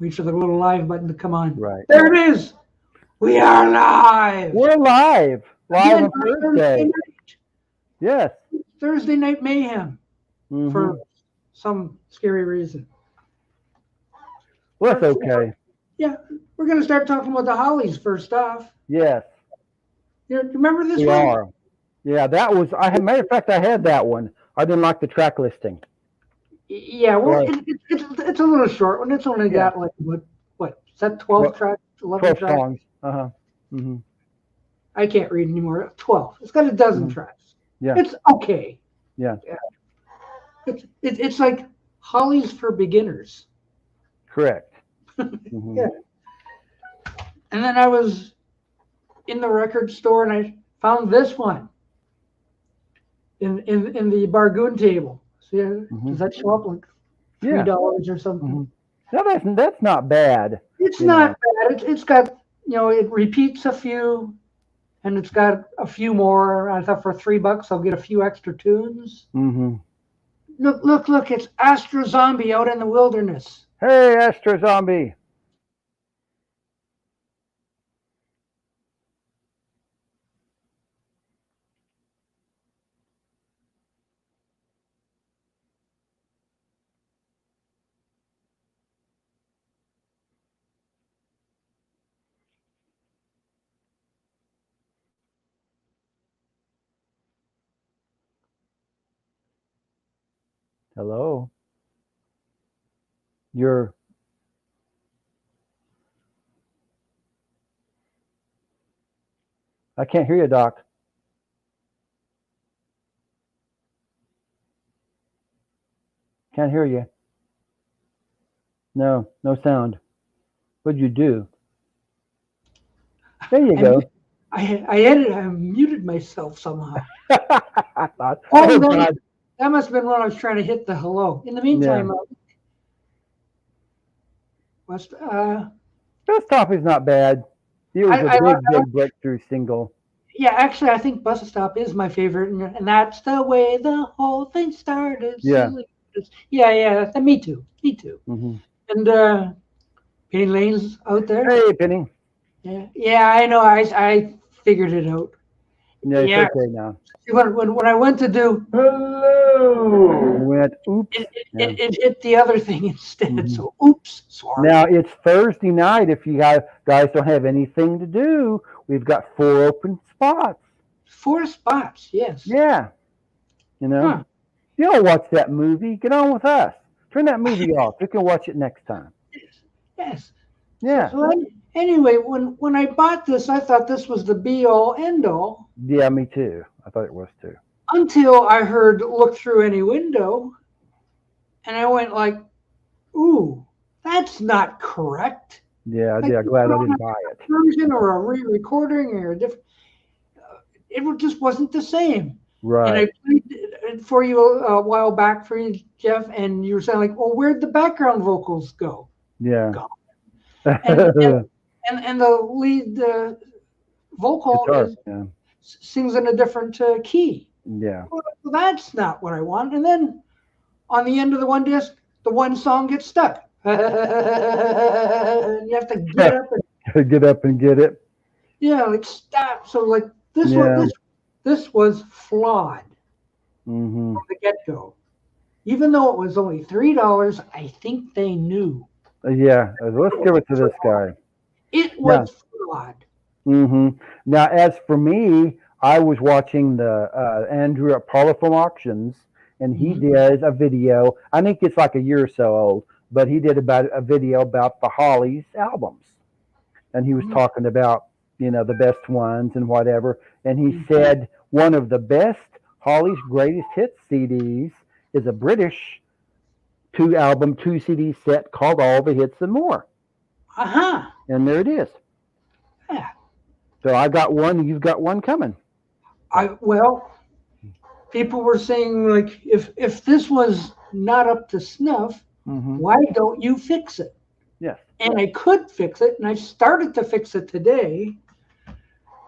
Wait for the little live button to come on. Right. There it is. We are live. We're live Again on Thursday. night. Yes. Thursday night mayhem Mm-hmm. for some scary reason. Well, that's okay. Yeah, we're going to start talking about the Hollies first off. Yes. You remember this We one? are. Yeah, that was. Matter of fact, I had that one. I didn't like the track listing. Yeah, well, Right. it's a little short one. It's only got like what? Is that 12 tracks? 11 12 tracks? songs. Mm-hmm. I can't read anymore. 12. It's got a dozen Mm-hmm. tracks. Yeah. It's okay. Yeah. It's like Hollies for beginners. Correct. Mm-hmm. Yeah. And then I was in the record store and I found this one in the bargain table. See, does that show up like $3 or something? Mm-hmm. No, that's not bad. It's not bad. It's got, it repeats a few, and it's got a few more. I thought for $3 I'll get a few extra tunes. Mm-hmm. Look! It's Astro Zombie out in the wilderness. Hey, Astro Zombie. Hello. I can't hear you, Doc. Can't hear you. No sound. What'd you do? There you go. I muted myself somehow. I thought. Oh, that must have been when I was trying to hit the hello. In the meantime, This Topic is not bad. It was a big breakthrough single. Yeah, actually, I think Bus Stop is my favorite, and that's the way the whole thing started. Yeah. Yeah. Me too. Mm-hmm. And Penny Lane's out there. Hey, Penny. Yeah, I know. I figured it out. Yeah, it's okay now. When I went to do hello, oops. It hit the other thing instead. Mm-hmm. So oops, sorry. Now it's Thursday night. If you guys don't have anything to do, we've got 4 open spots. 4 spots, yes. Yeah. You don't watch that movie. Get on with us. Turn that movie off. You can watch it next time. Yes. Yeah. So anyway, when I bought this, I thought this was the be all end all. Yeah, me too. I thought it was too. Until I heard "Look Through Any Window," and I went like, "Ooh, that's not correct." Yeah, glad I didn't buy it. Version or a re-recording or a different. It just wasn't the same. Right. And I played it for you a while back for you, Jeff, and you were saying like, "Well, where'd the background vocals go?" Yeah. Gone. And the lead vocal sings in a different key. Yeah. Well, that's not what I want. And then on the end of the one disc, the one song gets stuck. And you have to get up and get it. Yeah, like stop. So like this was flawed from the get-go. Even though it was only $3, I think they knew. Yeah, let's give it to this guy. It was flawed. Mm-hmm. Now, as for me, I was watching the Andrew at Parlophone Auctions, and he did a video. I think it's like a year or so old, but he did a video about the Hollies albums, and he was talking about the best ones and whatever. And he said one of the best Hollies greatest hits CDs is a British 2 CD set called All the Hits and More. And there it is. Yeah. So I got one. You've got one coming. People were saying like, if this was not up to snuff, why don't you fix it? Yes. And I could fix it, and I started to fix it today,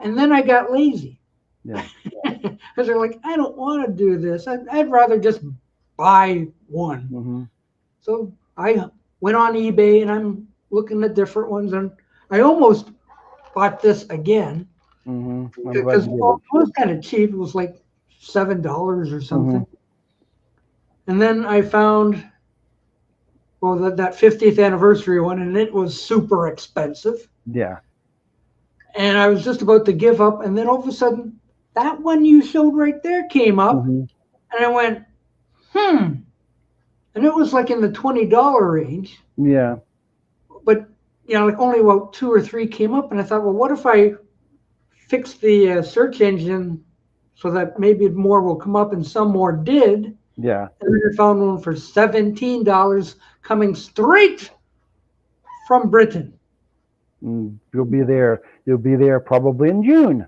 and then I got lazy. Yeah. Because they're like, I don't want to do this. I'd rather just buy one. So I went on eBay, and I'm looking at different ones, and I almost bought this again I'm glad because you well, it was kind of cheap. It was like $7 or something. And then I found that 50th anniversary one, and it was super expensive. did. Yeah. And I was just about to give up, and then all of a sudden, that one you showed right there came up, and I went, and it was like in the $20 range. Yeah. But like only about 2 or 3 came up, and I thought, well, what if I fix the search engine so that maybe more will come up, and some more did. Yeah. And then I found one for $17 coming straight from Britain. You'll be there. You'll be there probably in June.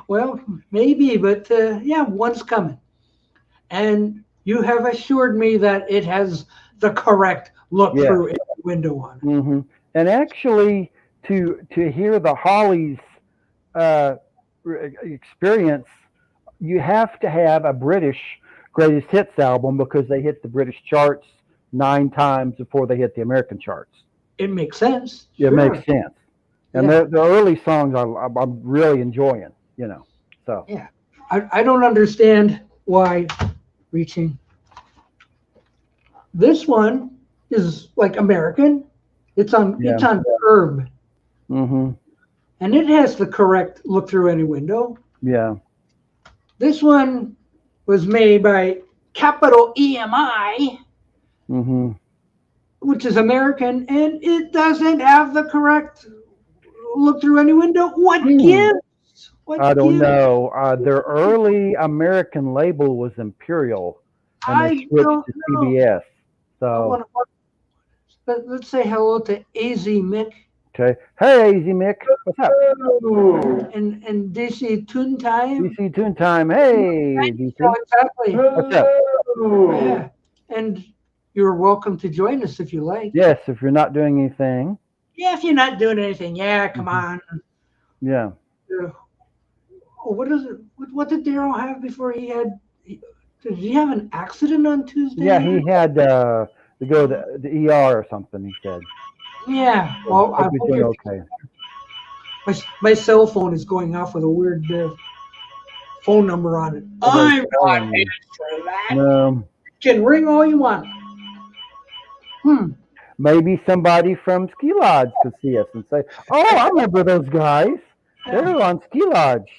Well, maybe, but yeah, one's coming. And you have assured me that it has the correct look through window on it. And actually, to hear the Hollies experience, you have to have a British greatest hits album because they hit the British charts 9 times before they hit the American charts. It makes sense. It makes sense. And the early songs I'm really enjoying, So yeah, I don't understand why reaching. This one is like American. It's on Curb. And it has the correct look through any window. Yeah. This one was made by Capital EMI, which is American, and it doesn't have the correct look through any window. What gives? I don't know. Their early American label was Imperial, and they switched to CBS. So let's say hello to AZ Mick. Okay. Hey, AZ Mick. What's up? And DC Tune Time. DC Tune Time. Hey, DC. Exactly. What's up? Yeah. And you're welcome to join us if you like. Yes, if you're not doing anything. Yeah, if you're not doing anything. Yeah, come on. Yeah. What is it? What did Daryl have before he had? Did he have an accident on Tuesday? Yeah, he had to go to the ER or something. He said. Yeah. Well, I hope doing okay. My cell phone is going off with a weird phone number on it. I'm not answering that. No. You can ring all you want. Maybe somebody from Ski Lodge could see us and say, "Oh, I remember those guys. They were on Ski Lodge."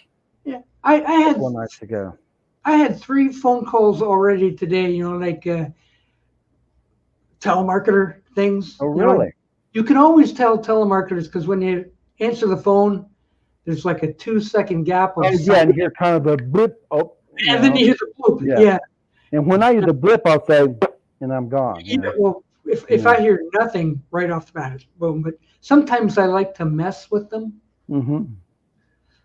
Yeah, I had 1 night ago. I had 3 phone calls already today. Like telemarketer things. Oh, really? You can always tell telemarketers because when you answer the phone, there's like a 2-second gap. And hear kind of a blip. Oh, and then you hear the bloop. Yeah. And when I hear the blip, I'll say, and I'm gone. Well, if I hear nothing right off the bat, it's boom. But sometimes I like to mess with them.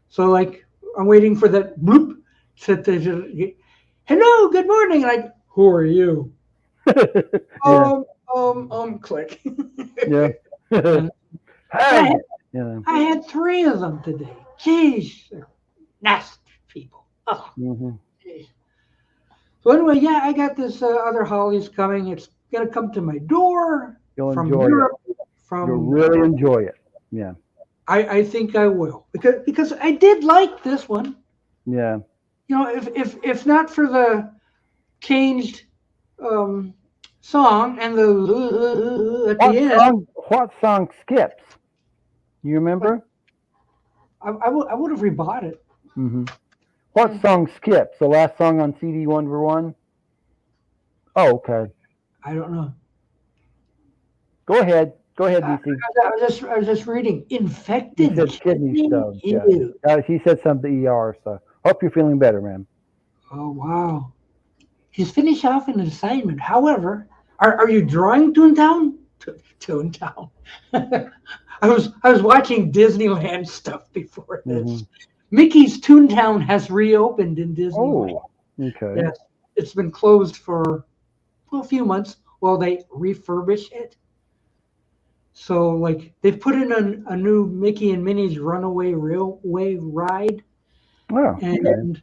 So like I'm waiting for that bloop. Hello, good morning. Like, who are you? Click. Yeah. I had 3 of them today. Jeez, they're nasty people. Oh. So anyway, I got this other Hollies coming. It's gonna come to my door. You'll from enjoy Europe. it. You'll really enjoy it. Yeah. I think I will because I did like this one. Yeah. If not for the changed song and the at the end. What song skips? You remember? I would have rebought it. What song skips? The last song on CD 1 Oh, okay. I don't know. Go ahead, DC. I was just reading. Infected he said kidney stones. Yeah. He said something ER. So hope you're feeling better, man. Oh wow. He's finished off an assignment. However, are you drawing Toontown? Toontown. I was watching Disneyland stuff before this. Mickey's Toontown has reopened in Disneyland. Oh, okay. Yes, it's been closed for a few months while they refurbish it. So, like, they've put in a new Mickey and Minnie's Runaway Railway ride. Oh, and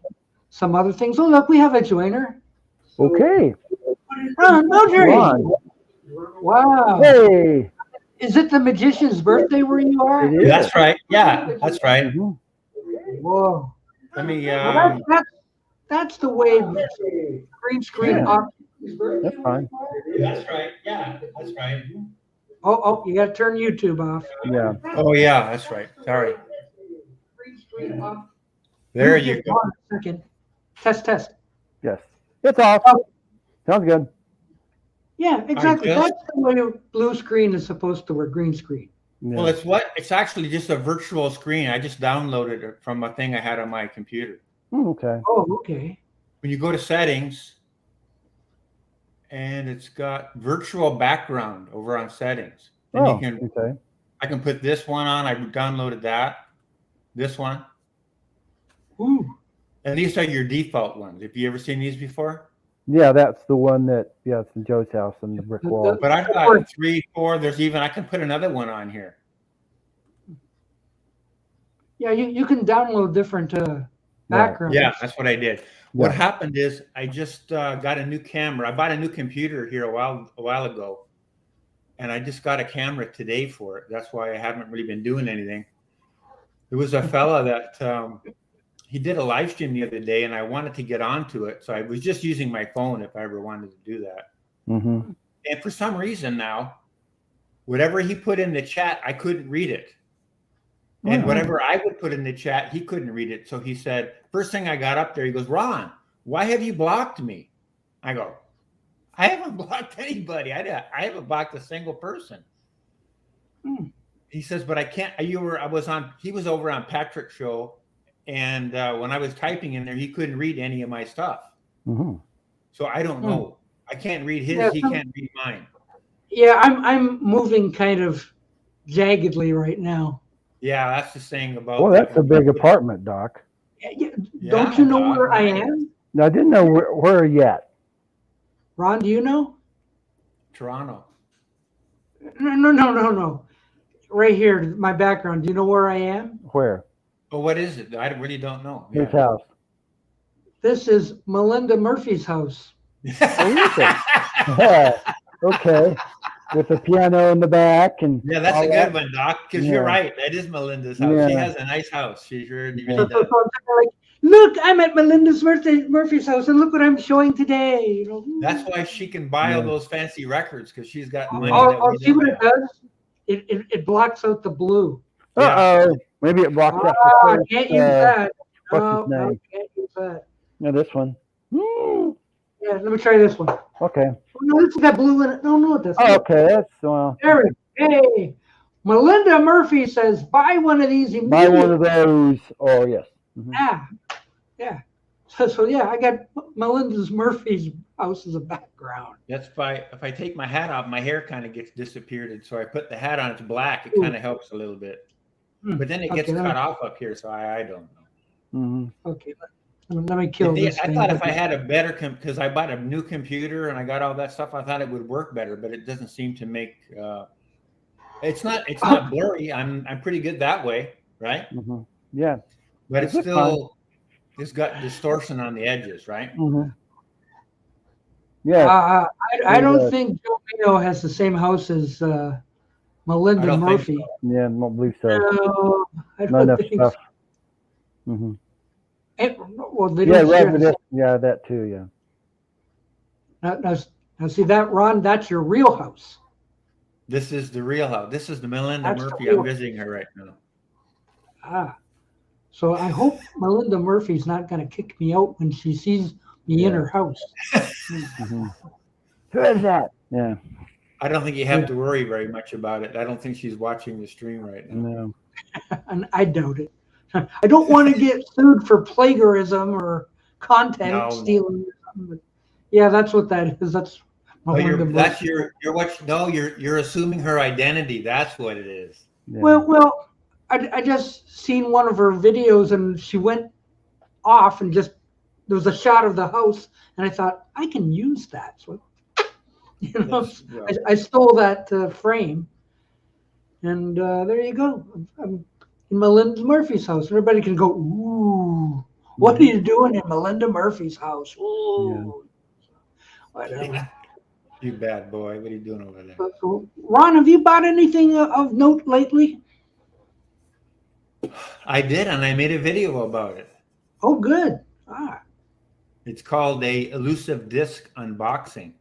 some other things. Oh, look, we have a joiner. So, okay. Ron, Beaudry. Wow. Hey, Is it the magician's birthday where you are? it is. That's right. Yeah, that's right. Mhm. Whoa. Let me. Well, that's the way green screen Yeah. up. That's fine. That's right. Yeah, that's right. Oh, you got to turn YouTube off. Yeah. Oh yeah, that's right. Sorry. Green screen off. There Use you it go. on a second. Test. Yes. It's off. Oh. Sounds good. Yeah, exactly. just- That's the way blue screen is supposed to work. Green screen. Yeah. Well, it's actually just a virtual screen. I just downloaded it from a thing I had on my computer. Okay. Oh, okay. When you go to settings, and it's got virtual background over on settings, and Oh, you can okay. I can put this one on. I downloaded that. This one. Ooh. And these are your default ones. Have you ever seen these before? Yeah, that's the one that, yeah, it's in Joe's house and the brick wall. But I've got 3, 4. There's even, I can put another one on here. Yeah, you can download different backgrounds. Yeah, that's what I did. What Yeah. happened is I just got a new camera. I bought a new computer here a while ago, and I just got a camera today for it. That's why I haven't really been doing anything. There was a fella that he did a live stream the other day, and I wanted to get onto it, so I was just using my phone if I ever wanted to do that. Mm-hmm. And for some reason now, whatever he put in the chat, I couldn't read it. And whatever I would put in the chat, he couldn't read it. So he said, first thing I got up there, he goes, Ron, why have you blocked me? I go, I haven't blocked anybody. I haven't blocked a single person. He says, but I can't. He was over on Patrick's show. And when I was typing in there, he couldn't read any of my stuff. Mm-hmm. So I don't know. I can't read his. Yeah, he can't read mine. Yeah, I'm moving kind of jaggedly right now. Yeah, that's the thing about. Well, that's a big apartment, Doc. Yeah, don't you know Doc, where I am? No, I didn't know where yet. Ron, do you know? Toronto. No. Right here, my background. Do you know where I am? Where? But what is it? I really don't know. His house. This is Melinda Murphy's house. Yeah. Okay. With the piano in the back and Yeah, that's all a that. good one, Doc. Because Yeah. you're right. That is Melinda's house. She Yeah. has a nice house. She sure really So does. I'm like, look, I'm at Melinda's Murphy's house, and look what I'm showing today. You know. That's why she can buy all Yeah. those fancy records because she's got money. Oh, that we see what don't it does? It blocks out the blue. Uh-oh. Maybe it blocks out Ah, the can't use that. what's No, his no, name? can't use that. Yeah, this one. Yeah, let me try this one. Okay. Oh, no, this has got blue in it. No, it doesn't. Oh, okay. That's well. There it is. Hey, Melinda Murphy says, buy one of these Buy immediately. one of those. Oh, yes. Mhm. Yeah. So yeah, I got Melinda's Murphy's house as a background. That's why if I take my hat off, my hair kind of gets disappeared. So I put the hat on, it's black. It Ooh. kind of helps a little bit. But then it gets Okay, cut off up here, so I don't know. Mm-hmm. Okay, let me kill this I thing. thought if I had a better because I bought a new computer and I got all that stuff, I thought it would work better, but it doesn't seem to make. It's not blurry. I'm pretty good that way, right? Mm-hmm. Yeah. But it's It's still it's got distortion on the edges, right? Mm-hmm. Yeah. I don't think Joe Mayo has the same house as Melinda I don't think Murphy. so. Yeah. I don't believe so. No, I Not don't enough think stuff. so. Mm-hmm. Well, they Yeah, don't share the resident. Yeah, that too. Yeah. Now, see that, Ron? That's your real house. This is the real house. This is the Melinda That's the Murphy. real- I'm visiting her right now. So I hope Melinda Murphy's not going to kick me out when she sees me in her house. Mm-hmm. Who is that? Yeah. I don't think you have to worry very much about it. I don't think she's watching the stream right now. No. And I doubt it. I don't want to get sued for plagiarism or content No. stealing or something. But yeah, that's what that is. That's No, Melinda Murphy. you're assuming her identity. That's what it is. Yeah. Well, I just seen one of her videos and she went off and just there was a shot of the house and I thought I can use that. So I stole that frame and there you go. I'm in Melinda Murphy's house. Everybody can go, ooh, what are you doing in Melinda Murphy's house? Ooh, whatever. You bad boy. What are you doing over there? So, Ron, have you bought anything of note lately? I did, and I made a video about it. Oh, good. Ah, It's called a elusive disc unboxing,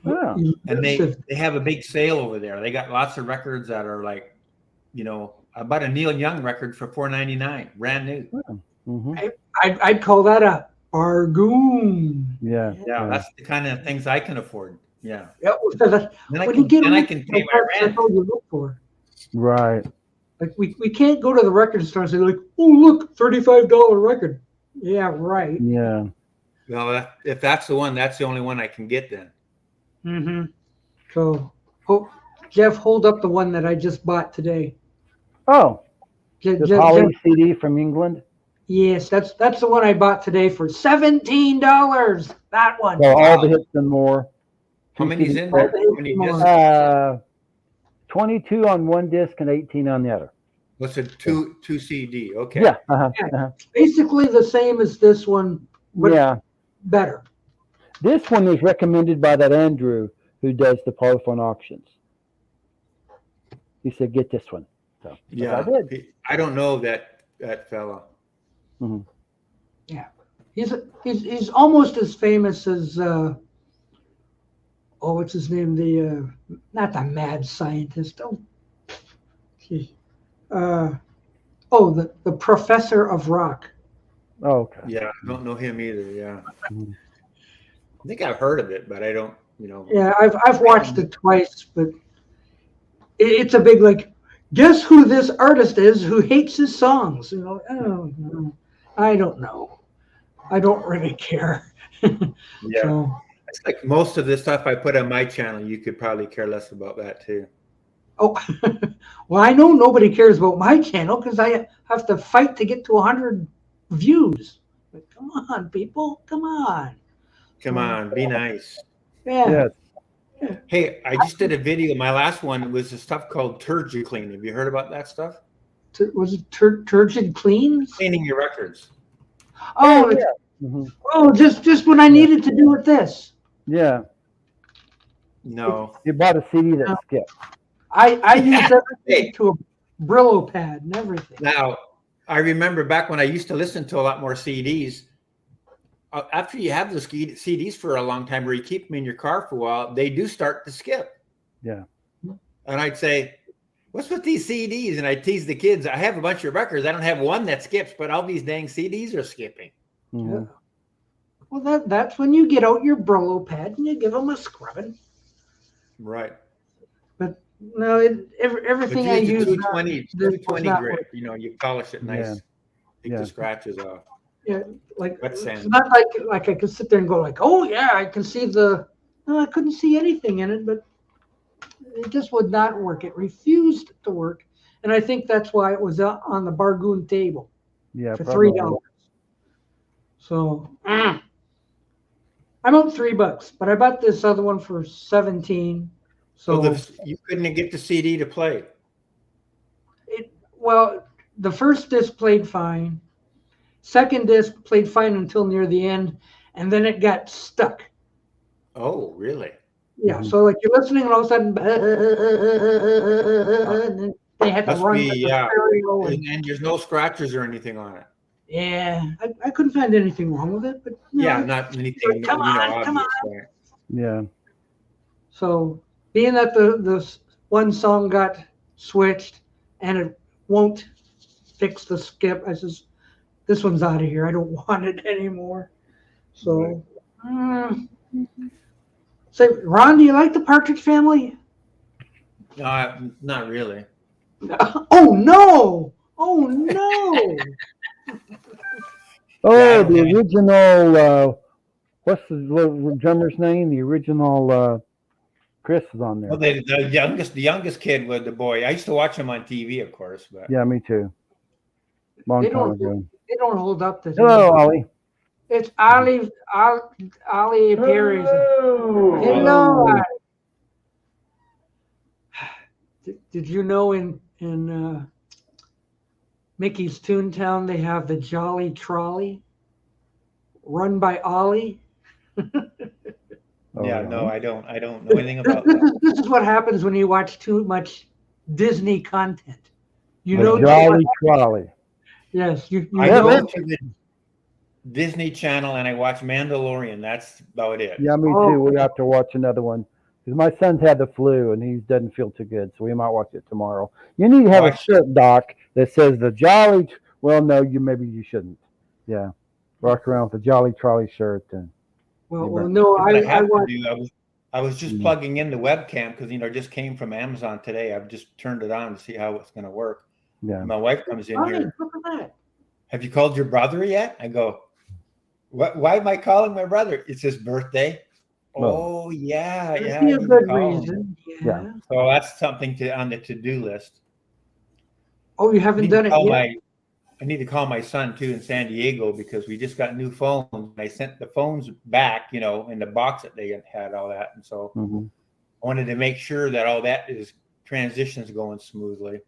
Yeah. and elusive. they have a big sale over there. They got lots of records that are like, I bought a Neil Young record for $4.99, brand new. Mm-hmm. I'd call that a bargain. Yeah. Yeah, that's the kind of things I can afford. Yeah. Yeah, because Then I when you can get then I them, can pay my that's rent. all you look for. Right. Like we can't go to the record store and say like, oh look, $35 record. Yeah, right. Yeah. Well, if that's the one, that's the only one I can get then. Mm-hmm. So, Jeff, hold up the one that I just bought today. Oh, Je- this Je- Holly Jeff- CD from England. yes, that's the one I bought today for $17. That one. So all Wow. the hits and more. How Two many's CDs. in there? How many discs? 22 on one disc and 18 on the other. What's a two CD? Okay. Yeah. Basically the same as this one, but Yeah. better. This one was recommended by that Andrew who does the Parlophone auctions. He said, get this one. So Yeah. I did. I don't know that fella. Mm-hmm. Yeah, he's almost as famous as what's his name? The not the mad scientist. The professor of rock. Oh, okay. Yeah, I don't know him either. Yeah. Mhm. I think I've heard of it, but I don't, Yeah, I've watched it twice, but it's a big like. Guess who this artist is who hates his songs? Oh, no, I don't know. I don't really care. Yeah. So, It's like most of the stuff I put on my channel, you could probably care less about that too. oh, well, I know nobody cares about my channel because I have to fight to get to 100 views. But come on, people, come on. Come on, be nice. Yeah. Yes. Hey, I just did a video. My last one was the stuff called Turgid Clean. Have you heard about that stuff? Was it Turgid Cleans? Cleaning your records. Oh, yeah. Mm-hmm. oh, just when I needed to do it this. Yeah. No. You bought a CD that skipped. I used everything Hey. to a Brillo pad and everything. Now, I remember back when I used to listen to a lot more CDs. After you have those CDs for a long time, or you keep them in your car for a while, they do start to skip. Yeah. And I'd say, "What's with these CDs?" And I tease the kids, "I have a bunch of records. I don't have one that skips, but all these dang CDs are skipping." Mm-hmm. Yeah. Well, that's when you get out your Brillo pad and you give them a scrubbing. Right. But no, everything I use. 220 grit. You polish it nice. Yeah. Take the scratches off. Yeah, like Wet it's sand. not like I could sit there and go like, oh yeah, I can see the. No, I couldn't see anything in it, but it just would not work. It refused to work, and I think that's why it was on the Bargoon table Yeah. for probably. $3. So I'm out $3, but I bought this other one for 17. So You couldn't get the CD to play. well, the first disc played fine. Second disc played fine until near the end, and then it got stuck. Oh, really? Yeah, Mhm. so like you're listening, and all of a sudden, and they had to Must run be, the yeah. stereo. And there's no scratches or anything on it. Yeah, I couldn't find anything wrong with it, but Yeah, not anything. Come on, obvious. come on. Right? Yeah. So being that the one song got switched and it won't fix the skip, I says, this one's out of here. I don't want it anymore. So, say, Ron, do you like the Partridge Family? Not really. Oh no! Oh no! Oh, Yeah, the original. What's the drummer's name? The original. Chris is on there. Well, the youngest kid was the boy. I used to watch him on TV, of course, but Yeah, me too. Long They time don't- ago. They don't hold up to. Hello, Ollie. It's Ali Perry. Hello. Did you know in Mickey's Toontown they have the Jolly Trolley run by Ollie? Oh, Yeah, yeah. no, I don't know anything This, about this that. is this is what happens when you watch too much Disney content. You The know too Jolly much. Trolley. Yes, you I Yeah, know. go to the Disney Channel and I watch Mandalorian. That's about it. Yeah, me Oh, too. We have to watch another one because my son's had the flu and he doesn't feel too good, so we might watch it tomorrow. You need to have a Watch. shirt, Doc, that says the Jolly. Well, no, maybe you shouldn't. Yeah, rock around with the Jolly Trolley shirt and. well, no, What I I have to watch. do, I was just Mm. plugging in the webcam because it just came from Amazon today. I've just turned it on to see how it's going to work. Yeah. My wife comes in Fine, here. look at that. Have you called your brother yet? I go, what? Why am I calling my brother? It's his birthday. Well, Oh yeah, That'd yeah. be I a need to good call him. reason. Yeah. Yeah. So that's something on the to-do list. Oh, you I haven't need to done it call yet? I need to call my son too in San Diego because we just got new phones. I sent the phones back, in the box that they had all that, and so mhm. I wanted to make sure that all that transitions going smoothly.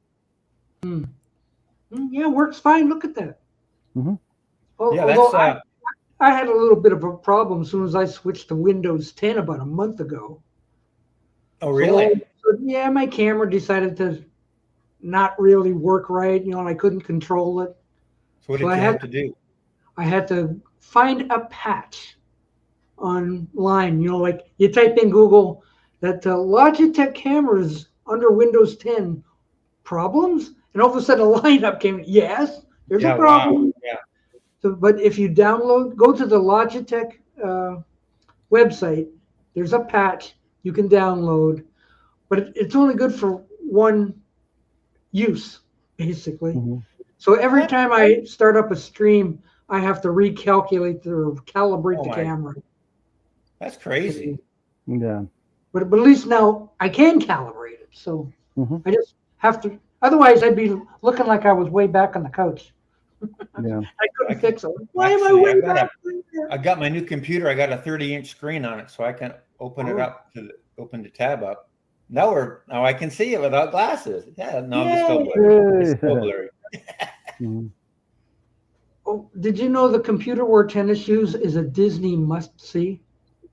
Yeah, works fine. Look at that. Mhm. Yeah, Although that's I had a little bit of a problem as soon as I switched to Windows 10 about a month ago. oh really? So, yeah, my camera decided to not really work right, and I couldn't control it. So what So did you have to do? I had to find a patch online. Like you type in Google that Logitech cameras under Windows 10 problems, and all of a sudden a lineup came. Yes, there's Yeah, a wow. problem. Yeah. So, but if you go to the Logitech website, there's a patch you can download, but it's only good for one use, basically. Mhm. So every What? time I start up a stream, I have to recalculate or calibrate Oh the my, camera. that's crazy. Yeah. But at least now I can calibrate it. So Mhm. I just have to. Otherwise, I'd be looking like I was way back on the couch. Yeah. I couldn't I can, fix it. Why am I actually, way back there? I got my new computer. I got a 30-inch screen on it, so I can open it Oh. up open the tab up. Now I can see it without glasses. Yeah, no, I'm just still Yay. blurry. It's Yay. still blurry. Mhm. Oh, did you know the computer wore tennis shoes is a Disney must-see?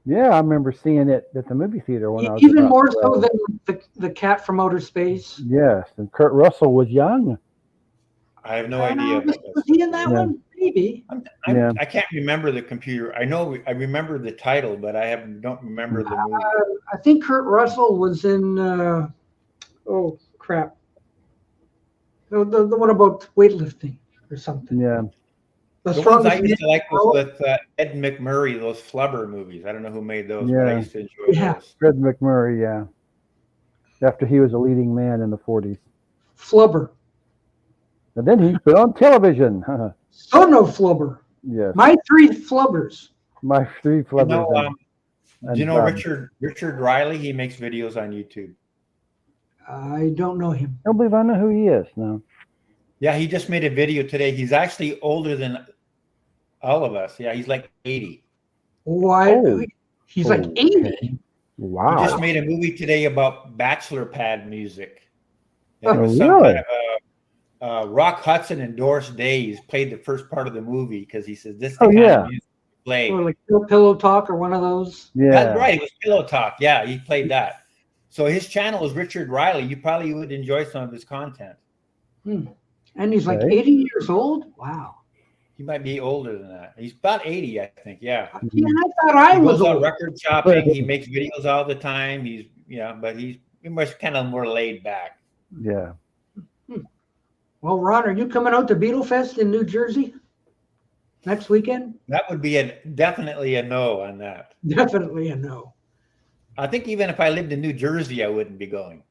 Yeah, I remember seeing it at the movie theater when I was Even about more so 12. than the cat from outer space. Yes, and Kurt Russell was young. I have no idea about Was this. he in that Yeah. one? Maybe. Yeah. I can't remember the computer. I remember the title, but don't remember the movie. I think Kurt Russell was in. Oh crap! The one about weightlifting or something. Yeah. The The ones I strongest. used to like Oh, was with Ed McMurray, those Flubber movies. I don't know who made those, but I Yeah. used to enjoy Yeah. those. Fred McMurray, yeah. After he was a leading man in the 40s. Flubber. And then he put on television. Son of Flubber. Yes. My three Flubbers. My three You flubbers. know, and do you know Bob. Richard Riley? He makes videos on YouTube. I don't know him. I don't believe I know who he is. No. Yeah, he just made a video today. He's actually older than all of us. Yeah, he's like 80. Why? Oh. He's like Okay. 80. He Wow. just made a movie today about bachelor pad music. And it Oh, was some really? kind of Rock Hudson and Doris Day played the first part of the movie because he says this is the Oh, kind yeah. of music to play. Or like Pillow Talk or one of those. Yeah. That's right. It was Pillow Talk. Yeah, he played that. So his channel is Richard Riley. You probably would enjoy some of his content. And he's like Okay. 80 years old. Wow. He might be older than that. He's about 80, I think. Yeah. Yeah, I thought I He was goes out old. record shopping. He makes videos all the time. But he's much kind of more laid back. Yeah. Well, Ron, are you coming out to Beetlefest in New Jersey next weekend? That would be definitely a no on that. Definitely a no. I think even if I lived in New Jersey, I wouldn't be going.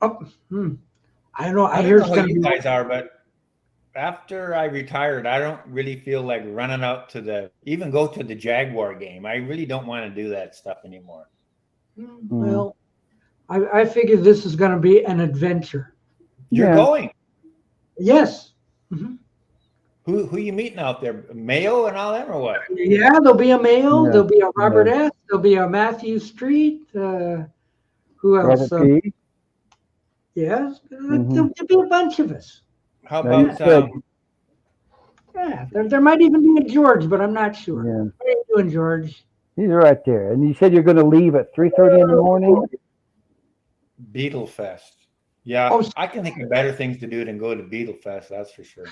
Oh, I don't know. I hear don't it's know how going to you be. guys are, but after I retired, I don't really feel like running out to even go to the Jaguar game. I really don't want to do that stuff anymore. Well, I figure this is going to be an adventure. You're Yeah. going. Yes. Mhm. Who you meeting out there? Mayo and all them or what? Yeah, there'll be a Mayo. Yeah. There'll be a Robert S. There'll be a Matthew Street. Who else? Robert P. Yes, Mhm. there'll be a bunch of us. How No, you about said- Yeah, there might even be a George, but I'm not sure. Yeah. What are you doing, George? He's right there. And you said you're going to leave at 3:30 in the morning? Beetle Fest. Yeah, Oh, I can think of better things to do than go to Beetle Fest. That's for sure.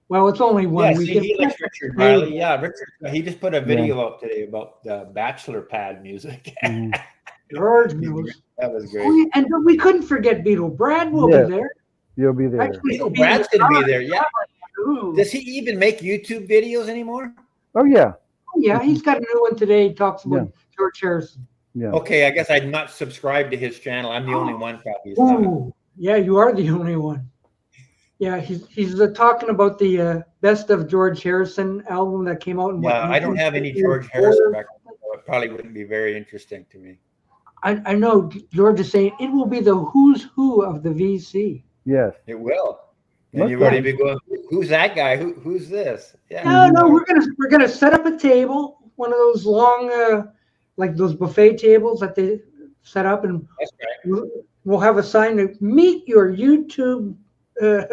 well, it's only Yeah, one see, weekend. he likes Richard Riley. Yeah, Richard. He just put a video up today about the Bachelor Pad music. Mhm. George knows. That was Oh, great. yeah, and we couldn't forget Beetle. Brad will Yes. be there. You'll be there. Actually, Beetle Beetle Brad's going to be there. Yeah. Ooh. Does he even make YouTube videos anymore? Oh, yeah. Oh, yeah, he's got a new one today. He talks about George Harrison. Yeah. Okay, I guess I'm not subscribed to his channel. I'm the only one probably. It's not. Ooh, yeah, you are the only one. Yeah, he's talking about the best of George Harrison album that came out in Yeah, I don't have any George Harrison records, so it probably wouldn't be very interesting to me. I know George is saying it will be the who's who of the VC. Yes. It will. And Most you've already been going, who's that guy? Who's this? Yeah. No, we're gonna set up a table, one of those long like those buffet tables that they set up, and That's right. we'll have a sign to meet your YouTube Yes.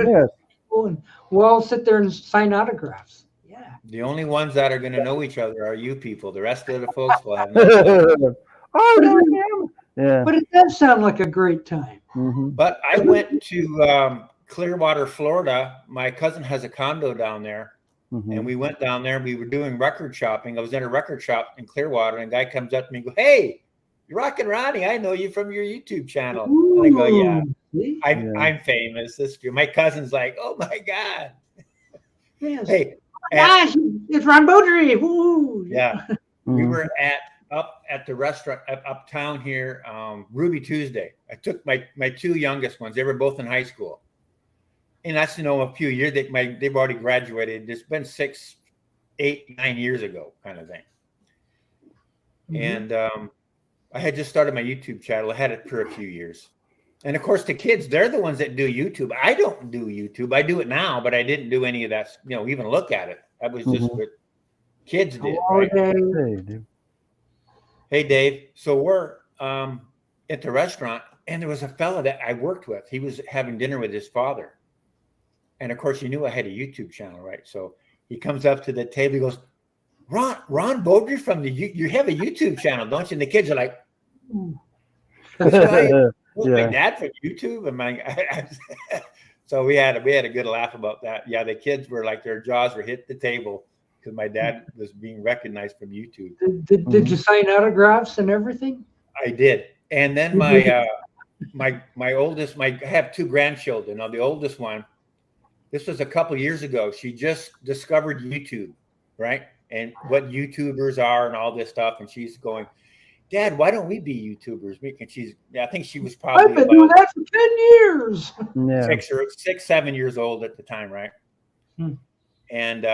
people, and we'll all sit there and sign autographs. Yeah. The only ones that are going to know each other are you people. The rest of the folks will have no clue. Oh, no, I am. Yeah. But it does sound like a great time. Mm-hmm. But I went to Clearwater, Florida. My cousin has a condo down there. Mm-hmm. And we went down there and we were doing record shopping. I was in a record shop in Clearwater, and a guy comes up to me and goes, "Hey, you're Rockin' Ronnie. I know you from your YouTube channel." And I go, "Yeah, I'm famous. This true." My cousin's like, "Oh my God." Yes. Hey, gosh, it's Ron Beaudry. Woo. Yeah. Mm-hmm. We were up at the restaurant uptown here, Ruby Tuesday. I took my two youngest ones. They were both in high school. And that's, a few years, they've already graduated. It's been 6, 8, 9 years ago kind of thing. Mm-hmm. And I had just started my YouTube channel. I had it for a few years. And of course, the kids, they're the ones that do YouTube. I don't do YouTube. I do it now, but I didn't do any of that, even look at it. That was just what kids did. Right? Hey, Dave. So we're at the restaurant, and there was a fella that I worked with. He was having dinner with his father. And of course, he knew I had a YouTube channel, right? So he comes up to the table. He goes, Ron Beaudry from you have a YouTube channel, don't you? And the kids are like, my dad from YouTube. And so we had a good laugh about that. Yeah, the kids were like, their jaws were hit the table because my dad was being recognized from YouTube. Did you sign autographs and everything? I did. And then my oldest, I have 2 grandchildren. Now the oldest one, this was a couple of years ago. She just discovered YouTube, right? And what YouTubers are and all this stuff. And she's going, "Dad, why don't we be YouTubers?" I think she was probably I've been doing that for 10 years. Yeah. 6, 7 years old at the time, right? And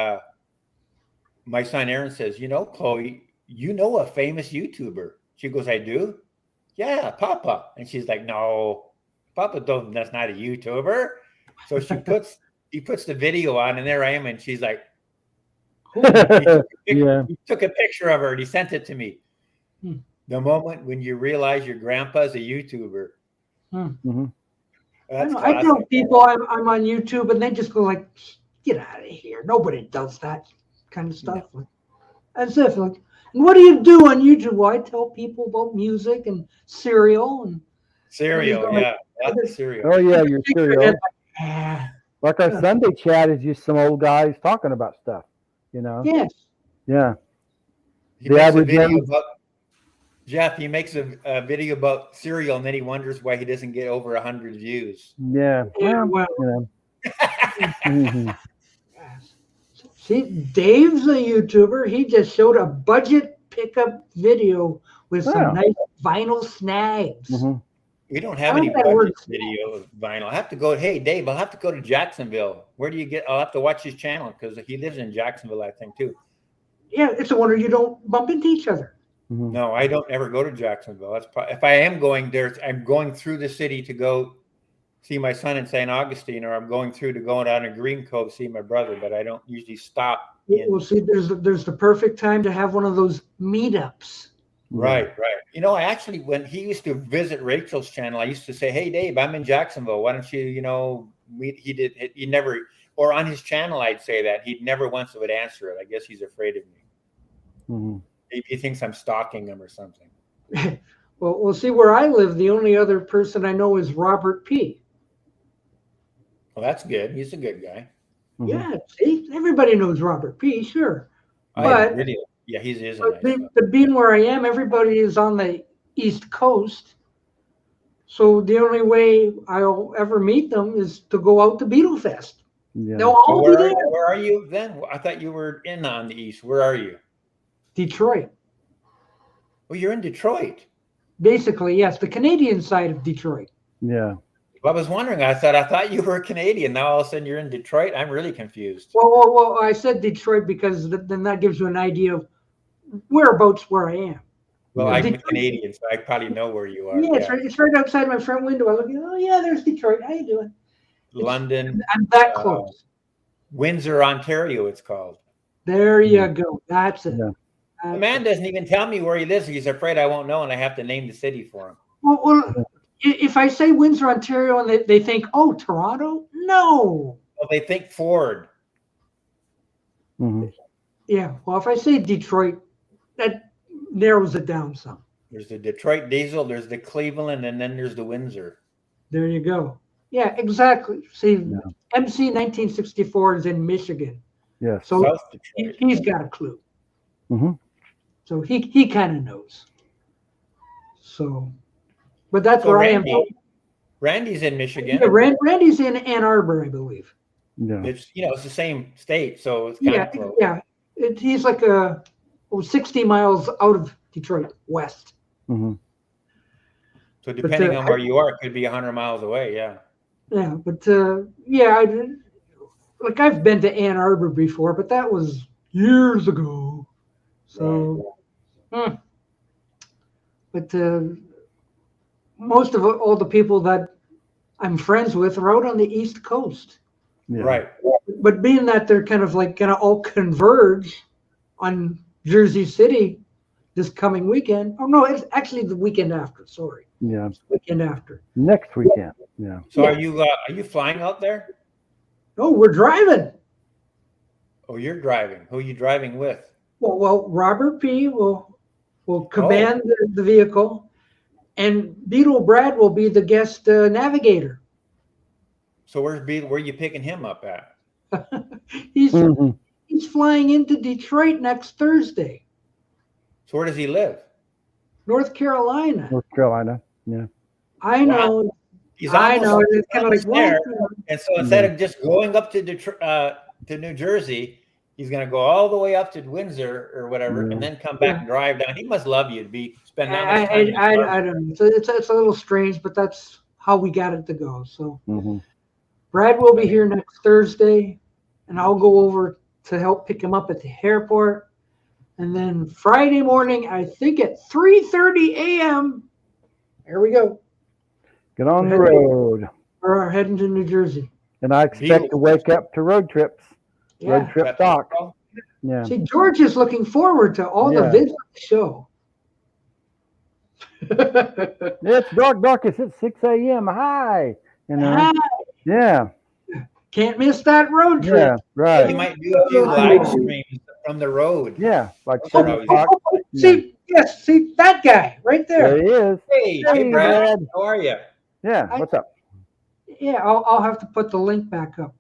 my son Aaron says, "Chloe, a famous YouTuber." She goes, "I do?" "Yeah, Papa." And she's like, "No, Papa that's not a YouTuber." So he puts the video on, and there I am, and she's like, he took a picture of her and he sent it to me. The moment when you realize your grandpa's a YouTuber. I tell people I'm on YouTube, and they just go like, "Get out of here. Nobody does that kind of stuff." As if like, and what do you do on YouTube? Well, I tell people about music and cereal. Cereal. Oh, yeah, your cereal. Like our Sunday chat is just some old guys talking about stuff, Yes. Yeah. He makes a video about, Jeff, he makes a video about cereal, and then he wonders why he doesn't get over 100 views. Yeah. See, Dave's a YouTuber. He just showed a budget pickup video with some nice vinyl snags. We don't have any budget video of vinyl. I have to go. Hey, Dave, I'll have to go to Jacksonville. Where do you get? I'll have to watch his channel because he lives in Jacksonville, I think, too. Yeah, it's a wonder you don't bump into each other. No, I don't ever go to Jacksonville. If I am going there, I'm going through the city to go see my son in St. Augustine, or I'm going through to go down to Green Cove see my brother. But I don't usually stop. Well, see, there's the perfect time to have one of those meetups. Right. I actually, when he used to visit Rachel's channel, I used to say, "Hey, Dave, I'm in Jacksonville. Why don't you, meet?" He never, or on his channel, I'd say that. He never once would answer it. I guess he's afraid of me. He thinks I'm stalking him or something. Well, we'll see where I live. The only other person I know is Robert P. Well, that's good. He's a good guy. Mhm. Yeah, see, everybody knows Robert P. Sure, I but, really, yeah, he is a but, nice guy. but being where I am, everybody is on the East Coast. So the only way I'll ever meet them is to go out to Beetlefest. Yeah. They'll So all be there. where are you then? I thought you were in on the east. Where are you? Detroit, Well, you're in Detroit. basically, yes, the Canadian side of Detroit. Yeah. Well, I was wondering. I thought you were Canadian. Now all of a sudden you're in Detroit. I'm really confused. Well, I said Detroit because then that gives you an idea of whereabouts where I am. Well, Yeah. I'm Detroit, Canadian, so I probably know where you are. yeah, it's right outside my front window. I look, oh yeah, there's Detroit. How you doing? London, I'm that close. Windsor, Ontario. It's called. There you Yeah. go. That's it. Yeah. The man doesn't even tell me where he lives. He's afraid I won't know, and I have to name the city for him. Well, if I say Windsor, Ontario, and they think, oh, Toronto, no. Well, they think Ford. Mhm. Yeah. Well, if I say Detroit, that narrows it down some. There's the Detroit Diesel. There's the Cleveland, and then there's the Windsor. There you go. Yeah, exactly. See, Yeah. MC 1964 is in Michigan, Yes. so South Detroit. he's got a clue. Mhm. So he kind of knows. So, but that's So where I am. Randy's in Michigan. Yeah, Randy's in Ann Arbor, I believe. Yeah. It's it's the same state, so it's kind Yeah, of close. yeah. He's like 60 miles out of Detroit, west. Mhm. So depending on where you are, it could be 100 miles away. Yeah. Yeah, but yeah, I've been to Ann Arbor before, but that was years ago. So, but most of all the people that I'm friends with are out on the East Coast. Yeah. Right. But being that they're kind of like gonna all converge on Jersey City this coming weekend. Oh no, it's actually the weekend after. Sorry, Yeah. weekend after. Next weekend. Yeah. So Yeah. are you flying out there? Oh, we're driving. Oh, you're driving. Who are you driving with? Well, Robert P. will command the vehicle, and Beetle Brad will be the guest navigator. So where are you picking him up at? He's Mhm. he's flying into Detroit next Thursday, So where does he live? North Carolina. North Carolina. Yeah. I know. He's I almost know. It's kind of like there. well, And so instead of just going up to Detroit, to New Jersey, he's going to go all the way up to Windsor or whatever, Yeah. and then come back and drive down. He must love you to spend that I much time. I don't know. It's a little strange, but that's how we got it to go. So Mhm. Brad will be here next Thursday, and I'll go over to help pick him up at the airport. And then Friday morning, I think at 3:30 a.m., there we go. Get on the road. We're heading to New Jersey. And I expect to wake up to road trips. Road Yeah. trip talk. Yeah. See, George is looking forward to all the Yeah. vids on the show. It's darkest at 6 a.m. Hi. You know. Ah, Yeah. can't miss that road trip. Yeah. Right. You might do a few live streams from the road. Yeah. Like Oh, 7 o'clock. See, yes, see that guy right There there. he is. Hey, Hey, Brad. Brad. How are you? Yeah. What's up? Yeah, I'll have to put the link back up.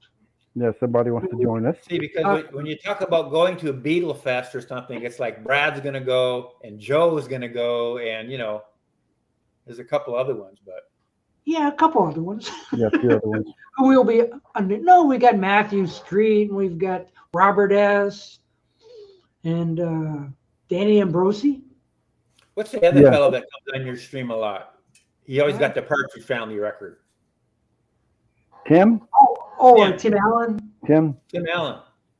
Yeah. Somebody wants to join us. See, because when you talk about going to a Beetle Fest or something, it's like Brad's going to go and Joe's going to go, and there's a couple other ones, but Yeah, a couple other ones. Yeah. A few other ones. We'll be no, we got Matthew Street, and we've got Robert S. and Danny Ambrosi. what's the other Yeah. fellow that comes on your stream a lot? He always got the Partridge Family record. Tim? Oh, Yeah. and Tim Allen. Tim? Tim Allen.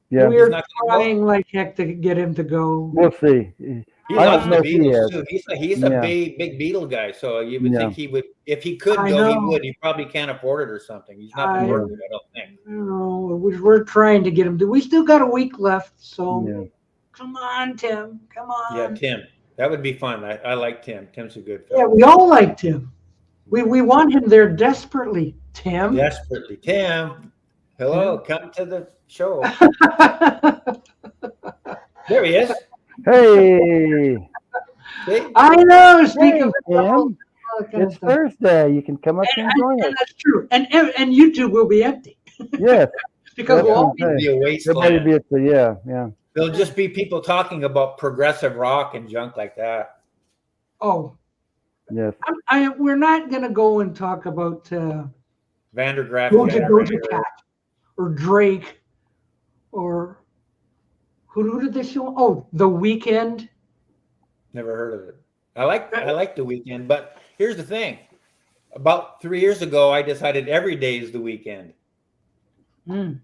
Yeah. We're not gonna go? trying like heck to get him to go. We'll see. He I loves don't the know if he Beatles is. too. He's a Yeah. big Beatle guy, so you would Yeah. think he would, if he could I go, he know. would. He probably can't afford it or something. He's not been I- working, I don't think. I don't know. We're trying to get him to. We still got a week left, so Yeah. come on, Tim. Come on. Yeah, Tim. That would be fun. I like Tim. Tim's a good Yeah, fellow. we all liked him. We want him there desperately, Tim. Desperately. Tim, hello, come to the show. There he is. Hey, See? I know. hey, Speaking of Tim. all that kind of It's stuff. Thursday. You can come up and join And us. that's true. And YouTube will be empty Yes, because that's we'll what all I'm be. It'll be saying. a Everybody wasteland. be at the yeah. There'll just be people talking about progressive rock and junk like that. Oh, Yes. we're not gonna go and talk about Vandergraaf Doja generator. Cat or Drake or who did they show? Oh, The Weeknd. Never heard of it. I like the weekend, but here's the thing. About 3 years ago, I decided every day is the weekend. Mm,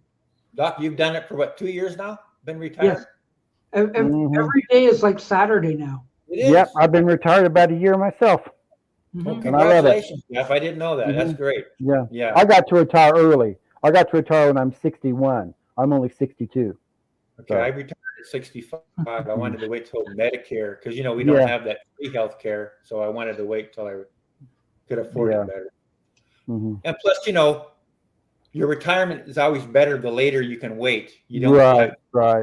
Doc, you've done it for what, 2 years now? Been retired? yes. Mhm. Every day is like Saturday now. It is. Yep. I've been retired about a year myself. Mhm. Well, And I love it. congratulations, Jeff. I didn't know that. That's great. Yeah. Yeah. I got to retire early. I got to retire when I'm 61. I'm only 62. Okay. So. I retired at 65. I wanted to wait till Medicare because, we don't have that free health care. So I wanted to wait till I could afford it better. Mm-hmm. And plus, your retirement is always better the later you can wait. You don't have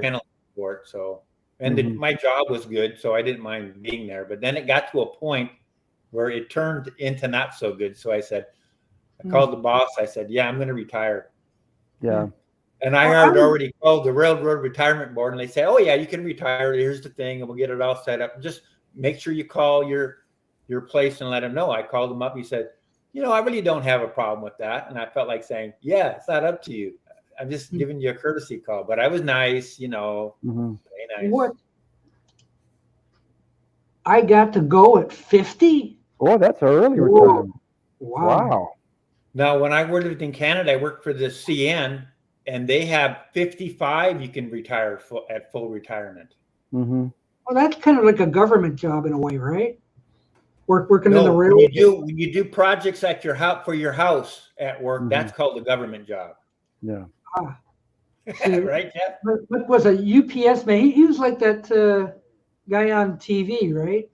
penalty for it. So, and my job was good, so I didn't mind being there. But then it got to a point where it turned into not so good. So I called the boss. I said, "Yeah, I'm going to retire." Yeah. And I had already called the Railroad Retirement Board, and they say, "Oh yeah, you can retire. Here's the thing, and we'll get it all set up. Just make sure you call your place and let them know." I called him up. He said, "I really don't have a problem with that." And I felt like saying, "Yeah, it's not up to you. I'm just giving you a courtesy call." But I was nice, very nice. What? I got to go at 50? Oh, that's early retirement. Wow. Now, when I worked in Canada, I worked for the CN, and they have 55. You can retire at full retirement. Mm-hmm. Well, that's kind of like a government job in a way, right? Working in the railroad. When you do projects at your house for your house at work, that's called a government job. Yeah. Right, Jeff? What was a UPS man? He was like that guy on TV, right?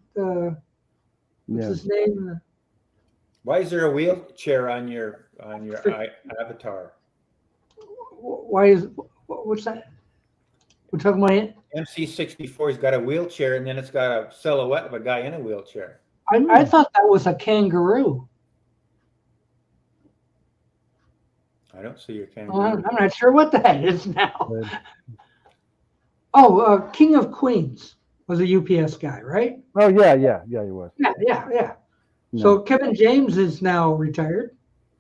What's his name? Why is there a wheelchair on your avatar? Why is what's that? We're talking about MC64. He's got a wheelchair, and then it's got a silhouette of a guy in a wheelchair. I thought that was a kangaroo. I don't see your kangaroo. Well, I'm not sure what that is now. Oh, King of Queens was a UPS guy, right? Oh yeah, he was. Yeah. So Kevin James is now retired,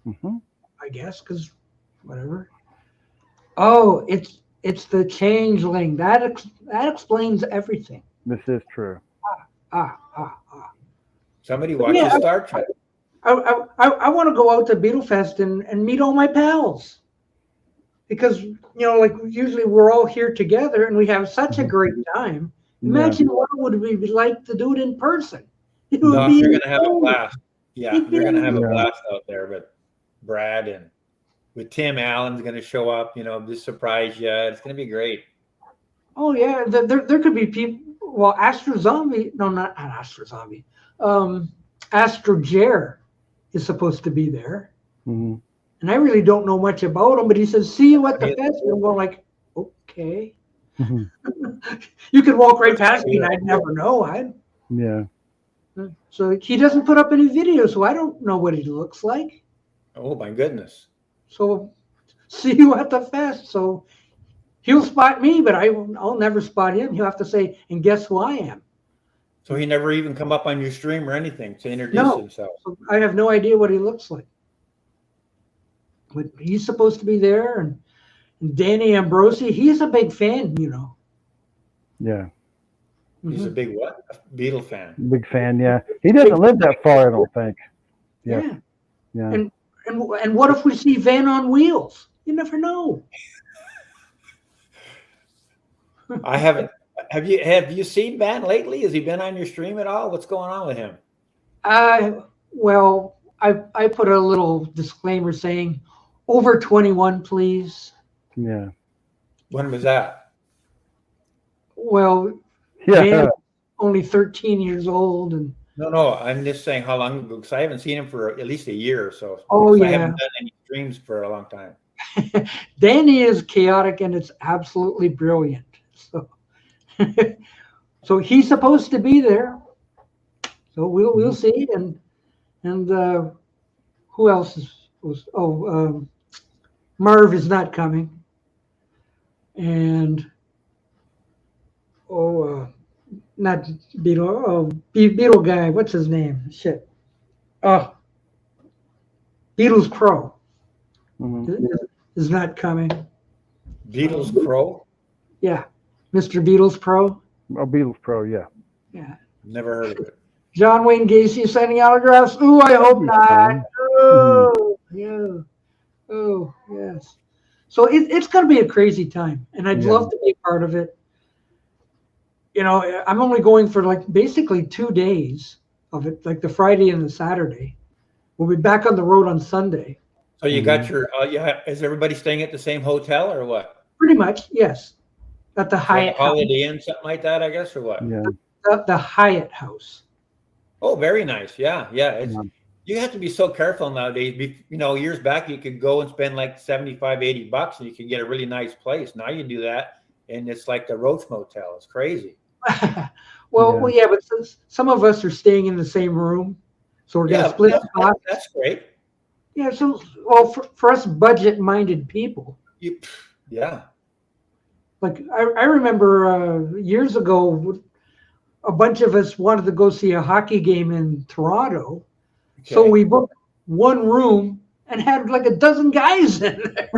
I guess, because whatever. Oh, it's the changeling. That explains everything. This is true. Somebody watches Star Trek. I want to go out to Beetlefest and meet all my pals. Because, like usually we're all here together and we have such a great time. Imagine what it would be like to do it in person. You're going to have a blast. Yeah, you're going to have a blast out there. But Brad and with Tim Allen's going to show up, just surprise you. It's going to be great. Oh, yeah. There could be people. Well, Astro Zombie. No, not Astro Zombie. Astro Jer is supposed to be there. Mm-hmm. And I really don't know much about him, but he says, "See you at the fest." And I'm going like, okay. You could walk right past me and I'd never know. So he doesn't put up any videos, so I don't know what he looks like. Oh, my goodness. So see you at the fest. So he'll spot me, but I'll never spot him. He'll have to say, "And guess who I am?" So he never even come up on your stream or anything to introduce himself. So I have no idea what he looks like. But he's supposed to be there, and Danny Ambrosi, he's a big fan, Yeah. He's a big what? A Beatle fan. Big fan, yeah. He doesn't live that far, I don't think. Yeah. Yeah. And what if we see Van on Wheels? You never know. I haven't. Have you seen Van lately? Has he been on your stream at all? What's going on with him? Well, I put a little disclaimer saying, over 21, please. Yeah. When was that? Well, Van's only 13 years old, and no. I'm just saying how long ago, because I haven't seen him for at least a year or so. Oh, I haven't done any streams for a long time. Danny is chaotic, and it's absolutely brilliant. So he's supposed to be there. So we'll see. And who else was? Marv is not coming. And not Beetle. Oh, Beetle guy. What's his name? Shit. Oh, Beatles Crow is not coming. Beatles Crow? Yeah, Mr. Beatles Pro. Oh, Beatles Pro, yeah. Yeah. Never heard of it. John Wayne Gacy signing autographs. Ooh, I hope not. Oh, yeah. Oh, yes. So it's going to be a crazy time, and I'd love to be a part of it. You know, I'm only going for like basically 2 days of it, like the Friday and the Saturday. We'll be back on the road on Sunday. So you got your, is everybody staying at the same hotel or what? Pretty much, yes. At the Hyatt House. Holiday Inn, something like that, I guess, or what? Yeah. The Hyatt House. Oh, very nice. Yeah. You have to be so careful nowadays. You know, years back, you could go and spend like $75, $80 and you could get a really nice place. Now you do that and it's like the Roach Motel. It's crazy. Well, yeah, but some of us are staying in the same room. So we're going to split the cost. That's great. Yeah. So, well, for us budget-minded people. Yeah. Like I remember years ago, a bunch of us wanted to go see a hockey game in Toronto. Okay. So we booked one room and had like a dozen guys in there.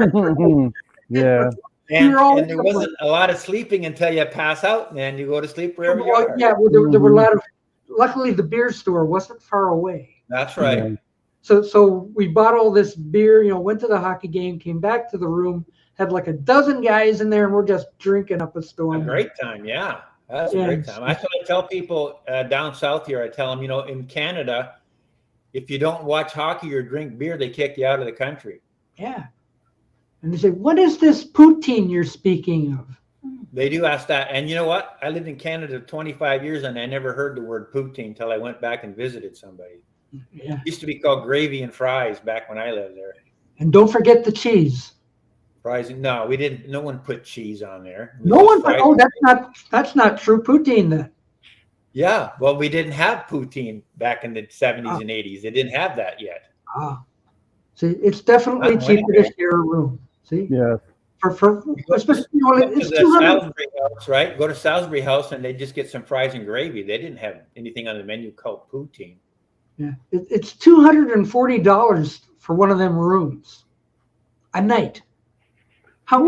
Yeah. And there wasn't a lot of sleeping until you pass out, and then you go to sleep wherever you are. Yeah, well, there were a lot of. Luckily, the beer store wasn't far away. That's right. Yeah. So we bought all this beer. You know, went to the hockey game, came back to the room, had like a dozen guys in there, and we're just drinking up a storm. A great time, yeah. That's a great time. That's what I tell people down south here. I tell them, you know, in Canada, if you don't watch hockey or drink beer, they kick you out of the country. Yeah. And they say, what is this poutine you're speaking of? They do ask that. And you know what? I lived in Canada 25 years and I never heard the word poutine until I went back and visited somebody. Yeah. It used to be called gravy and fries back when I lived there. And don't forget the cheese. Fries? No, we didn't. No one put cheese on there. No one put, that's not true poutine then. Yeah. Well, we didn't have poutine back in the 70s and 80s. They didn't have that yet. See, it's definitely cheaper to share a room. See? Yeah. Especially, it's to Salisbury House, right? Go to Salisbury House and they just get some fries and gravy. They didn't have anything on the menu called poutine. Yeah, it's $240 for one of them rooms a night. How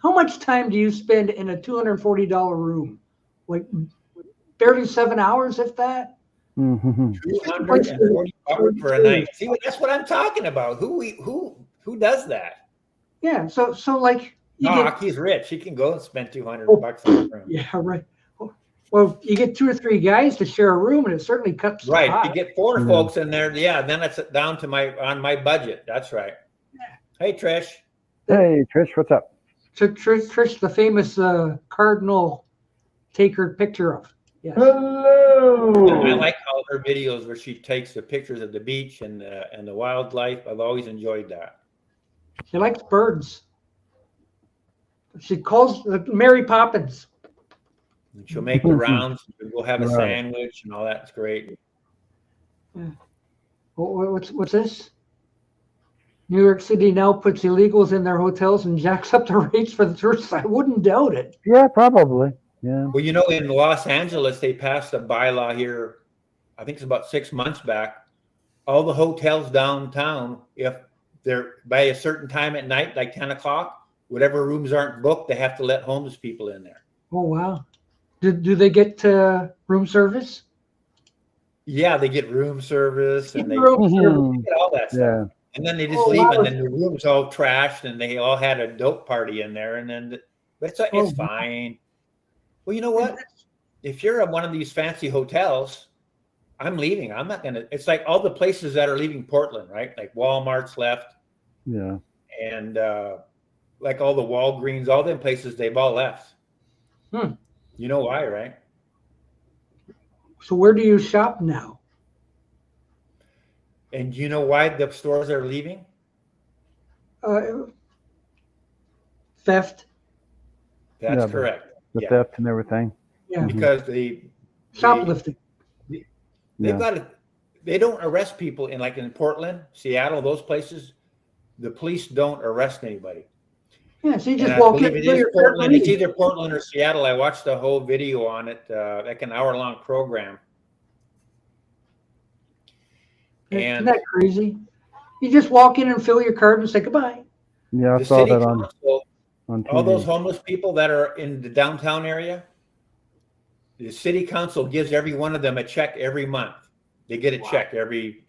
much time do you spend in a $240 room? Like barely 7 hours, if that. $240 for a night. See, that's what I'm talking about. Who does that? Yeah, so like he's rich. He can go and spend $200 on a room. Yeah, right. Well, you get 2 or 3 guys to share a room, and it certainly cuts. Right, if you get 4 folks in there, then it's down to my budget. That's right. Yeah. Hey, Trish. Hey, Trish, what's up? Trish, the famous cardinal, take her picture of. Yes. Hello. I like all her videos where she takes the pictures of the beach and the wildlife. I've always enjoyed that. She likes birds. She calls Mary Poppins. And she'll make the rounds. We'll have a sandwich and all that. It's great. Yeah. What's this? New York City now puts illegals in their hotels and jacks up the rates for the tourists. I wouldn't doubt it. Yeah, probably. Yeah. Well, you know, in Los Angeles, they passed a bylaw here, I think it's about 6 months back. All the hotels downtown, if they're by a certain time at night, like 10 o'clock, whatever rooms aren't booked, they have to let homeless people in there. Oh, wow. Do they get room service? Yeah, they get room service and they get all that stuff. Yeah. And then they just leave, and then the room's all trashed, and they all had a dope party in there. And then, but it's fine. Well, you know what? If you're at one of these fancy hotels, I'm leaving. I'm not gonna. It's like all the places that are leaving Portland, right? Like Walmart's left. Yeah. And like all the Walgreens, all them places, they've all left. You know why, right? So where do you shop now? And do you know why the stores are leaving? Theft. That's correct. The theft and everything. Yeah. because Shoplifting. they've got to. They don't arrest people in Portland, Seattle, those places. The police don't arrest anybody. Yeah, so you And just I walk believe in. it is Portland. It's either Portland or Seattle. I watched the whole video on it, like an hour-long program. Isn't that crazy? You just walk in and fill your card and say goodbye. Yeah, I the saw city that council, on TV. all those homeless people that are in the downtown area, the city council gives every one of them a check every month. They get a check every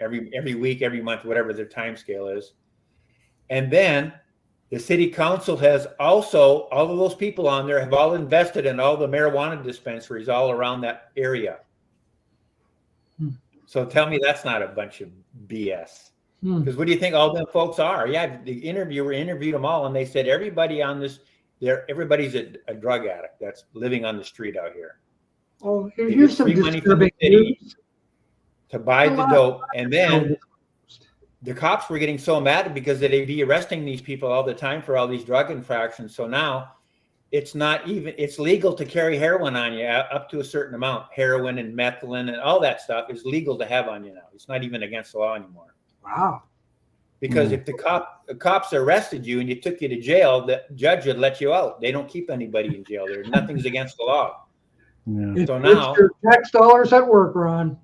week, every month, whatever their time scale is. And then the city council has also, all of those people on there have all invested in all the marijuana dispensaries all around that area. So tell me that's not a bunch of BS. Because what do you think all them folks are? Yeah, the interviewer interviewed them all, and they said everybody on this, everybody's a drug addict that's living on the street out here. Oh, here's some disturbing news. To buy the dope, and then the cops were getting so mad because they'd be arresting these people all the time for all these drug infractions. So now it's legal to carry heroin on you up to a certain amount. Heroin and methylene and all that stuff is legal to have on you now. It's not even against the law anymore. Wow. Because if the cops arrested you and you took you to jail, the judge would let you out. They don't keep anybody in jail. Nothing's against the law. Yeah. So now it's your tax dollars at work, Ron.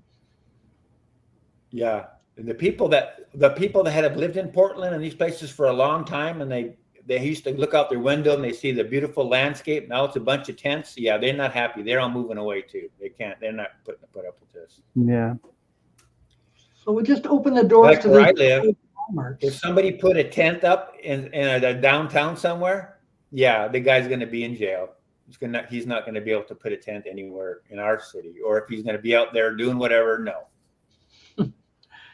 Yeah. The people that have lived in Portland and these places for a long time, and they used to look out their window and they see the beautiful landscape. Now it's a bunch of tents. Yeah, they're not happy. They're all moving away too. They're not put up with this. Yeah. So we just open the doors Like to where I the live, Walmarts. if somebody put a tent up in a downtown somewhere, yeah, the guy's going to be in jail. He's not going to be able to put a tent anywhere in our city, or if he's going to be out there doing whatever, no.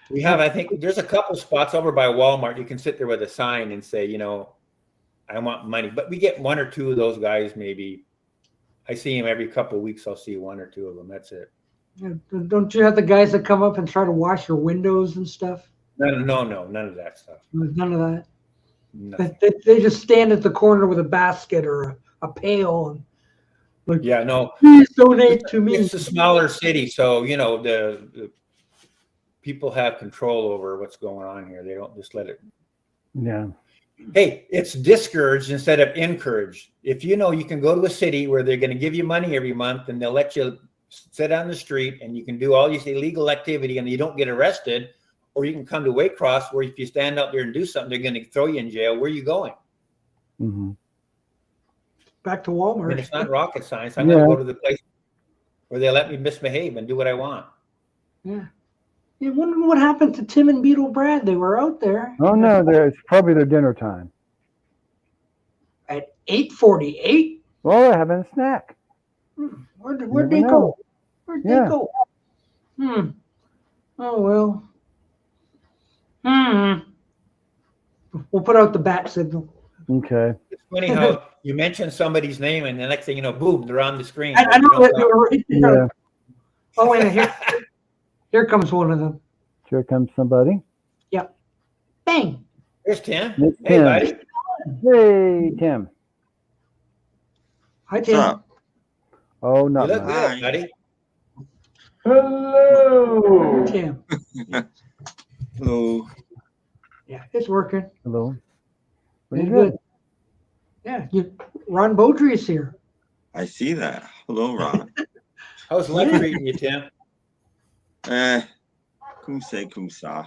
We have, I think, there's a couple spots over by Walmart. You can sit there with a sign and say, I want money. But we get one or two of those guys, maybe. I see him every couple of weeks. I'll see one or two of them. That's it. Don't you have the guys that come up and try to wash your windows and stuff? No, none of that stuff. None of that. Nothing. They just stand at the corner with a basket or a pail and like, yeah, no. Please donate to me. It's a smaller city, so the people have control over what's going on here. They don't just let it. Yeah. Hey, it's discouraged instead of encouraged. If you can go to a city where they're going to give you money every month and they'll let you sit on the street and you can do all this illegal activity and you don't get arrested, or you can come to Waycross where if you stand out there and do something, they're going to throw you in jail. Where are you going? Mm-hmm. Back to Walmart. I mean, it's not rocket science. I'm going to go to the place where they let me misbehave and do what I want. Yeah. Yeah, wondering what happened to Tim and Beetle Brad. They were out there. Oh no, it's probably their dinner time. At 8:48. Well, they're having a snack. Where'd they go? Where'd they go? Oh well. We'll put out the bat signal. Okay. It's funny how you mention somebody's name and the next thing you know, boom, they're on the screen. I know that they were right there. Yeah. Oh, wait, here comes one of them. Here comes somebody. Yep. Bang. There's Tim. It's Hey, Tim. buddy. Hey, Tim. Hi, Tim. What's up? Oh, You not look much. good, buddy. Hello. Tim. Hello. Yeah, it's working. Hello. Pretty It's good. good. Yeah, Ron Beaudry is here. I see that. Hello, Ron. How's life treating you, Tim? Cum say, cum sa.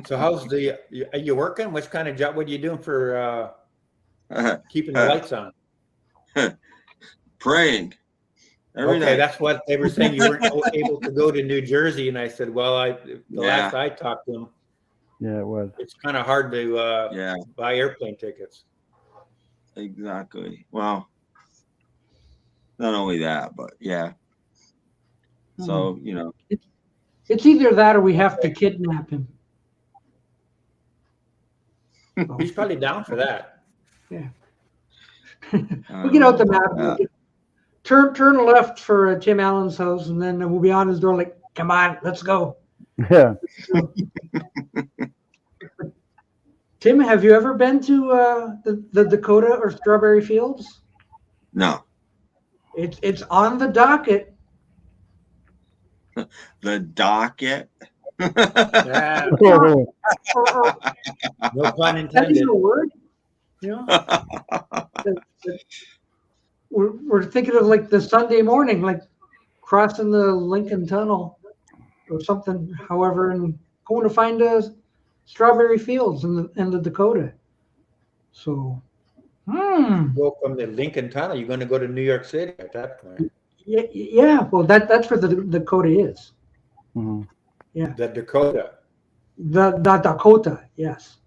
So are you working? Which kind of job? What are you doing for keeping the lights on? Praying. Every Okay, night. that's what they were saying. You weren't able to go to New Jersey, and I said, well, last I talked to them, Yeah, it was. it's kind of hard to buy airplane tickets. Exactly. Well, not only that, but yeah. So, It's either that or we have to kidnap him. He's probably down for that. Yeah. We'll get out the map. Turn left for Tim Allen's house, and then we'll be on his door like, come on, let's go. Yeah. Tim, have you ever been to the Dakota or Strawberry Fields? No. It's on the docket. The docket. Yeah, Or, or, no pun that intended. is a word. You know, that we're thinking of like the Sunday morning, like crossing the Lincoln Tunnel or something. However, and going to find strawberry fields in the Dakota. So, Go from the Lincoln Tunnel. You're going to go to New York City at that point. yeah. Well, that's where the Dakota is. Mhm. Yeah, The Dakota, the Dakota. Yes.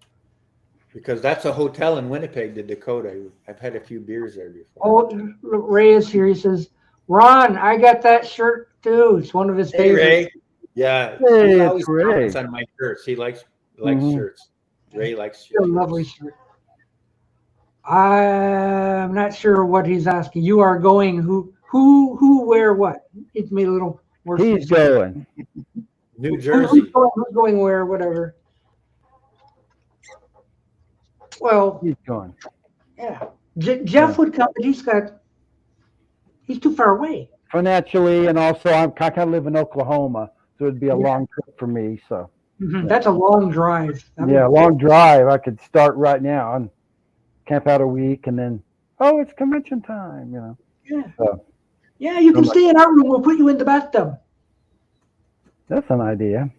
because that's a hotel in Winnipeg, the Dakota. I've had a few beers there before. Oh, Ray is here. He says, "Ron, I got that shirt too. It's one of his Hey, favorites." Ray. Yeah, Hey, he it's always Ray. comments on my shirts. He likes Mhm. shirts. Ray likes It's a shirts. lovely shirt. I'm not sure what he's asking. You are going who where what? It's made a little more He's specific. going. New Who's Jersey. going where, whatever. Well, He's going. yeah. Jeff would come, but he's too far away. Financially, and also I kind of live in Oklahoma, so it'd be a Yeah. long trip for me. So Mhm. That's a long drive. yeah, long drive. I could start right now and camp out a week, and then it's convention time. Yeah. So Yeah, you can stay in our room. We'll put you in the bathtub. that's an idea.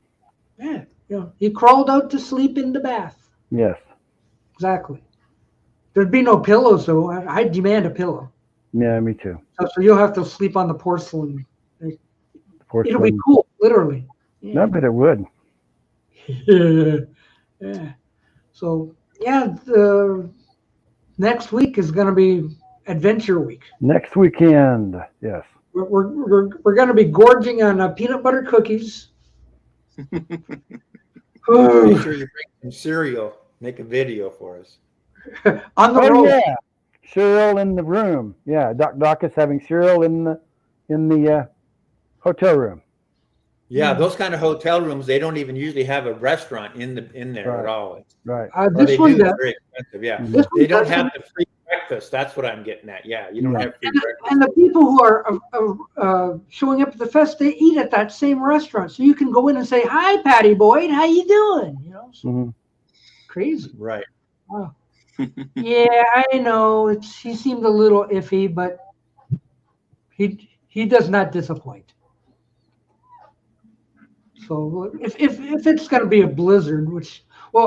Yeah. You crawled out to sleep in the bath. Yes. Exactly. There'd be no pillows, though. I demand a pillow. Yeah, me too. So you'll have to sleep on the porcelain. It'll be Porcelain. cool, literally. I bet it would. Yeah. So yeah, the next week is going to be Adventure Week. Next weekend. Yes. We're going to be gorging on peanut butter cookies. Make sure you bring some cereal. Make a video for us. On the road. Oh yeah, cereal in the room. Yeah, Doc is having cereal in the hotel room. Yeah, those kind of hotel rooms, they don't even usually have a restaurant in there Right. at all. Right. Or This they one do, it's does. very expensive. Yeah, Mhm. they don't have the free breakfast. That's what I'm getting at. Yeah, you don't Yeah. have free breakfast. And the people who are showing up at the fest, they eat at that same restaurant. So you can go in and say, "Hi, Patty Boyd, how you doing?" So Mhm. crazy. Right. Wow. Yeah, I know. He seemed a little iffy, but he does not disappoint. So if it's going to be a blizzard,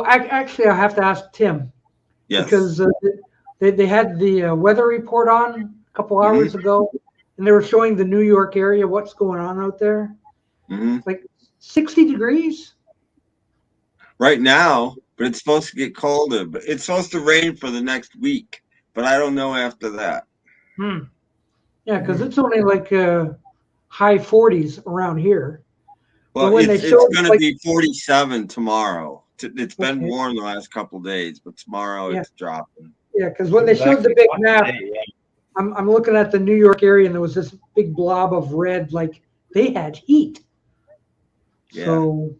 actually I have to ask Tim Yes. because they had the weather report on a couple hours ago, and they were showing the New York area, what's going on out there. Mhm. Like 60 degrees. Right now, but it's supposed to get colder. But it's supposed to rain for the next week, but I don't know after that. Yeah, because it's only like high 40s around here. Well, when they it's showed, going to like- be 47 tomorrow. It's been Okay. warm the last couple of days, but tomorrow Yeah. it's dropping. Yeah, because when they It was showed the actually big hot map, today, yeah. I'm looking at the New York area, and there was this big blob of red, like they had heat. Yeah. So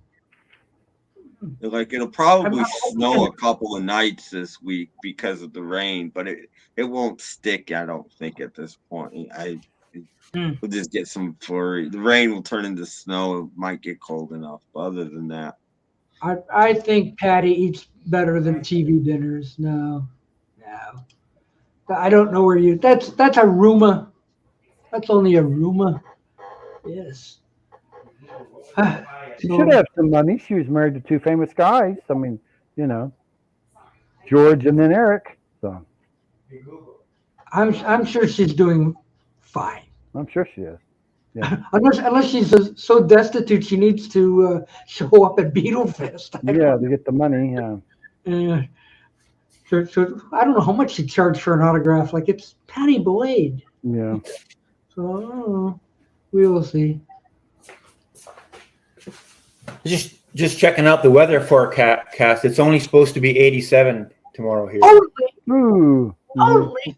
Like it'll probably I'm snow a couple of nights this week because of the rain, but it won't stick. I don't think at this point. We'll just get some flurry. The rain will turn into snow. It might get cold enough. But other than that, I think Patty eats better than TV dinners. No. I don't know where you. That's a rumor. That's only a rumor. Yes. She should have some money. She was married to two famous guys. I mean, George and then Eric. So I'm sure she's doing fine. I'm sure she is. Yeah. Unless she's so destitute she needs to show up at Beetlefest. Yeah, to get the money. Yeah. So I don't know how much she charged for an autograph. Like it's Patty Boyd. Yeah. So we will see. Just checking out the weather forecast. It's only supposed to be 87 tomorrow here. Ooh. Only.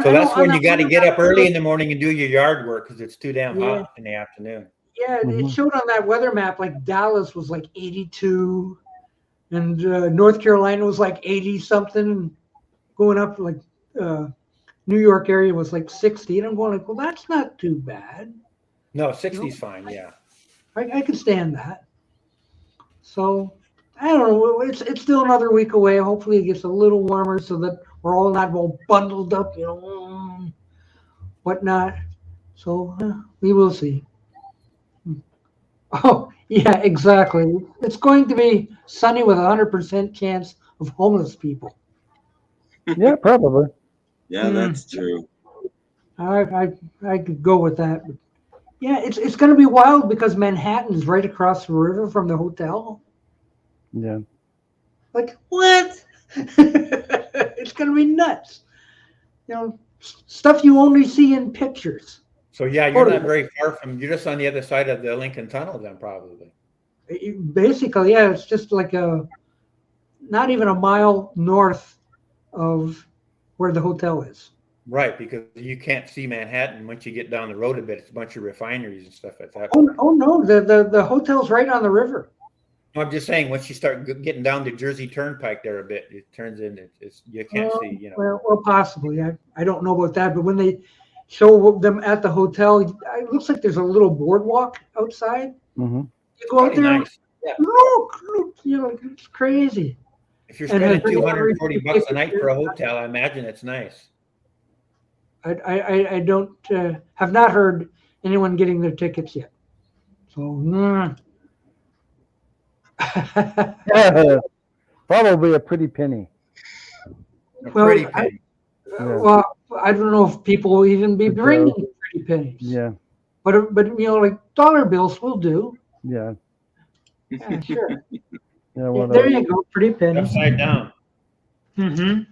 So that's when you got to get up early in the morning and do your yard work because it's too damn Yeah. hot in the afternoon. Yeah, it showed on that weather map like Dallas was like 82, and North Carolina was like 80 something, going up like New York area was like 60, and I'm going like, well, that's not too bad. No, 60's fine. Yeah. I can stand that. So I don't know. It's still another week away. Hopefully, it gets a little warmer so that we're all not all bundled up, whatnot. So we will see. Oh yeah, exactly. It's going to be sunny with 100% chance of homeless people. Yeah, probably. Yeah, that's true. I could go with that. But yeah, it's going to be wild because Manhattan's right across the river from the hotel. Yeah. Like what? It's going to be nuts. Stuff you only see in pictures. So yeah, you're not very far from. You're just on the other side of the Lincoln Tunnel, then probably. Basically, yeah, it's just like not even a mile north of where the hotel is. Right, because you can't see Manhattan once you get down the road a bit. It's a bunch of refineries and stuff like that. Oh no, the hotel's right on the river. No, I'm just saying, once you start getting down the Jersey Turnpike there a bit, it turns into you can't see. Well, possibly. I don't know about that, but when they show them at the hotel, it looks like there's a little boardwalk outside. Mm-hmm. You go out there, nice. Yeah. Look, it's crazy. If you're spending $240 a night for a hotel, I imagine it's nice. I don't have not heard anyone getting their tickets yet. So probably a pretty penny. Pretty penny. Well, I don't know if people will even be bringing pretty pennies. Yeah. But like dollar bills will do. Yeah. Yeah, sure. Yeah, there you go, pretty pennies. Upside down. Mm-hmm.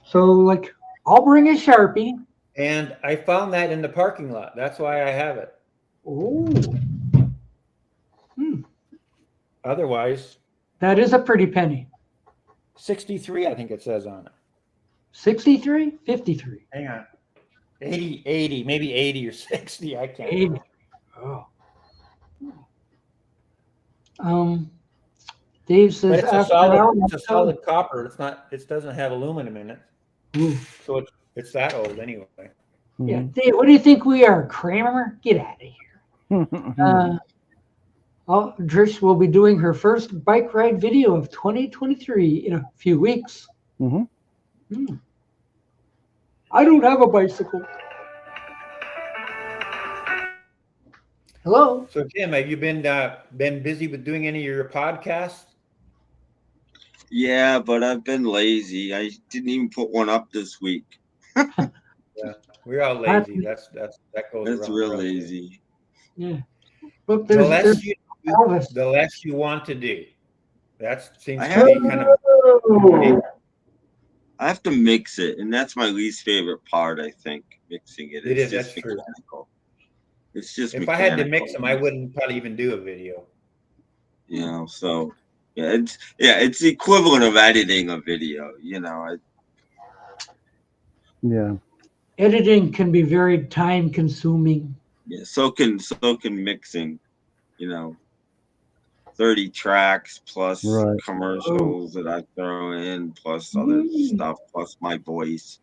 So like, I'll bring a Sharpie. And I found that in the parking lot. That's why I have it. Oh. Otherwise, that is a pretty penny. 63, I think it says on it. 63? 53. Hang on. 80, maybe 80 or 60. I can't 80. Oh. Dave says but it's a solid copper. It's not. It doesn't have aluminum in it. Ooh. So it's that old anyway. Yeah, Dave, what do you think we are, Kramer? Get out of here. Trish will be doing her first bike ride video of 2023 in a few weeks. Mm-hmm. I don't have a bicycle. Hello. So Tim, have you been busy with doing any of your podcasts? Yeah, but I've been lazy. I didn't even put one up this week. Yeah, we're all lazy. That goes. That's real lazy. Yeah. Look, the less you want to do. That seems to be kind of. I have to mix it, and that's my least favorite part. I think mixing it. It is. Just That's mechanical. true. It's just. If mechanical. I had to mix them, I wouldn't probably even do a video. So yeah, it's the equivalent of editing a video. Yeah. Editing can be very time consuming. Yeah, so can mixing, 30 tracks plus commercials that I throw in, plus other stuff, plus my voice,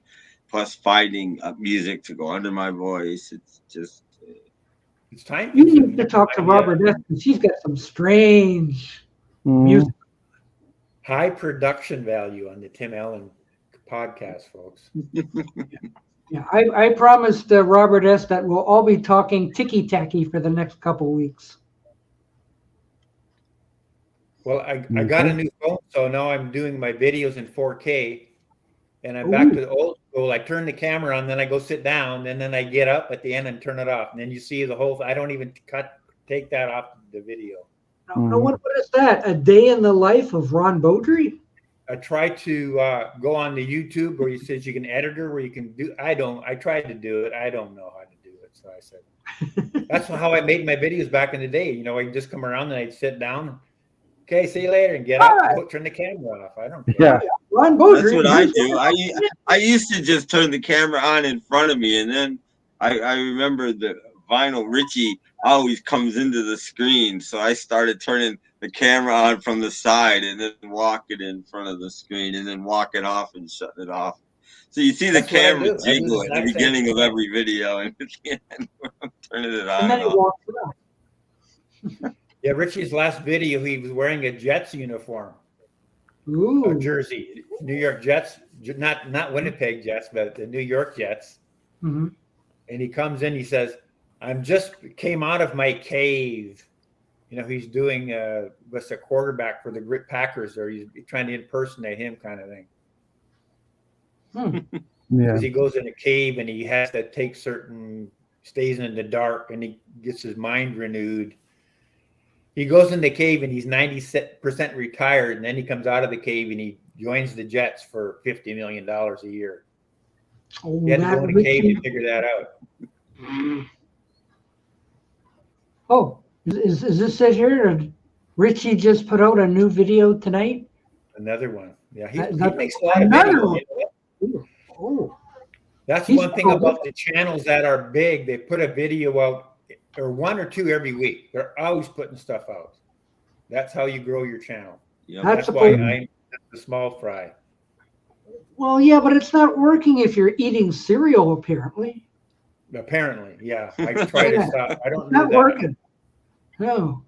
plus finding music to go under my voice. It's just it's time. You need to talk to Robert Eston. She's got some strange music. High production value on the Tim Allen podcast, folks. Yeah, I promised Robert S. that we'll all be talking ticky-tacky for the next couple weeks. Well, I got a new phone, so now I'm doing my videos in 4K, and I'm back to the old school. I turn the camera on, then I go sit down, and then I get up at the end and turn it off, and then you see the whole. I don't even take that off the video. No, what is that? A day in the life of Ron Beaudry? I try to go on the YouTube where he says you can editor where you can do. I tried to do it. I don't know how to do it. So I said, that's how I made my videos back in the day. I just come around and I'd sit down. Okay, see you later, and get up, turn the camera off. I don't care. Yeah. Ron Beaudry. That's what I do. I used to just turn the camera on in front of me, and then I remember the Vinyl Richie always comes into the screen, so I started turning the camera on from the side and then walk it in front of the screen and then walk it off and shut it off. So you see the That's what I camera do. I do the jiggle at the exact same beginning of thing. every video, and at the end, I'm turning it on And then and he off. walks around. Yeah, Richie's last video, he was wearing a Jets uniform, a Ooh. jersey, New York Jets, not Winnipeg Jets, but the New York Jets. Mm-hmm. And he comes in, he says, "I'm just came out of my cave." You know, he's doing what's a quarterback for the Packers, or he's trying to impersonate him, kind of thing. Hmm. Yeah. Because he goes in a cave and he has to take stays in the dark, and he gets his mind renewed. He goes in the cave and he's 90% retired, and then he comes out of the cave and he joins the Jets for $50 million a year. Oh, He had to that go in a Richie. cave to figure that out. Oh, is this it here? Or Richie just put out a new video tonight. Another one. Yeah, he That- makes a lot of another videos. one. You know? Oh, That's He's one thing about the channels that are big. They put a video out, or one or two every week. They're always putting stuff out. That's how you grow your channel. Yep. That's That's why supposed- I'm the small fry. well, yeah, but it's not working if you're eating cereal. Apparently, Apparently, yeah. I try to stop. I don't it's do not that. working. No.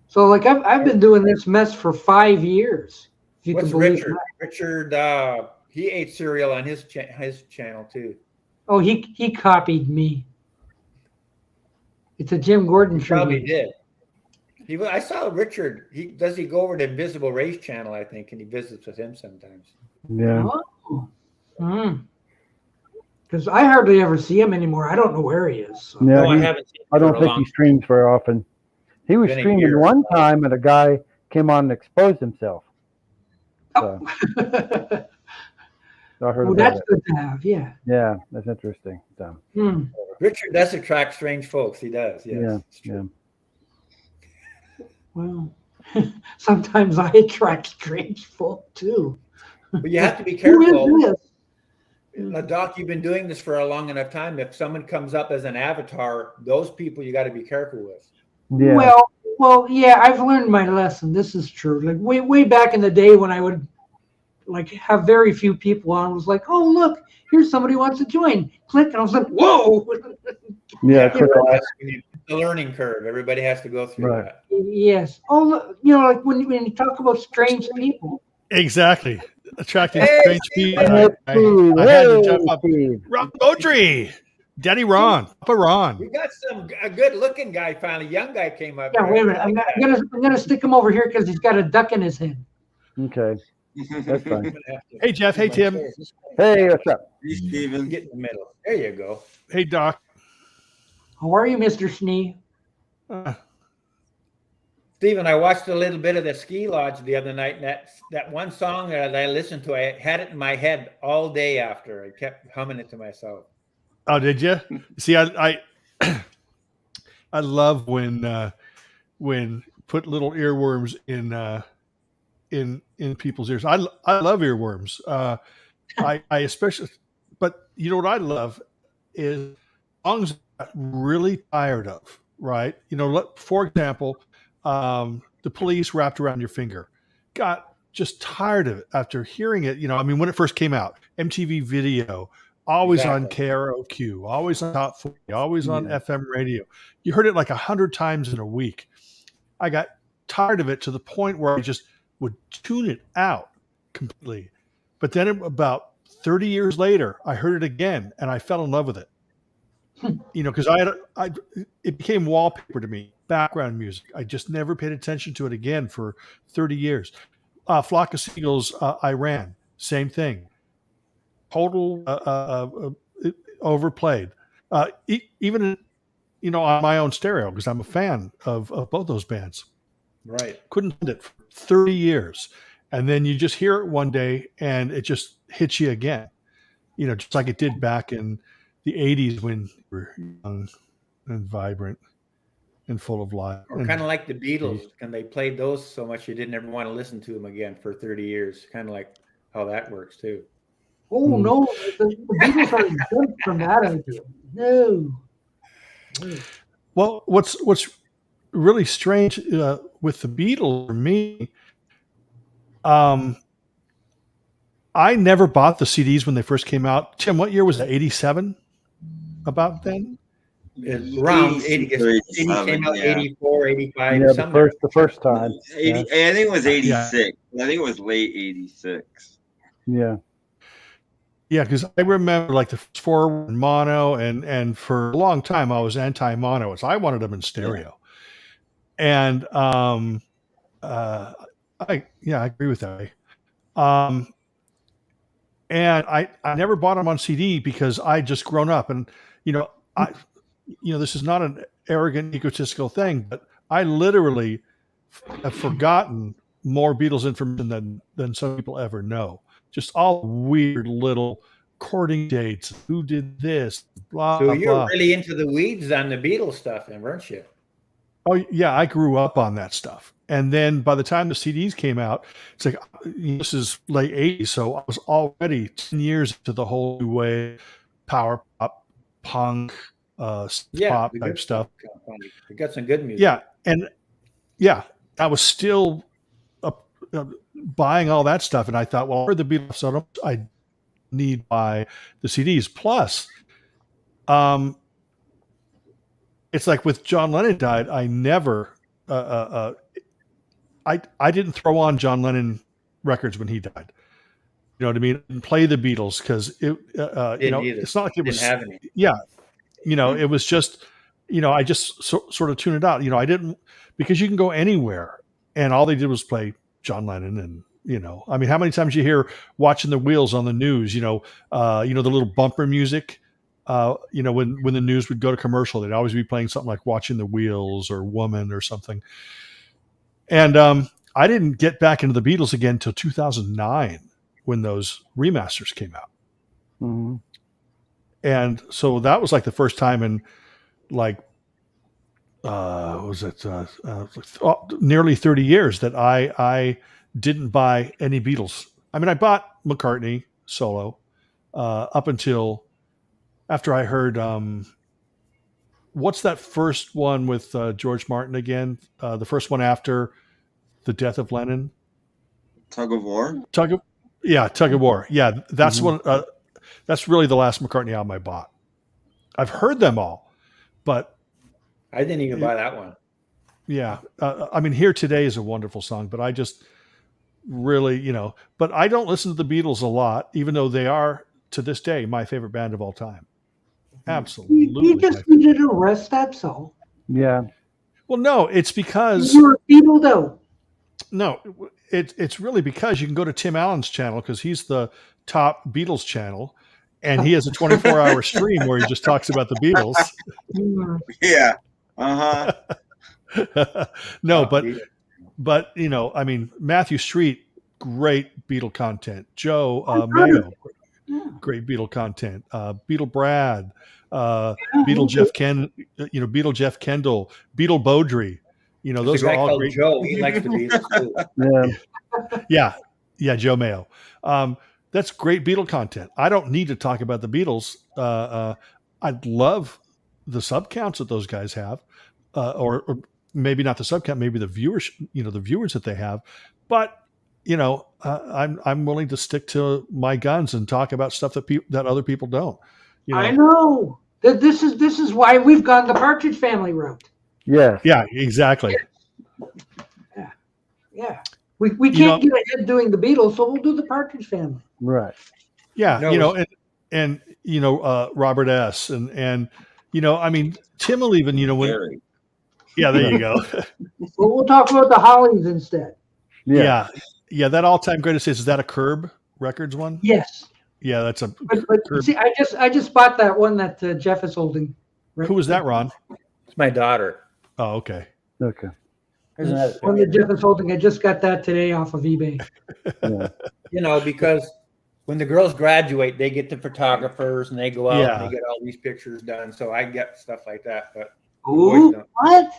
So, like, I've been doing this mess for 5 years. If you What's can believe Richard? that. Richard, he ate cereal on his channel too. Oh, he copied me. It's a Jim Gordon He probably tribute. did. I saw Richard. He go over to Invisible Ray's channel, I think, and he visits with him sometimes. Yeah. Oh. Because I hardly ever see him anymore. I don't know where he is. So. Yeah, No, I he- haven't seen him I don't for a think long he streams very often. He was Been a streaming year. one time, and a guy came on and exposed himself. So I heard Well, about that's it. good to have. Yeah. Yeah, that's interesting. So, Hmm. Richard does attract strange folks. He does. Yes. yeah, It's true. yeah. Well, sometimes I attract strange folk too. But you have to be Who careful. is this? Now, Doc, you've been doing this for a long enough time. If someone comes up as an avatar, those people you got to be careful with. Yeah. Well, yeah, I've learned my lesson. This is true. Like way back in the day when I would like have very few people on, I was like, oh look, here's somebody who wants to join. Click, and I was like, whoa. Yeah, click on it. It's a learning curve. Everybody has to go through Right. that. Yes. Oh, look, you know, like when you talk about strange people. Exactly. Attracting Hey, strange Steve. people. Hey, I Steve. had to Hey, jump up. Steve. Ron Beaudry. Daddy Ron. Papa Ron. We got a good-looking guy finally. Young guy came up. Yeah, here. wait a minute. I'm gonna stick him over here because he's got a duck in his head. Okay, that's fine. Hey, Jeff. Hey, Tim. Hey, what's up? Hey, Steven. Get in the middle. There you go. Hey, Doc. How are you, Mr. Snee? Stephen, I watched a little bit of the ski lodge the other night, and that one song that I listened to, I had it in my head all day after. I kept humming it to myself. Oh, did you? See, I I love when put little earworms in people's ears. I love earworms. I especially, but you know what I love is songs I'm really tired of. Right? You know, for example, The Police, Wrapped Around Your Finger. Got just tired of it after hearing it. You know, I mean, when it first came out, MTV Video. Always on KROQ, always on Top 40, always on FM radio. You heard it like 100 times in a week. I got tired of it to the point where I just would tune it out completely. But then about 30 years later, I heard it again and I fell in love with it. You know, because it became wallpaper to me, background music. I just never paid attention to it again for 30 years. Flock of Seagulls, Iran, same thing. Total overplayed. Even you know, on my own stereo, because I'm a fan of both those bands. Right. Couldn't find it for 30 years, and then you just hear it one day, and it just hits you again. You know, just like it did back in the 80s when you were young and vibrant and full of life. Or kind of like the Beatles, and they played those so much you didn't ever want to listen to them again for 30 years. Kind of like how that works too. Oh no, the Beatles are exempt from that idea. No. Well, what's really strange with the Beatles for me, I never bought the CDs when they first came out. Tim, what year was that? 87? About then? Around 80. 86 or CD came out 87, 84, 85, Yeah, somewhere. the first time. 80, I think it was Yeah. 86. I think it was late 86. Yeah. Yeah, because I remember like the first four were in mono, and for a long time I was anti-mono. So I wanted them in stereo. And I agree with that. And I never bought them on CD because I just grown up, and this is not an arrogant, egotistical thing, but I literally have forgotten more Beatles information than some people ever know. Just all weird little recording dates, who did this, blah, So blah, you're blah. really into the weeds on the Beatles stuff, then, weren't you? Oh yeah, I grew up on that stuff. And then by the time the CDs came out, it's like, this is late 80s. So I was already 10 years into the whole new wave, power pop, punk, pop type stuff. We got some good music. Yeah. And I was still buying all that stuff. And I thought, well, I heard the Beatles, so I need to buy the CDs. Plus, it's like with John Lennon died, I never, I didn't throw on John Lennon records when he died. You know what I mean? And play the Beatles because it's not like it was. Didn't have any. Yeah, it was just, I just sort of tuned it out. I didn't, because you can go anywhere, and all they did was play John Lennon, and I mean, how many times you hear watching the wheels on the news? The little bumper music. When the news would go to commercial, they'd always be playing something like Watching the Wheels or Woman or something. And I didn't get back into the Beatles again until 2009 when those remasters came out. Mm-hmm. And so that was like the first time in nearly 30 years that I didn't buy any Beatles. I mean, I bought McCartney solo up until after I heard, what's that first one with George Martin again? The first one after the death of Lennon? Tug of War? Tug of War. Yeah, that's one. That's really the last McCartney album I bought. I've heard them all, but I didn't even buy that one. Yeah. I mean, Here Today is a wonderful song, but I just really, but I don't listen to the Beatles a lot, even though they are, to this day, my favorite band of all time. Absolutely. You just needed to rest that so. Yeah. Well, no, it's because you're a Beatle though. No, it's really because you can go to Tim Allen's channel because he's the top Beatles channel, and he has a 24-hour stream where he just talks about the Beatles. Yeah. No, but I mean, Matthew Street, great Beatle content. Joe Mayo, great Beatle content. Beatle Brad, Beatle Jeff Beatle Jeff Kendall, Beatle Beaudry. Those are all great. Joe, he likes the Beatles too. Yeah, Joe Mayo. That's great Beatle content. I don't need to talk about the Beatles. I'd love the sub counts that those guys have, or maybe not the sub count, maybe the viewers, the viewers that they have. But I'm willing to stick to my guns and talk about stuff that other people don't. I know that this is why we've gone the Partridge Family route. Yeah. Yeah, exactly. Yeah. We can't get ahead doing the Beatles, so we'll do the Partridge Family. Right. Yeah. And Robert S. And I mean, Tim will even, when. Yeah, there you go. Well, we'll talk about the Hollies instead. Yeah. That all-time greatest hits, is that a Curb Records one? Yes. Yeah, that's a. But see, I just bought that one that Jeff is holding. Right. Who was that, Ron? It's my daughter. Oh, okay. Okay. One that Jeff is holding. I just got that today off of eBay. Yeah. Because when the girls graduate, they get the photographers and they go out and they get all these pictures done. So I get stuff like that. But ooh, what?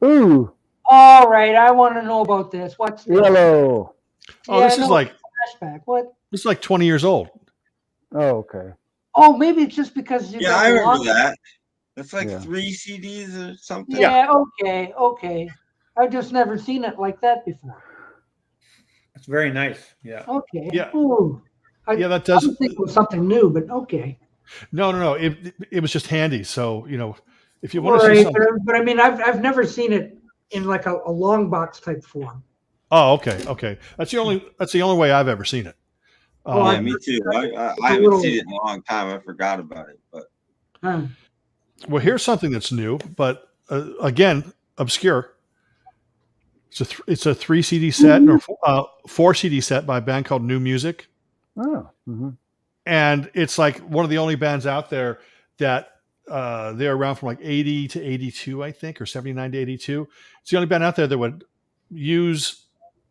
Ooh. All right, I want to know about this. What's this? Yellow? Oh, this is like flashback. What? This is like 20 years old. Oh, okay. Oh, maybe it's just because you. Yeah, I remember that. That's like 3 CDs or something. Yeah. Okay. I've just never seen it like that before. It's very nice. Yeah. Okay. Yeah. Ooh. Yeah, that I does. was thinking it was something new, but okay. No. It was just handy. So if you want to see Right, something. but I mean, I've never seen it in like a long box type form. Oh, okay. That's the only way I've ever seen it. Oh, I- Yeah, me too. I a haven't little- seen it in a long time. I forgot about it, but Huh. Well, here's something that's new, but again, obscure. It's a 3 CD set or 4 CD set by a band called New Music, Oh. Mm-hmm. and it's like one of the only bands out there that they're around from like 80 to 82, I think, or 79 to 82. It's the only band out there that would use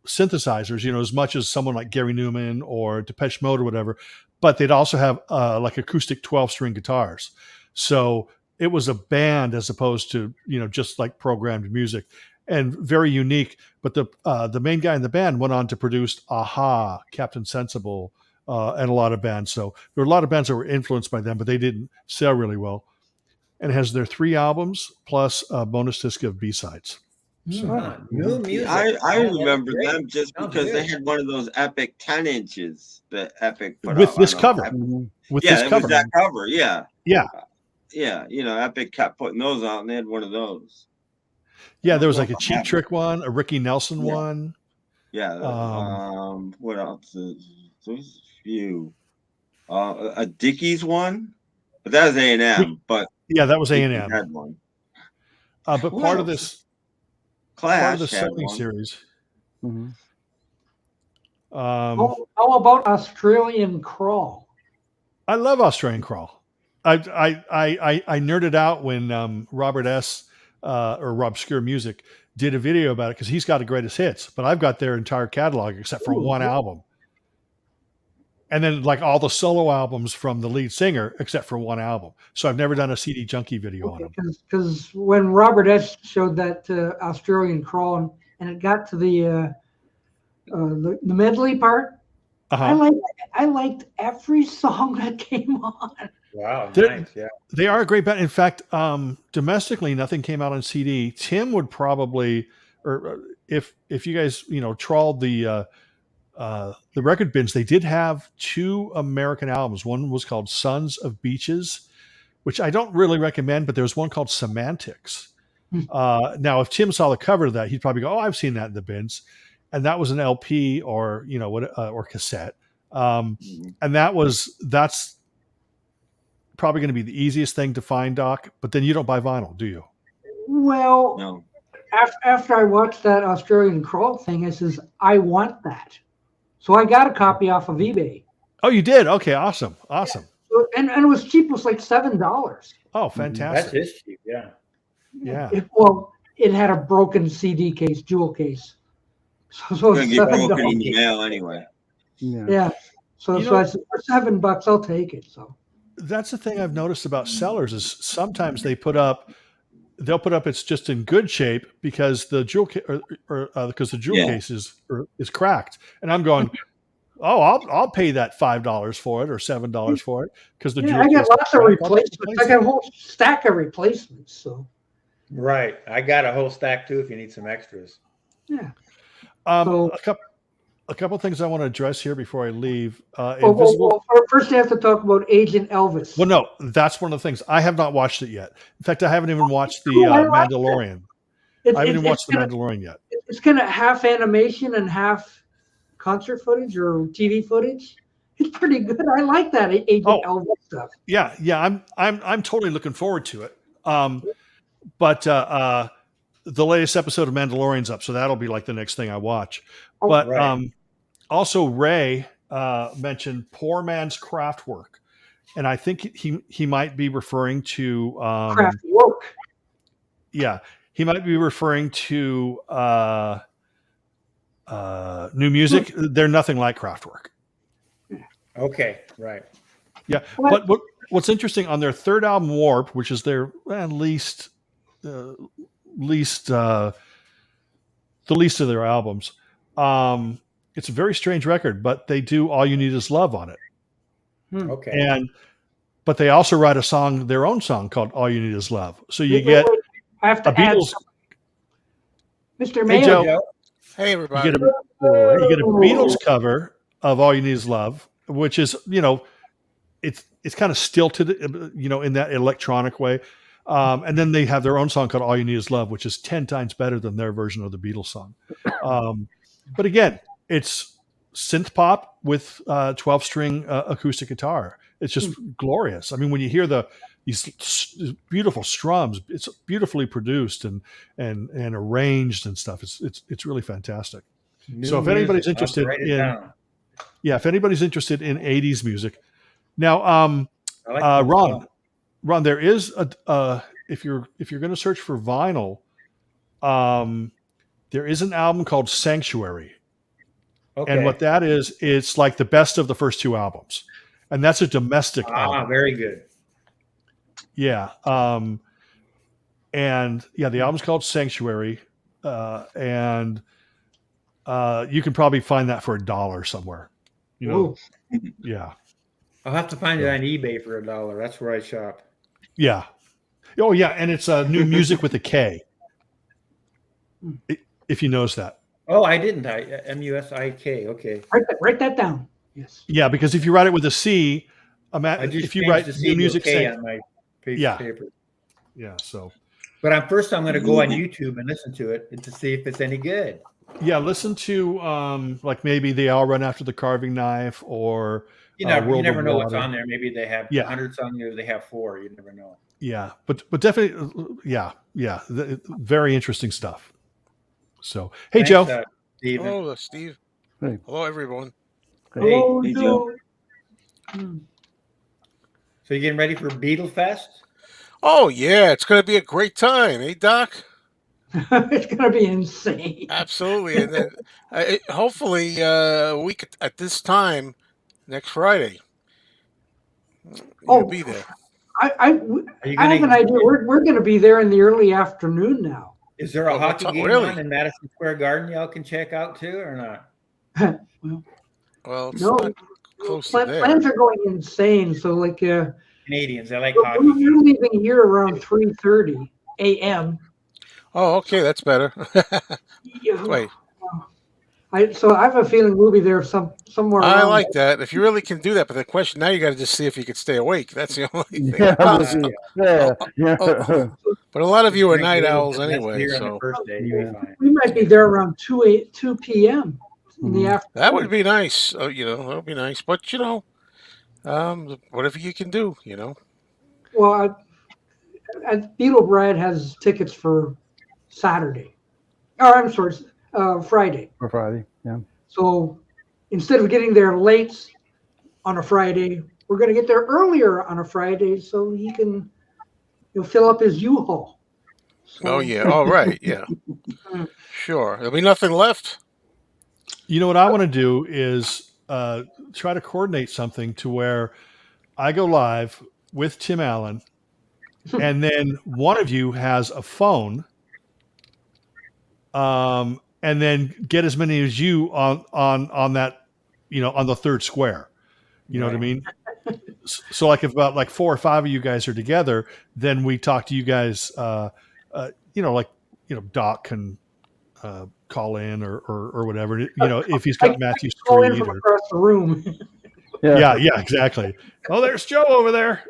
synthesizers, as much as someone like Gary Newman or Depeche Mode or whatever, but they'd also have like acoustic 12-string guitars. So it was a band as opposed to just like programmed music, and very unique. But the main guy in the band went on to produce Aha, Captain Sensible, and a lot of bands. So there were a lot of bands that were influenced by them, but they didn't sell really well. And it has their 3 albums plus a bonus disc of B-sides. New music. I remember Great. them just Sounds because they good. had one of those epic 10 inches that Epic put With up. this I know. cover. Mm-hmm. With Yeah, this it cover. was that cover. Yeah. Yeah. Yeah, Epic kept putting those out, and they had one of those. Yeah, there was like a Well, Cheap Trick one, a Ricky Nelson Yeah. one. Yeah. What else? There's a few. A Dickies one, but that was A&M. But Yeah, that was Dickies A&M. had one. But Who part of else? this Clash had Sony one. series. Mm-hmm. How about Australian Crawl? I love Australian Crawl. I nerded out when Robert S. Or Rob Scure Music did a video about it because he's got the greatest hits, but I've got their entire catalog except for one album. And then like all the solo albums from the lead singer except for one album. So I've never done a CD Junkie video on them. Because when Robert S. showed that Australian Crawl and it got to the medley part, Uh-huh. I liked every song that came on. Wow, They're- nice. Yeah. They are a great band. In fact, domestically, nothing came out on CD. Tim would probably, or if you guys trawled the record bins, they did have 2 American albums. One was called Sons of Beaches, which I don't really recommend, but there was one called Semantics. Now, if Tim saw the cover of that, he'd probably go, "Oh, I've seen that in the bins," and that was an LP or or cassette, and that's probably going to be the easiest thing to find, Doc. But then you don't buy vinyl, do you? Well, No. after I watched that Australian Crawl thing, I says, I want that. So I got a copy off of eBay. Oh, you did? Okay, awesome. So, and it was cheap. It was like $7. Oh, That's fantastic. his cheap. Yeah. Yeah. It had a broken CD case, jewel case. So It's it was gonna get broken in $7. the mail anyway. Yeah. Yeah. So I said, for $7, I'll take it. So That's the thing I've noticed about sellers is sometimes they'll put up it's just in good shape because the jewel case is cracked, and I'm going, oh, I'll pay that $5 for it or $7 for it because the jewel I got case lots of is cracked. replacements. I got a whole stack of replacements. So Right. I got a whole stack too if you need some extras. yeah. A couple things I want to address here before I leave. Well, first you have to talk about Agent Elvis. Well, no, that's one of the things. I have not watched it yet. In fact, I haven't even watched the Cool, I like Mandalorian. It's- I haven't it's- even watched it's the kinda- Mandalorian yet. It's kind of half animation and half concert footage or TV footage. It's pretty good. I like that Agent Elvis stuff. Yeah, I'm totally looking forward to it. But the latest episode of Mandalorian's up, so that'll be like the next thing I watch. Oh, But right. also Ray mentioned Poor Man's Craftwork, and I think he might be referring to Craft work. Yeah, he might be referring to New Music. They're nothing like Kraftwerk. Okay. Right. Yeah, but what's interesting on their 3rd album, Warp, which is their least the least of their albums, it's a very strange record. But they do "All You Need Is Love" on it, Okay. but they also write their own song called "All You Need Is Love." So you get I have to a add Beatles. something. Mr. Hey, Mayo. Joe. Hey, You everybody. get Boy. You get a Beatles cover of "All You Need Is Love," which is, it's kind of stilted, in that electronic way. And then they have their own song called "All You Need Is Love," which is 10 times better than their version of the Beatles song. But again, it's synth pop with 12-string acoustic guitar. It's just glorious. I mean, when you hear these beautiful strums, it's beautifully produced and arranged and stuff. It's really fantastic. So if anybody's interested if anybody's interested in 80s music, now, Ron, there is if you're going to search for vinyl, there is an album called Sanctuary. Okay. And what that is, it's like the best of the first two albums. And that's a domestic album. Very good. Yeah. The album's called Sanctuary. And you can probably find that for $1 somewhere. Yeah. I'll have to find it on eBay for $1. That's where I shop. Yeah. Oh, yeah. And it's New Music with a K. If you notice that. Oh, I didn't. MUSIK. Okay. Write that down. Yes. Yeah, because if you write it with a C, if you write New Music on my piece of paper. Yeah. So. But first, I'm going to go on YouTube and listen to it to see if it's any good. Yeah, listen to like maybe They All Run After the Carving Knife, or you never know what's on there. Maybe they have 100 songs there. They have 4. You never know. Yeah, but definitely, very interesting stuff. So, hey, Thanks, Joe. Steven. Hello, Steve. Hey. Hello, everyone. Hello, Hey, Joe. So you getting ready for Beatle Fest? Oh, yeah. It's going to be a great time. Eh, Doc? It's going to be insane. Absolutely. And then hopefully a week at this time next Friday. You'll be there. I have an idea. We're going to be there in the early afternoon now. Is there a hockey game on in Madison Square Garden y'all can check out too, or not? Well, it's No, not close to there. plans are going insane. So like Canadians, I like we're hockey. leaving here around 3:30 a.m. Oh, okay. That's better. Wait. So I have a feeling we'll be there somewhere. I around like that. If you really can do that, but the question now, you got to just see if you can stay awake. That's the only thing. But a lot of you are night owls anyway, so we might be there around 2 p.m. in the afternoon. that would be nice. That would be nice. But whatever you can do, Well, Beaudry has tickets for Saturday. Oh, I'm sorry, Friday. For Friday, yeah. So instead of getting there late on a Friday, we're going to get there earlier on a Friday so he can fill up his U-Haul. Oh, yeah. All right. Yeah. Sure. There'll be nothing left. You know what I want to do is try to coordinate something to where I go live with Tim Allen, and then one of you has a phone, and then get as many as you on that, on the third square. You know what I mean? So like if about 4 or 5 of you guys are together, then we talk to you guys, Doc can call in or whatever, if he's got Matthew Street from across the room. Yeah, exactly. Oh, there's Joe over there.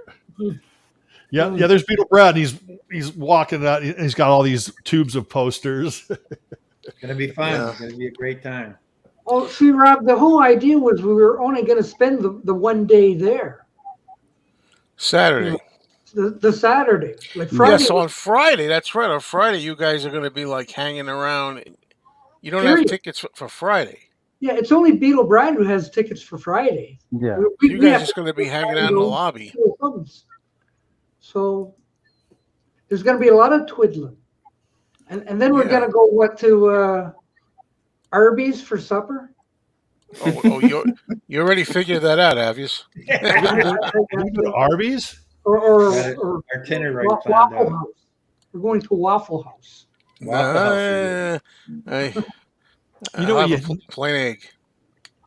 Yeah, there's Beetle Brad. And he's walking out. He's got all these tubes of posters. It's going to be fun. Yeah. It's going to be a great time. Oh, see, Rob, the whole idea was we were only going to spend the one day there. Saturday. The Saturday. Like Friday. Yeah, so on Friday, that's right. On Friday, you guys are going to be hanging around. You don't have tickets for Friday. Yeah, it's only Beaudry who has tickets for Friday. Yeah. You guys are just going to be hanging out in the lobby. So there's going to be a lot of twiddling. And then we're going to go, to Arby's for supper? Oh, you already figured that out, have you? Arby's? Or Waffle House. We're going to Waffle House. What plain egg.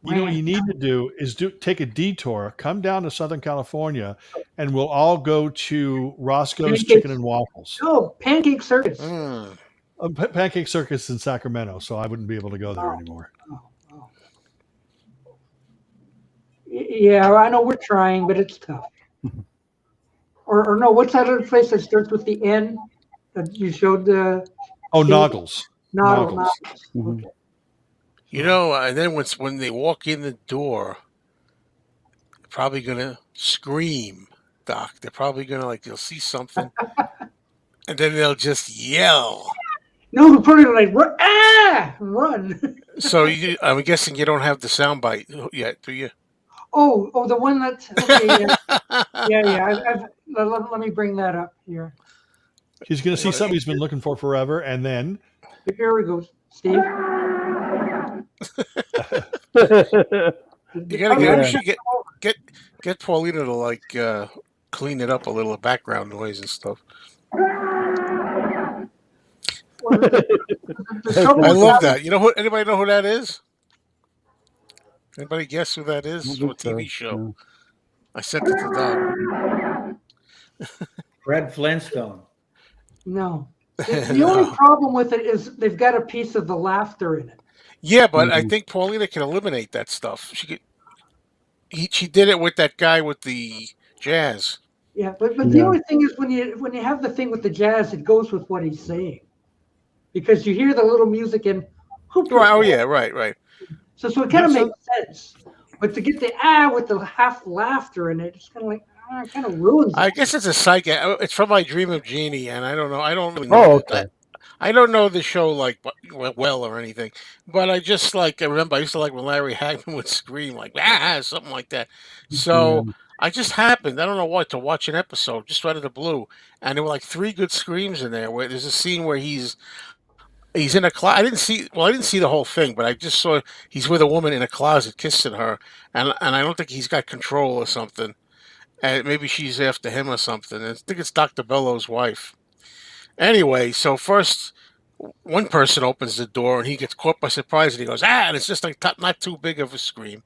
You know what you need to do is take a detour, come down to Southern California, and we'll all go to Roscoe's Chicken and Waffles. Oh, Pancake Circus. Pancake Circus in Sacramento, so I wouldn't be able to go there anymore. Oh. Yeah, I know we're trying, but it's tough. Or no, what's that other place that starts with the N that you showed the? Noggles. Noggles. Mhm. Okay. You know, and then when they walk in the door, they're probably gonna scream, Doc. They're probably gonna they'll see something, and then they'll just yell. No, we're probably like run. So I'm guessing you don't have the soundbite yet, do you? Oh, the one that's okay. Yeah. Let me bring that up here. He's going to see something he's been looking for forever, and then Here we go, Steve. You gotta we should get Paulina to clean it up a little, background noise and stuff. I love that. You know who? Anybody know who that is? Anybody guess who that is? It's from a TV show. No. I sent it to Doc. Fred Flintstone. No. The only problem with it is they've got a piece of the laughter in it. Yeah, but I think Paulina can eliminate that stuff. She did it with that guy with the jazz. Yeah, but the only thing is when you have the thing with the jazz, it goes with what he's saying, because you hear the little music and Right. Oh yeah, right. So it kind of makes sense. But to get the with the half laughter in it, it's kind of like it kind of ruins it. I guess it's a psych. It's from My Dream of Jeannie, and I don't know. I don't really know. Oh, okay. I don't know the show well or anything, but I just I remember I used to like when Larry Hagman would scream something like that. So I just happened, I don't know what, to watch an episode just out of the blue, and there were 3 good screams in there. Where there's a scene where he's in a closet. I didn't see the whole thing, but I just saw he's with a woman in a closet kissing her, and I don't think he's got control or something, and maybe she's after him or something. I think it's Dr. Bellows' wife. Anyway, so first one person opens the door and he gets caught by surprise and he goes, and it's just not too big of a scream.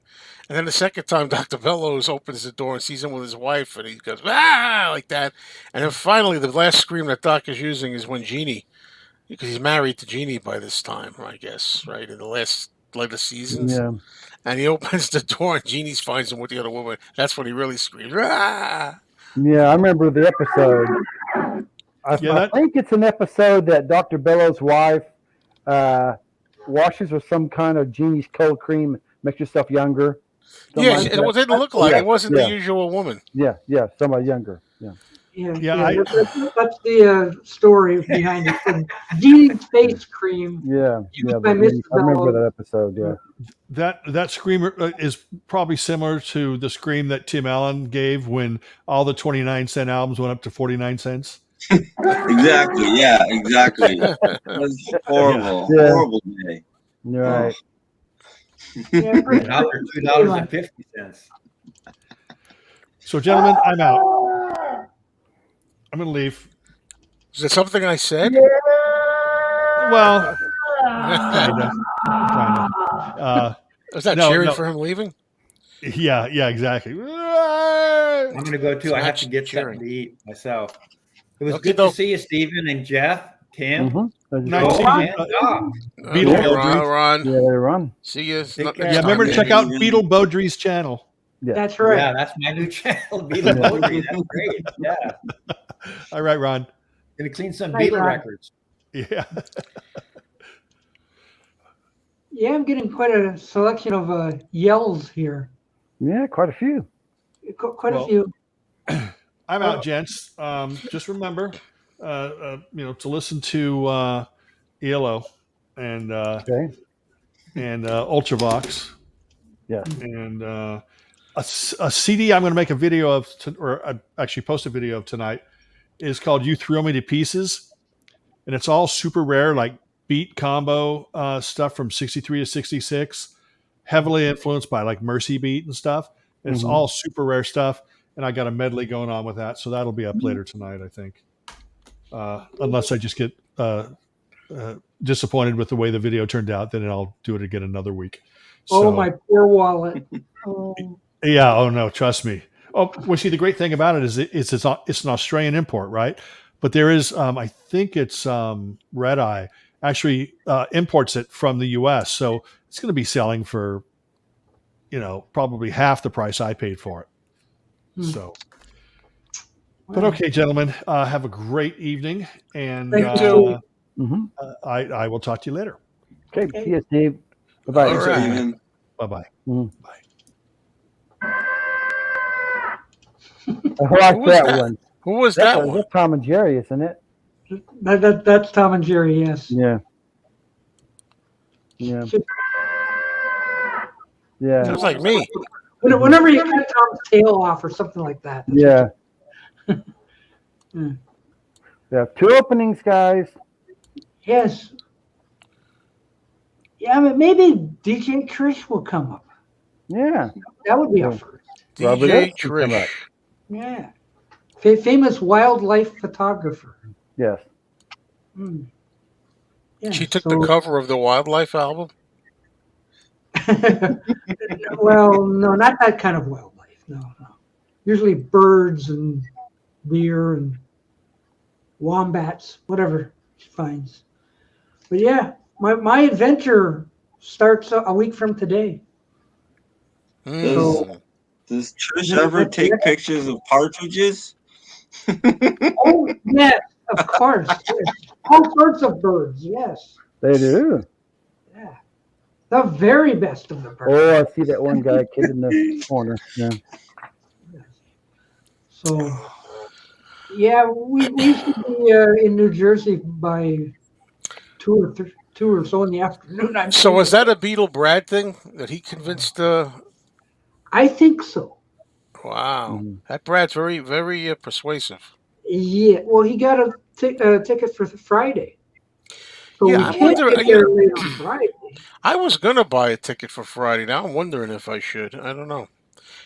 And then the second time Dr. Bellows opens the door and sees him with his wife and he goes, like that. And then finally the last scream that Doc is using is when Jeannie, because he's married to Jeannie by this time, I guess, right, in the later seasons. Yeah. And he opens the door and Jeannie finds him with the other woman. That's when he really screams, Yeah, I remember the episode. I think it's an episode that Dr. Bellows' wife washes with some kind of Genie's cold cream, makes yourself younger. Yeah, it didn't look like it wasn't the usual woman. Yeah, somebody younger. Yeah. That's the story behind it. Genie's face cream. Yeah. I remember that episode. Yeah. That scream is probably similar to the scream that Tim Allen gave when all the 29-cent albums went up to 49 cents. Exactly. Yeah. Exactly. That's horrible. Yeah. Horrible day. Right. Yeah, Now for $2.50. So, gentlemen, I'm out. I'm going to leave. Is that something I said? Well, kind of. Was that cheering for him leaving? Yeah, exactly. I'm going to go too. I have to get something to eat myself. It was good to see you, Stephen and Jeff, Tim. Nice Beetle Ron. Yeah, Ron. See you. Remember to check out Beetle Beaudry's channel. Yeah. That's right. Yeah, that's my new channel, Beetle Beaudry. That's great. Yeah. All right, Ron. Gonna clean some Beetle records. Yeah. Yeah, I'm getting quite a selection of yells here. Yeah, quite a few. Quite a few. I'm out, gents. Just remember, to listen to ELO and Ultravox. Yeah. And a CD I'm going to make a video of, or actually post a video of tonight, is called "You Throw Me to Pieces," and it's all super rare, like beat combo stuff from '63 to '66, heavily influenced by like Mercy Beat and stuff. And it's all super rare stuff. And I got a medley going on with that. So that'll be up later tonight, I think. Unless I just get disappointed with the way the video turned out, then I'll do it again another week. So, my poor wallet. Yeah. Oh, no, trust me. Oh, well, see, the great thing about it is it's an Australian import, right? But there is, I think it's Red Eye actually imports it from the U.S. So it's going to be selling for, probably half the price I paid for it. So, but okay, gentlemen, have a great evening, and Thank you, Mhm. I will talk to you later. Okay. See you, Steve. Bye-bye. Thanks, right. Steven. Bye-bye. Mhm. Bye. I like Who was that that? one. Who was that one? That's Tom and Jerry, isn't it? That's Tom and Jerry. Yes. Yeah. Yeah. Sounds Yeah. like me. Whenever you cut Tom's tail off or something like that. that's Yeah. what you- Yeah. 2 openings, guys. Yes. Yeah, but maybe DJ Trish will come up. Yeah. That would be Yeah. a first. Robert DJ X will come up. Trish. Yeah. Famous wildlife photographer. Yes. Hmm. Yeah, She took the cover of the Wildlife album. Well, no, not that kind of wildlife. No. Usually birds and deer and wombats, whatever she finds. But yeah, my adventure starts a week from today. Mm. Does Trish ever take pictures of partridges? Oh yes, of course. Yes. All sorts of birds. Yes. They do. Yeah. The very best of the birds. Oh, I see that one guy kid in the corner. Yeah. So, yeah, we used to be in New Jersey by 2 or so in the afternoon. So was that a Beetle Brad thing that he convinced? I think so. Wow, Mhm. that Brad's very, very persuasive. Yeah. Well, he got a ticket for Friday. So Yeah, we I can't wonder, get there late on Friday. I was gonna buy a ticket for Friday. Now I'm wondering if I should. I don't know.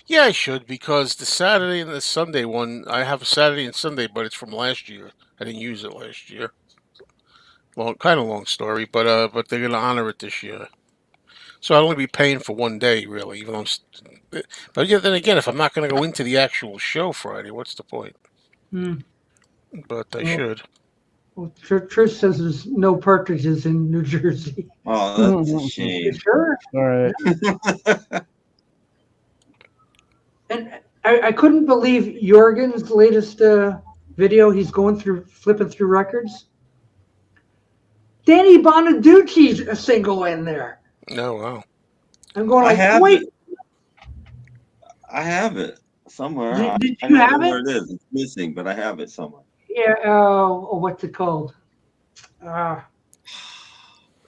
Yeah, I should, because the Saturday and the Sunday one, I have a Saturday and Sunday, but it's from last year. I didn't use it last year. Well, kind of long story, but they're gonna honor it this year. So I'll only be paying for one day, really. Even though, but yeah, then again, if I'm not gonna go into the actual show Friday, what's the point? Hmm. But I Well, should. Well, Trish says there's no partridges in New Jersey. Oh, that's a shame. Sure. All right. And I couldn't believe Jorgen's latest video. He's flipping through records. Danny Bonaducci's a single in there. Oh wow. I'm going I like, have wait, it. I have it somewhere. Did I you don't have know it? where it is. It's missing, but I have it somewhere. yeah, what's it called? I'm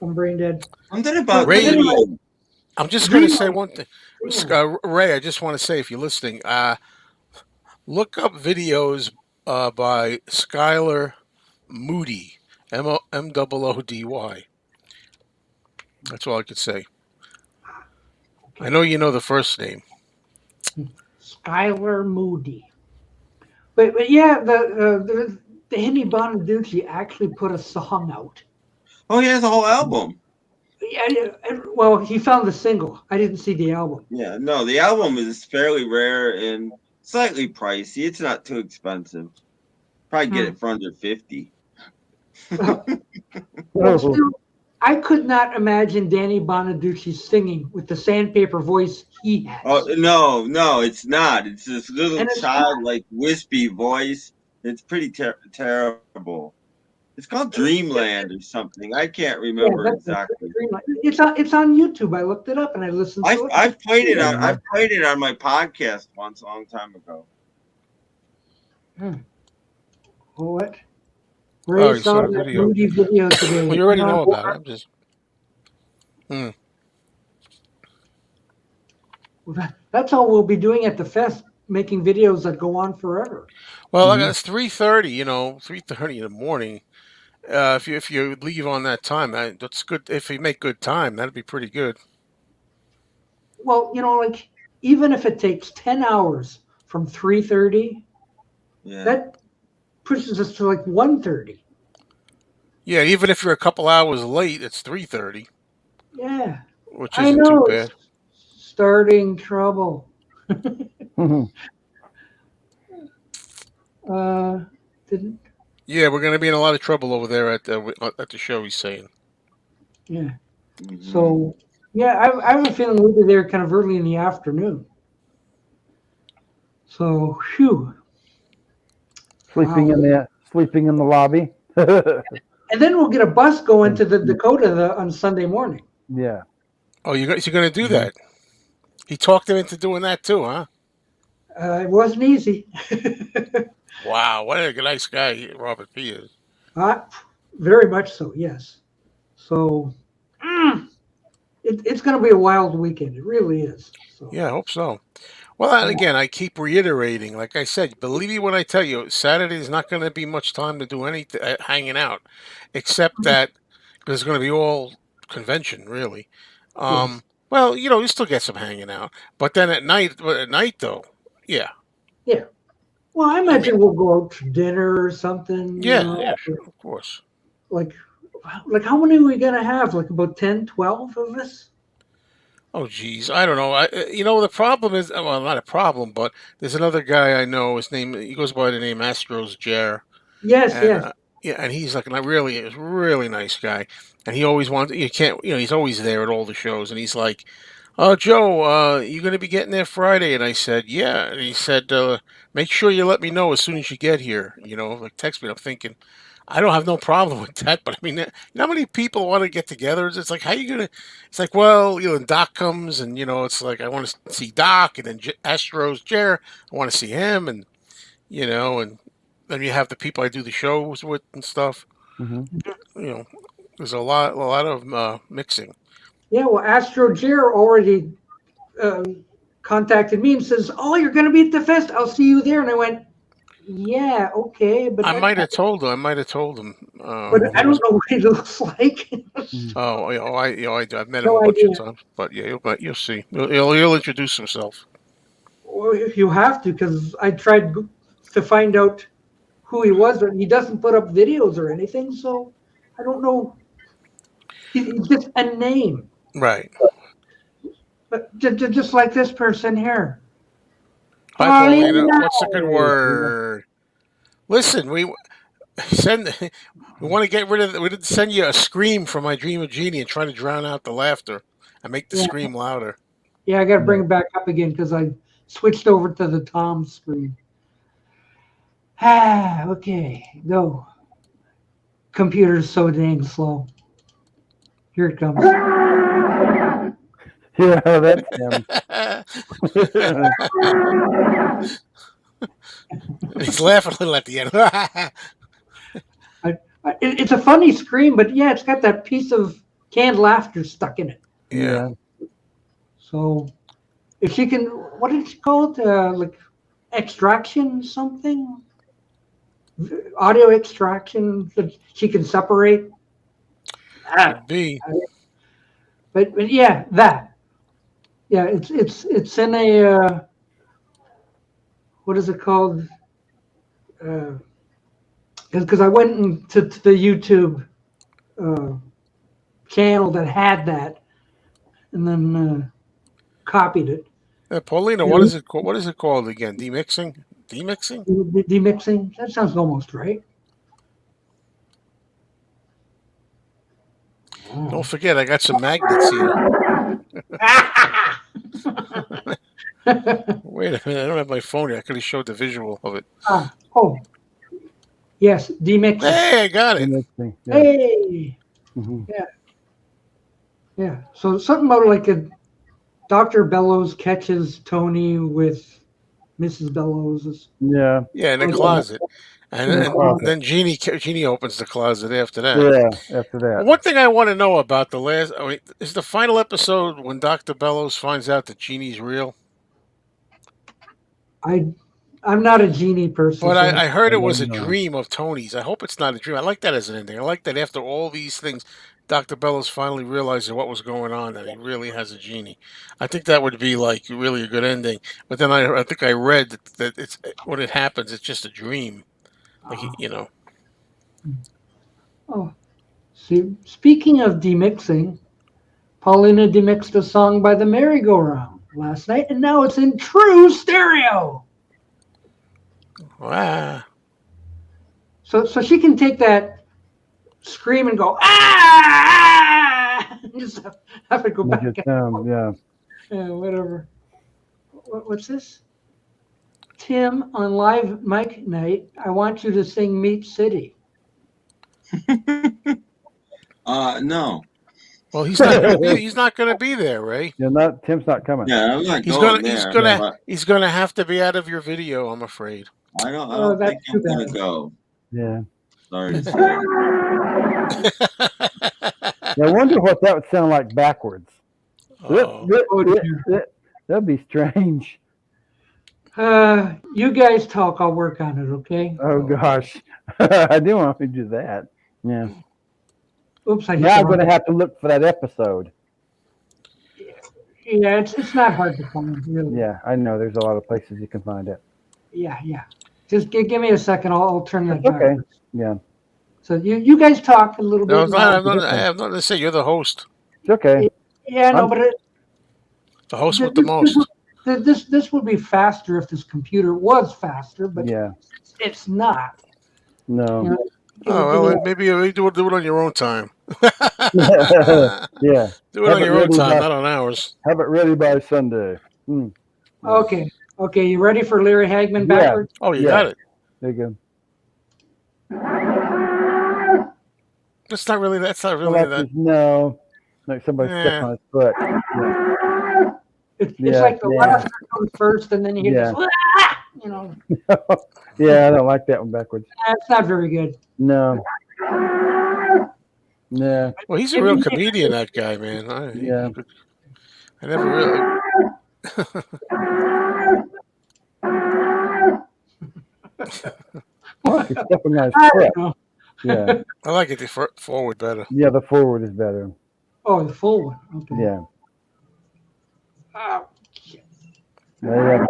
brain dead. Something about Ray- video. I'm just going to say Greenlight. one thing, Ray. I just want to say, if you're listening, look up videos by Skylar Moody, Moody. That's all I could say. I know you know the first name. Skylar Moody. But yeah, the Danny Bonaducci actually put a song out. Oh, he has a whole album. Yeah, well, he found the single. I didn't see the album. Yeah, no, the album is fairly rare and slightly pricey. It's not too expensive. Probably get it for under 50. Well, still, I could not imagine Danny Bonaducci singing with the sandpaper voice he has. Oh no, it's not. It's this little And it's childlike wispy voice. It's pretty terrible. It's called Dreamland or something. I can't remember exactly. It's on YouTube. I looked it up and I listened to it. I've played it on my podcast once a long time ago. What? Oh, Ray you saw saw the that video. Moody video today. Well, you already know about it. I'm just. That's all we'll be doing at the fest, making videos that go on forever. Well, it's 3:30. 3:30 in the morning. If you leave on that time, that's good. If you make good time, that'd be pretty good. Well, like even if it takes 10 hours from 3:30, that pushes us to like 1:30. Yeah, even if you're a couple hours late, it's 3:30. Yeah, which isn't too bad. Starting trouble. Didn't. Yeah, we're going to be in a lot of trouble over there at the show. He's saying. Yeah. Mhm. So, yeah, I have a feeling we'll be there kind of early in the afternoon. So, phew. Sleeping Wow. in the lobby. And then we'll get a bus going to the Dakota on Sunday morning. Yeah. Oh, you're going to do Mm-hmm. that? He talked him into doing that too, huh? It wasn't easy. Wow, what a nice guy Robert P is. uh, Very much so, yes. So, it's going to be a wild weekend. It really is. So, Yeah, I hope so. Well, and yeah. again, I keep reiterating, like I said, believe me when I tell you, Saturday is not going to be much time to do anything, hanging out, except that there's going to be all convention, really. Yes. Well, you still get some hanging out, but then at night though, yeah. Yeah. Well, I I mean, imagine we'll go out to dinner or something, yeah, sure, of course. like like how many are we gonna have? Like about 10, 12 of us? Oh, geez, I don't know. The problem is, well, not a problem, but there's another guy I know. He goes by the name Astros Jer. Yes, And yes. yeah, and he's like a really nice guy, and he always wants. You can't, he's always there at all the shows, and he's like, "Oh, Joe, you gonna be getting there Friday?" And I said, "Yeah." And he said, "Make sure you let me know as soon as you get here. Like text me." I'm thinking, I don't have no problem with that, but I mean, how many people want to get together? It's like, how you gonna? It's like, well, and Doc comes, and it's like I want to see Doc, and then Astros Jer, I want to see him, and then you have the people I do the shows with and stuff. Mm-hmm. You know, there's a lot of mixing. Yeah, well, Astro Jer already contacted me and says, "Oh, you're gonna be at the fest. I'll see you there." And I went, "Yeah, okay, but I might have told him. I might have told him. I don't know what he looks like." Oh, I've met him a No bunch of idea. times. But yeah, you'll see. He'll introduce himself. Well, if you have to, because I tried to find out who he was, but he doesn't put up videos or anything, so I don't know. He's just a name, Right. but just like this person here. Hi, Paulina. Paulina. What's a good word? Listen, we send. We want to get rid of. We didn't send you a scream from my dream of Genie and try to drown out the laughter and make the Yeah, scream louder. yeah, I got to bring it back up again because I switched over to the Tom screen. Okay, go. Computer's so dang slow. Here it comes. Yeah, that's him. He's laughing a little at the end. It's a funny scream, but yeah, it's got that piece of canned laughter stuck in it. Yeah. So if she can, what did she call it? Like extraction something? Audio extraction that she can separate. Could be. But yeah, that. Yeah, it's in a what is it called? Because I went into the YouTube channel that had that, and then copied it. Paulina, what is it called? What is it called again? Demixing? Demixing? Demixing. That sounds almost right. Don't forget, I got some magnets here. Wait a minute, I don't have my phone here. I could have showed the visual of it. Oh, yes, demixing. Hey, I got it. Yeah. Hey, Mm-hmm. yeah. So something about like a Dr. Bellows catches Tony with Mrs. Bellows. Yeah. Yeah, in the closet. And then Jeannie opens the closet after that. Yeah. After that. One thing I want to know about is the final episode when Dr. Bellows finds out that Jeannie's real? I'm not a genie person. But so I heard it was a don't know. dream of Tony's. I hope it's not a dream. I like that as an ending. I like that after all these things, Dr. Bellows finally realized what was going on, that he really has a genie. I think that would be like really a good ending. But then I think I read that it's when it happens, it's just a dream. Like, Oh, see, speaking of demixing, Paulina demixed a song by the Merry-Go-Round last night, and now it's in true stereo. Wow. So she can take that scream and go, ah! Just have to go Look back. at them, yeah. Yeah, whatever. What's this? Tim, on live mic night, I want you to sing Meat City. No. Well, he's not going to be. He's not going to be there, Ray. Yeah, Tim's not coming. Yeah, I'm not He's going gonna. He's there. gonna. But He's gonna have to be out of your video. I'm afraid. I don't Oh, that's think too I'm gonna bad. go. Yeah. Sorry to say. I wonder what that would sound like backwards. Oh. That'd be strange. You guys talk. I'll work on it. Okay. Oh gosh, I do want to do that. Yeah. Oops. I Now I'm going to have to look for that episode. Yeah, it's not hard to find, really. Yeah, I know. There's a lot of places you can find it. Yeah. Just give me a second. I'll turn that back. Okay. Yeah. So you guys talk a little No, bit. I have nothing to say. You're the host. It's okay. Yeah, no, but The host with the most. This would be faster if this computer was faster, but Yeah. it's not. No. You know, Oh well, maybe you do it on your own time. Yeah. Do it on your own time, not on ours. Have it ready by Sunday. Okay. You ready for Larry Hagman backwards? Oh, you got it. There you go. That's not really that. No. Like somebody stepped on his foot. Yeah. It's like the last one comes first, and then you hear this. Yeah, I don't like that one backwards. That's not very good. No. Yeah. Well, he's a real comedian, that guy, man. I never really. He's stepping on his foot. Yeah. I like it the forward better. Yeah, the forward is better. Oh, the full one. Okay. Yeah. Oh, There you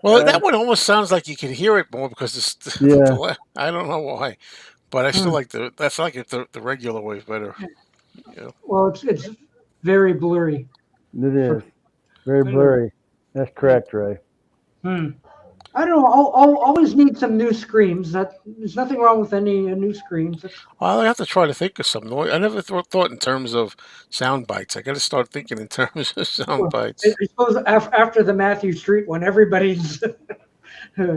Well, that one almost sounds like you can hear it more because it's. I don't know why, but I still like the regular wave better. Yeah. Well, it's very blurry. It is. Very blurry. That's correct, Ray. I don't know. I'll always need some new screams. There's nothing wrong with any new screams. Well, I have to try to think of something. I never thought in terms of sound bites. I got to start thinking in terms of sound bites. I suppose after the Matthew Street one, everybody's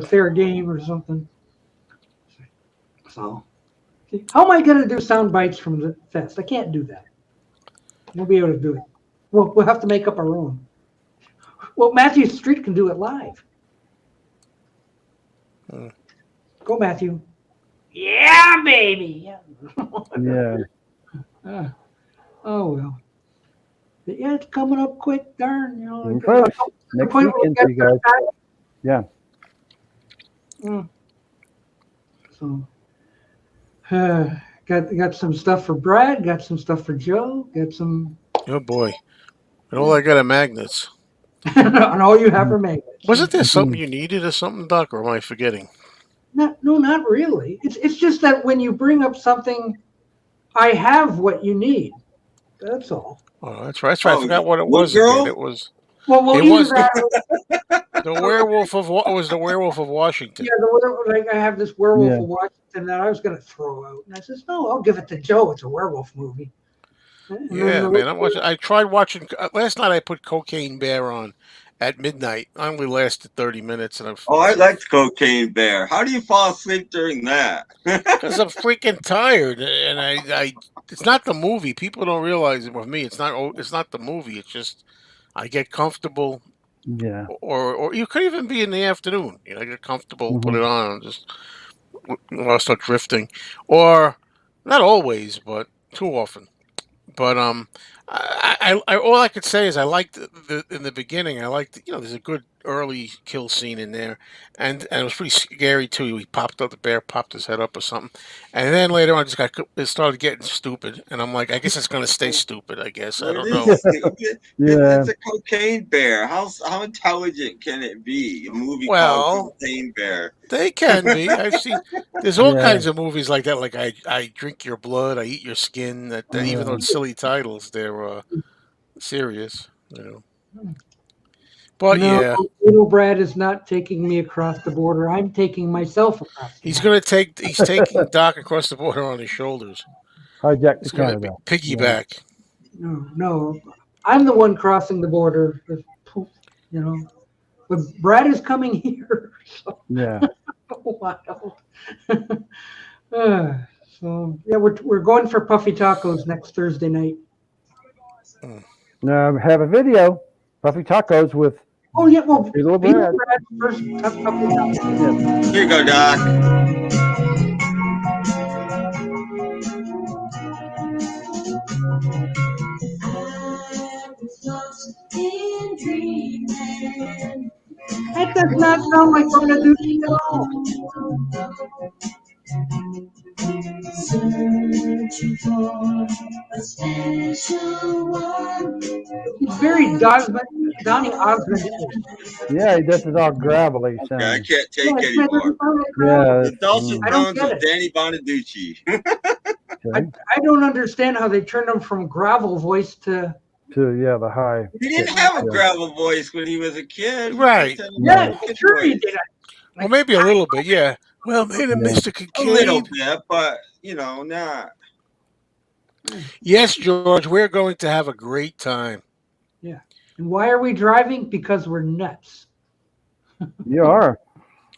fair game or something. So, how am I going to do sound bites from the fest? I can't do that. We'll be able to do it. We'll have to make up our own. Well, Matthew Street can do it live. Go, Matthew. Yeah, baby. Yeah. Oh, well. But yeah, it's coming up quick, darn. Close. Next weekend for you guys. Yeah. So, got some stuff for Brad, got some stuff for Joe, got some. Oh, boy. And all I got are magnets. And all you have are magnets. Wasn't there something you needed or something, Doc, or am I forgetting? No, not really. It's just that when you bring up something, I have what you need. That's all. Oh, that's right. I forgot what it was girl? again. It was. Well, It was the werewolf of Washington. Yeah, like I have this werewolf of Washington that I was going to throw out, and I says, no, I'll give it to Joe. It's a werewolf movie. Yeah, man. I tried watching last night. I put Cocaine Bear on at midnight. I only lasted 30 minutes, and I liked Cocaine Bear. How do you fall asleep during that? Because I'm freaking tired, and I it's not the movie. People don't realize it with me. It's not the movie. It's just I get comfortable. Yeah. Or you could even be in the afternoon. I get comfortable, put it on, and just I'll start drifting. Or not always, but too often. But I all I could say is I liked in the beginning. I liked there's a good early kill scene in there, and it was pretty scary too. He popped up, the bear popped his head up or something, and then later on it started getting stupid, and I'm like, I guess it's gonna stay stupid. I guess I don't know. It's a cocaine bear. How intelligent can it be? A movie called Cocaine Bear. They can be. I've seen. There's all kinds of movies like that. Like I drink your blood, I eat your skin. That even though it's silly titles, they're serious. But no, yeah, little Brad is not taking me across the border. I'm taking myself across the he's border. taking Doc across the border on his shoulders. Hijack to He's gonna Canada. piggyback. No. I'm the one crossing the border. You know, but Brad is coming here. So Yeah. wild. So yeah, we're going for puffy tacos next Thursday night. Have a video. Puffy tacos with Oh yeah, well, little Beetle Brad. Brad first puffy tacos. Yeah. Here you go, Doc. That does not sound like what I do at all. He's very Donny Osmond. Yeah, he does it all gravelly Okay, I sound. can't take It anymore. doesn't sound like Yeah. The dulcet I don't tones get of it. Danny Bonaducci. Okay. I don't understand how they turned him from gravel voice to The high. He didn't have a gravel voice when he was a kid. He Right. just had a yeah, little kid sure he voice. did. Well, maybe a little bit. Yeah. Well, maybe Mr. A little Kincaid. bit, but not. Yes, George, we're going to have a great time. Yeah. And why are we driving? Because we're nuts. You are.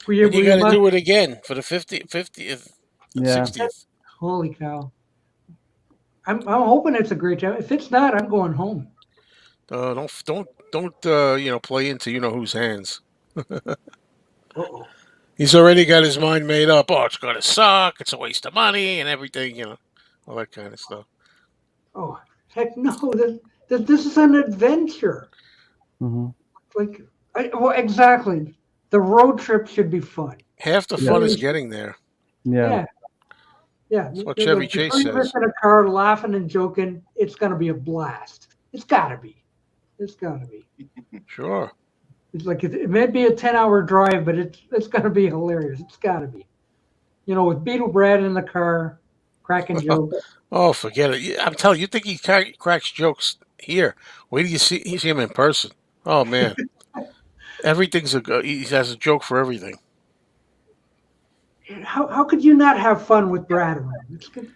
And you got to do it again for the 50th, Yeah. 60th. Holy cow! I'm hoping it's a great time. If it's not, I'm going home. Don't play into whose hands. Uh-oh. He's already got his mind made up. Oh, it's gonna suck. It's a waste of money and everything. All that kind of stuff. Oh heck no! This is an adventure. Mm-hmm. Well, exactly. The road trip should be fun. Half the fun is getting there. Yeah. Yeah. That's what Chevy Chase says. In a car, laughing and joking. It's gonna be a blast. It's gotta be. Sure. It's like it may be a 10-hour drive, but it's gonna be hilarious. It's gotta be. With Beetle Brad in the car, cracking jokes. Oh, forget it. I'm telling you, think he cracks jokes here? Wait till you see him in person. Oh man, he has a joke for everything. How could you not have fun with Brad around? It's good.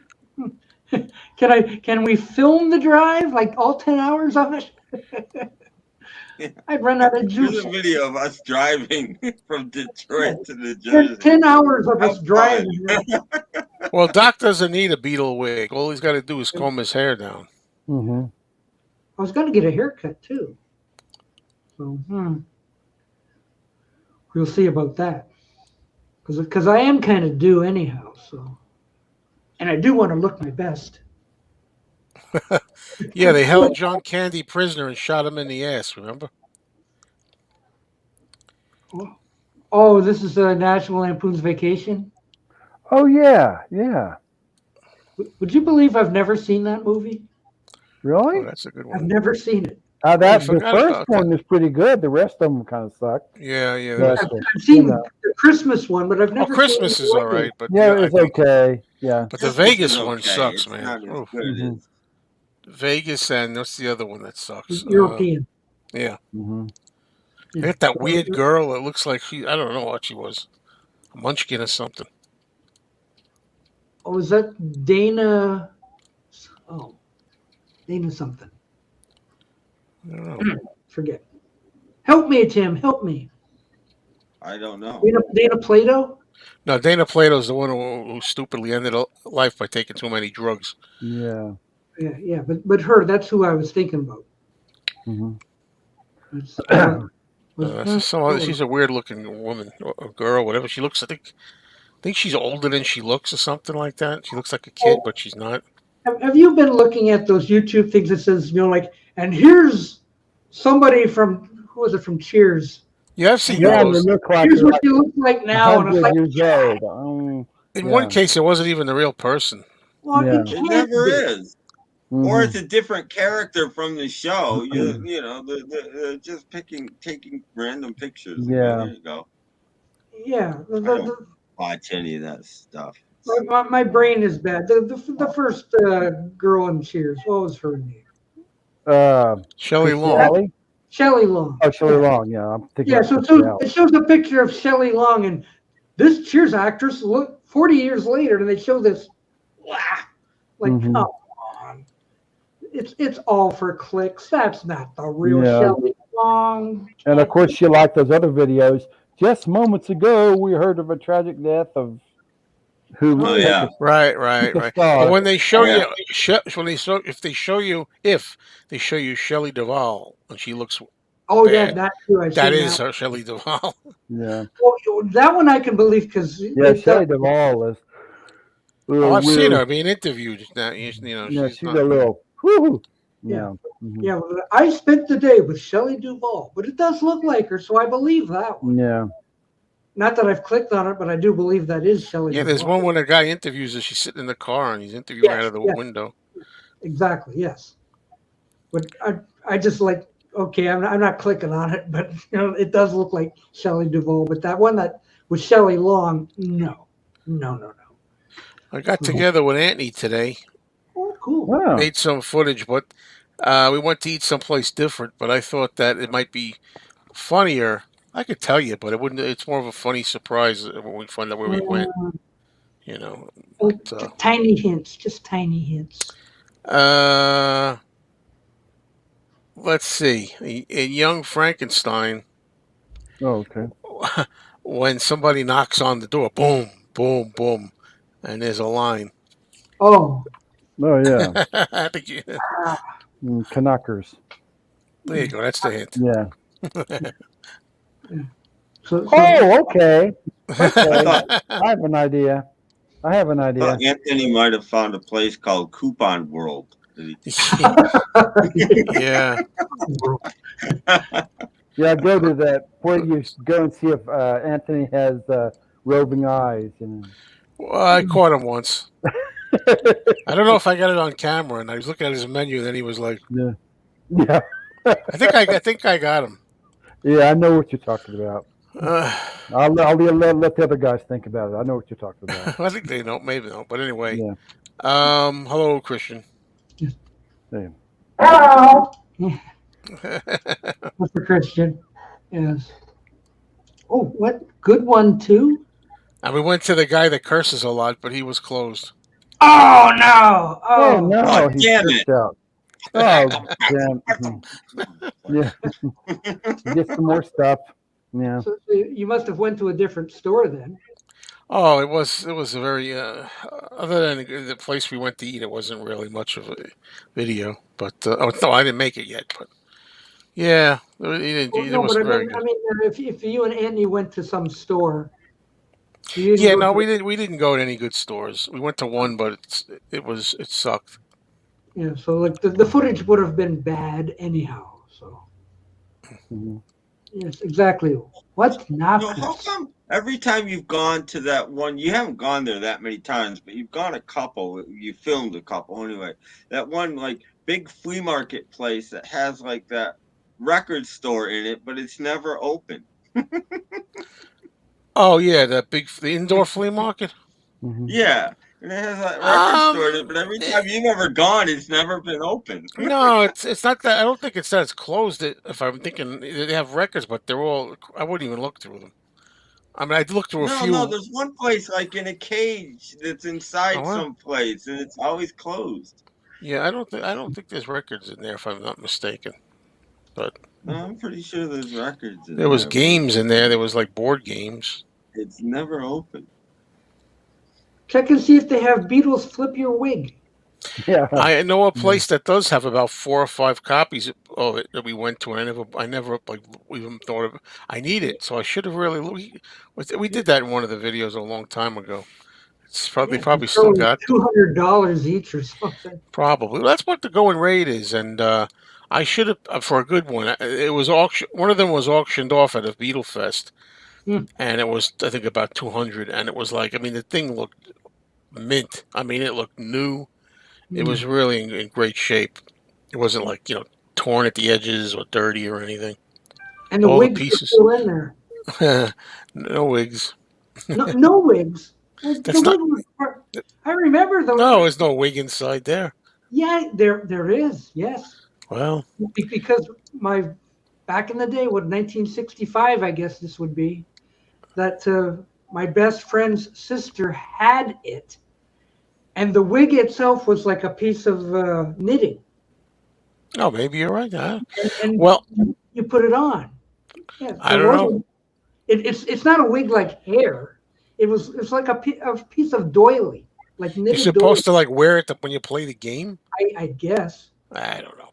Can we film the drive, like all 10 hours of it? I'd run out of juice. Here's a video of us driving from Detroit to New Jersey. 10 hours of us driving. Well, Doc doesn't need a beetle wig. All he's got to do is comb his hair down. Mm-hmm. I was going to get a haircut too. So, we'll see about that. Because I am kind of due anyhow. So, and I do want to look my best. Yeah, they held John Candy prisoner and shot him in the ass. Remember? Oh, this is National Lampoon's Vacation. Oh yeah. Would you believe I've never seen that movie? Really? Oh, that's a good I've one. never seen it. The first one was pretty good. The rest of them kind of sucked. Yeah. But, I've seen the Christmas one, but I've never. Christmas is all right, but yeah, it's okay. Yeah. But the Vegas okay. one sucks, It's man. not as Oh. good as- Vegas and what's the other one that sucks? European. Yeah. Mm-hmm. They got that weird girl that looks like I don't know what she was. A munchkin or something. Oh, is that Dana? Oh, Dana something. I don't know. Forget. Help me, Tim. Help me. I don't know. Dana Plato? No, Dana Plato's the one who stupidly ended life by taking too many drugs. Yeah. Yeah. But her, that's who I was thinking about. Mm-hmm. She's a weird looking woman or girl, whatever she looks. I think she's older than she looks or something like that. She looks like a kid, but she's not. Have you been looking at those YouTube things that says, and here's somebody from, who was it, from Cheers? Yeah, I've seen Yeah, those. Here's what she looks like now. And it's like, years old. In one case, it wasn't even the real person. well, Yeah. it It never be. is. Mm-hmm. Or it's a different character from the show. They're just taking random pictures. Yeah. There you go. Yeah. I don't watch any of that stuff. My brain is bad. The first girl in Cheers, what was her name? Shelley Long. Shelley Long. Oh, Shelley Long. Yeah, I'm thinking. Yeah, so it shows a picture of Shelley Long, and this Cheers actress look 40 years later, and they show this. Wow, like, Mhm. come on, it's all for clicks. That's not the real Yeah. Shelley Long. And of course, she liked those other videos. Just moments ago, we heard of a tragic death of who. Oh, yeah. Right. the But star. when they show Yeah. you, if they show you Shelley Duvall and she looks Oh yeah, bad, that too. I that seen is that. her Shelley Duvall. Yeah. Well, that one I can believe because Yeah, Shelley Duvall is. Oh, I've seen weird. her being interviewed. Now, you know, Yeah, she's she's not. a little. Whoo. Yeah. Yeah. Mhm. Yeah, well, I spent the day with Shelley Duvall, but it does look like her, so I believe that one. Yeah. Not that I've clicked on it, but I do believe that is Shelley Yeah, Duvall. there's one when a guy interviews her. She's sitting in the car and he's interviewing her out of the window. Exactly, yes. But I just like, okay, I'm not clicking on it, but it does look like Shelley Duvall. But that one that was Shelley Long, no. I got together with Anthony today, Oh, cool. Wow. made some footage, but we went to eat someplace different. But I thought that it might be funnier. I could tell you, but it wouldn't. It's more of a funny surprise when we find out where we went. You know. But, Tiny hints, just tiny hints. Let's see. In Young Frankenstein, Oh, okay. when somebody knocks on the door, boom, boom, boom, and there's a line. Oh, Oh, yeah. I think you, Canuckers. there you go. That's the hint. Yeah. so Oh, okay. I thought, I have an idea. Anthony might have found a place called Coupon World. Yeah. Yeah, go to that where you go and see if Anthony has roving eyes. And Well, I caught him once. I don't know if I got it on camera, and I was looking at his menu, and then he was like, yeah, I think I got him. yeah, I know what you're talking about. I'll let the other guys think about it. I know what you're talking about. I think they know, maybe not, but anyway. Yeah. Hello, Christian. Same. Hello. Mr. Christian. Yes. Oh, what good one too? And we went to the guy that curses a lot, but he was closed. Oh no! Oh no! Oh, He damn tripped out. Oh damn! Yeah. Get some more stuff. Yeah. So you must have went to a different store then. Oh, it was a very other than the place we went to eat, it wasn't really much of a video. But no, I didn't make it yet. But yeah, it was very good. I mean, if you and Anthony went to some store. Yeah, no, we didn't go to any good stores. We went to one, but it sucked. Yeah, so like the footage would have been bad anyhow. So yes, exactly. What No, how come every time you've gone to that one, you haven't gone there that many times, but you've gone a couple, you filmed a couple anyway. That one like big flea market place that has like that record store in it, but it's never open. Oh yeah, the indoor flea market. Yeah, and it has that record store in it, but every time you've ever gone, it's never been open. No, it's not that. I don't think it's that it's closed. If I'm thinking they have records, but they're all. I wouldn't even look through them. I mean, I'd look through a few. No, there's one place like in a cage that's inside some place, and it's always closed. Yeah, I don't think there's records in there if I'm not mistaken. But no, I'm pretty sure there's records in there was games in there. There was like board games. It's never open. Check and see if they have Beatles Flip Your Wig. Yeah, I know a place that does have about 4 or 5 copies of it that we went to, and I never like even thought of. I need it, so I should have really. We did that in one of the videos a long time ago. It's probably still got $200 each or something. Probably that's what the going rate is, and I should have for a good one. It was auction. One of them was auctioned off at a Beatle Fest, and it was I think about 200, and it was like the thing looked mint. I mean, it looked new. It was really in great shape. It wasn't like torn at the edges or dirty or anything. And the wigs are still in there. No wigs. No wigs. I remember those. No, there's no wig inside there. Yeah, there is. Yes. Well, because my back in the day, what 1965, I guess this would be, that my best friend's sister had it, and the wig itself was like a piece of knitting, Oh, maybe you're right. and Well, you put it on. Yeah, I there don't know. wasn't. It's not a wig like hair. It's like a piece of doily, like You're knitted doily. supposed to like wear it when you play the game. I guess. I don't know.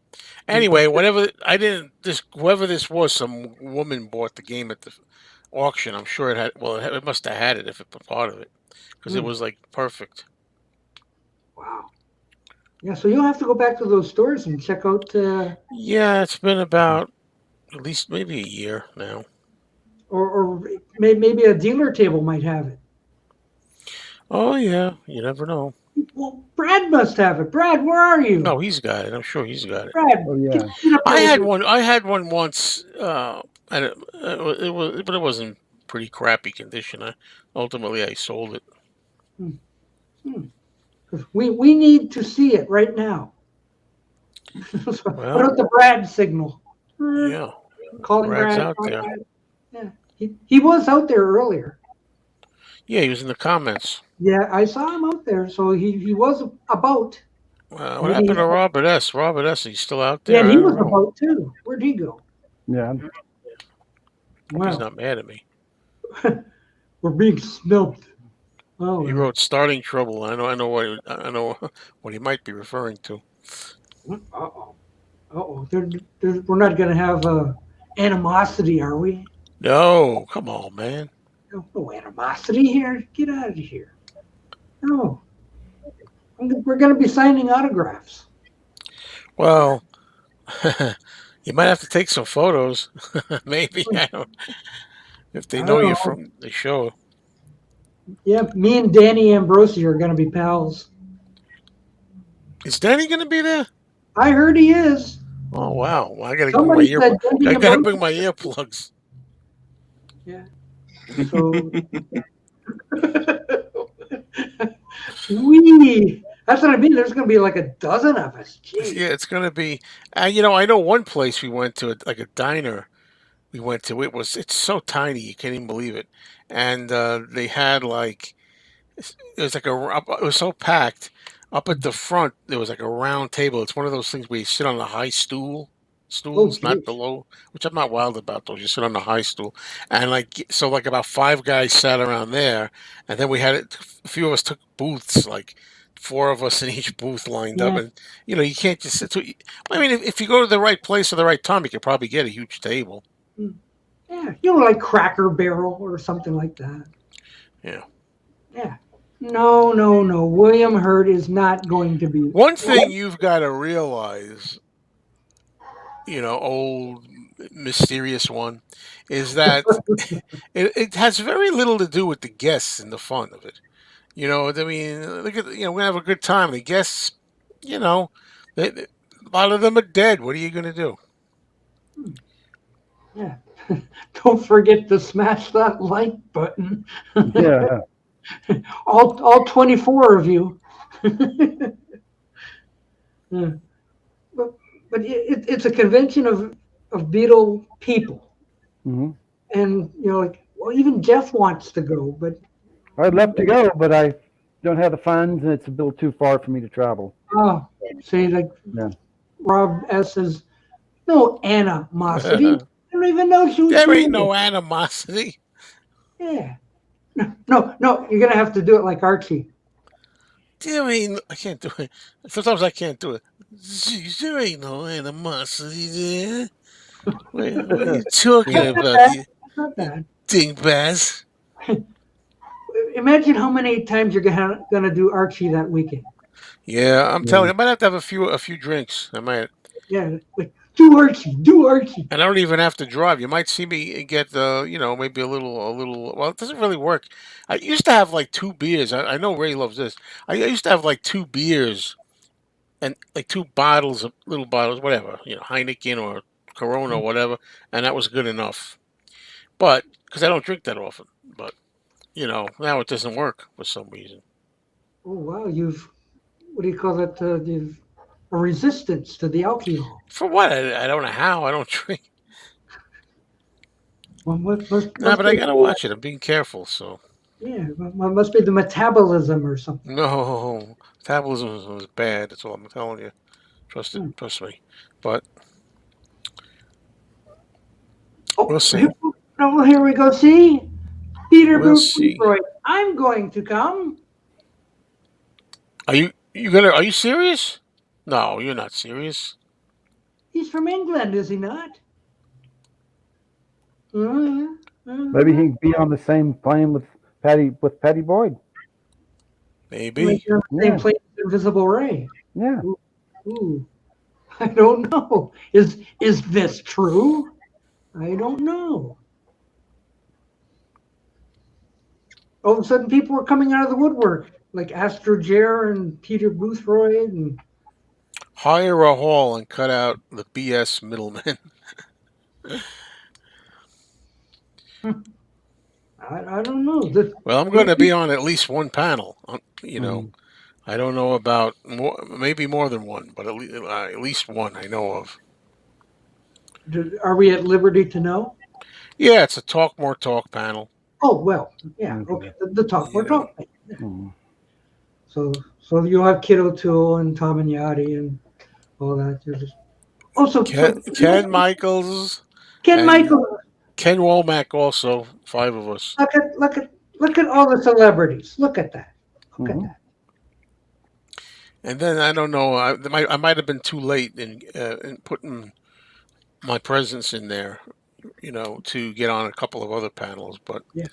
Anyway, whatever. I didn't. This whoever this was, some woman bought the game at the auction. I'm sure it had. Well, it must have had it if it was part of it, because it Hmm. was like perfect. Wow. Yeah, so you'll have to go back to those stores and check out, Yeah, it's been about at least maybe a year now. or maybe a dealer table might have it. Oh yeah, you never know. Well, Brad must have it. Brad, where are you? No, he's got it. I'm sure he's got it. Brad, Oh yeah. get up I there had with one. I had one once, and it was, but it was in pretty crappy condition. Ultimately I sold it. me. Hmm. 'Cause we need to see it right now. So put Well, out the Brad signal. yeah, Calling Brad's Brad. out Calling there. Brad. Yeah, he was out there earlier. Yeah, he was in the comments. Yeah, I saw him out there, so he was about. What Maybe happened to Robert S? Robert S, he's still out yeah, there? I he don't was know. about too. Where'd he go? Yeah. Hope he's Wow, not mad at me. we're being snubbed. Oh, He wrote "starting trouble." I know I know what he might be referring to. uh-oh. Uh-oh. We're not going to have animosity, are we? No, come on, man. No animosity here. Get out of here. No. We're going to be signing autographs. Well, you might have to take some photos. Maybe I don't. If they I know don't you know. from the show. Yeah, me and Danny Ambrosi are going to be pals. Is Danny going to be there? I heard he is. Oh wow! Well, I gotta bring my Somebody ear. said Danny I gotta Ambrosi. bring my earplugs. Yeah. So we. That's what I mean. There's going to be like a dozen of us. Jeez. Yeah, it's gonna be. I know one place we went to, like a diner. We went to. It's so tiny you can't even believe it, and they had like it was like it was so packed. Up at the front there was like a round table. It's one of those things where you sit on a high Oh, stools, not the jeez. low, which I'm not wild about those. You sit on the high stool, and like about five guys sat around there, and then we had a few of us took booths, like four of us in each booth lined up, Yeah. and you can't just sit. I mean, if you go to the right place at the right time, you could probably get a huge table. Yeah. Like Cracker Barrel or something like that. Yeah. Yeah. No, no, no. William Hurt is not going to be. One thing you've got to realize, old mysterious one, is that it has very little to do with the guests and the fun of it. I mean, look at we're gonna have a good time. The guests, you know, a lot of them are dead. What are you gonna do? Yeah. Don't forget to smash that like button. Yeah. all 24 of you. Yeah. But it's a convention of Beatle people. Hmm. And, like, well, even Jeff wants to go, but I'd love to go, but I don't have the funds, and it's a little too far for me to travel. oh, see, like Yeah. Rob S says, no animosity. I don't even know who There she ain't is. no animosity. Yeah. No, you're gonna have to do it like Archie. I can't do it. Sometimes I can't do it. There ain't no animosity there. What are you talking about, you It's not bad. dingbaz? Imagine how many times you're gonna do Archie that weekend. Yeah, I'm Yeah. telling you, I might have to have a few drinks. I might. Yeah, like do Archie. And I don't even have to drive. You might see me get maybe a little. Well, it doesn't really work. I used to have like two beers. I know Ray loves this. I used to have like two beers and like two bottles of little bottles, whatever, Heineken or Corona or whatever, and that was good enough. But because I don't drink that often, but now it doesn't work for some reason. Oh wow, what do you call that? You've a resistance to the alcohol. For what? I don't know how. I don't drink. Well, No, but I gotta watch it. I'm being careful. So Yeah, must be the metabolism or something. no, metabolism is bad. That's all I'm telling you. Trust it. Trust me. But we'll see. Well, here we go. See, Peter We'll see. Boothroyd. I'm going to come. Are you gonna? Are you serious? No, you're not serious. He's from England, is he not? Maybe he can be on the same plane with Patty Boyd. Maybe. Same plane as Invisible Ray. Yeah. Ooh. I don't know. Is this true? I don't know. All of a sudden, people were coming out of the woodwork, like Astro Jer and Peter Boothroyd, and Hire a hall and cut out the BS middlemen. I don't know. Well, I'm going to be on at least one panel. You know, I don't know about more, maybe more than one, but at least one I know of. Are we at liberty to know? Yeah, it's a Talk More Talk panel. Oh well, yeah, okay. The Talk More Talk. So you'll have Kid O'Toole and Tom and Yachty and all that. Also, Ken Michaels. Ken Michaels. Ken Womack also. 5 of us. Look at all the celebrities. Look at that. Look at that. And then I don't know. I might have been too late in putting my presence in there, you know, to get on a couple of other panels. But yeah.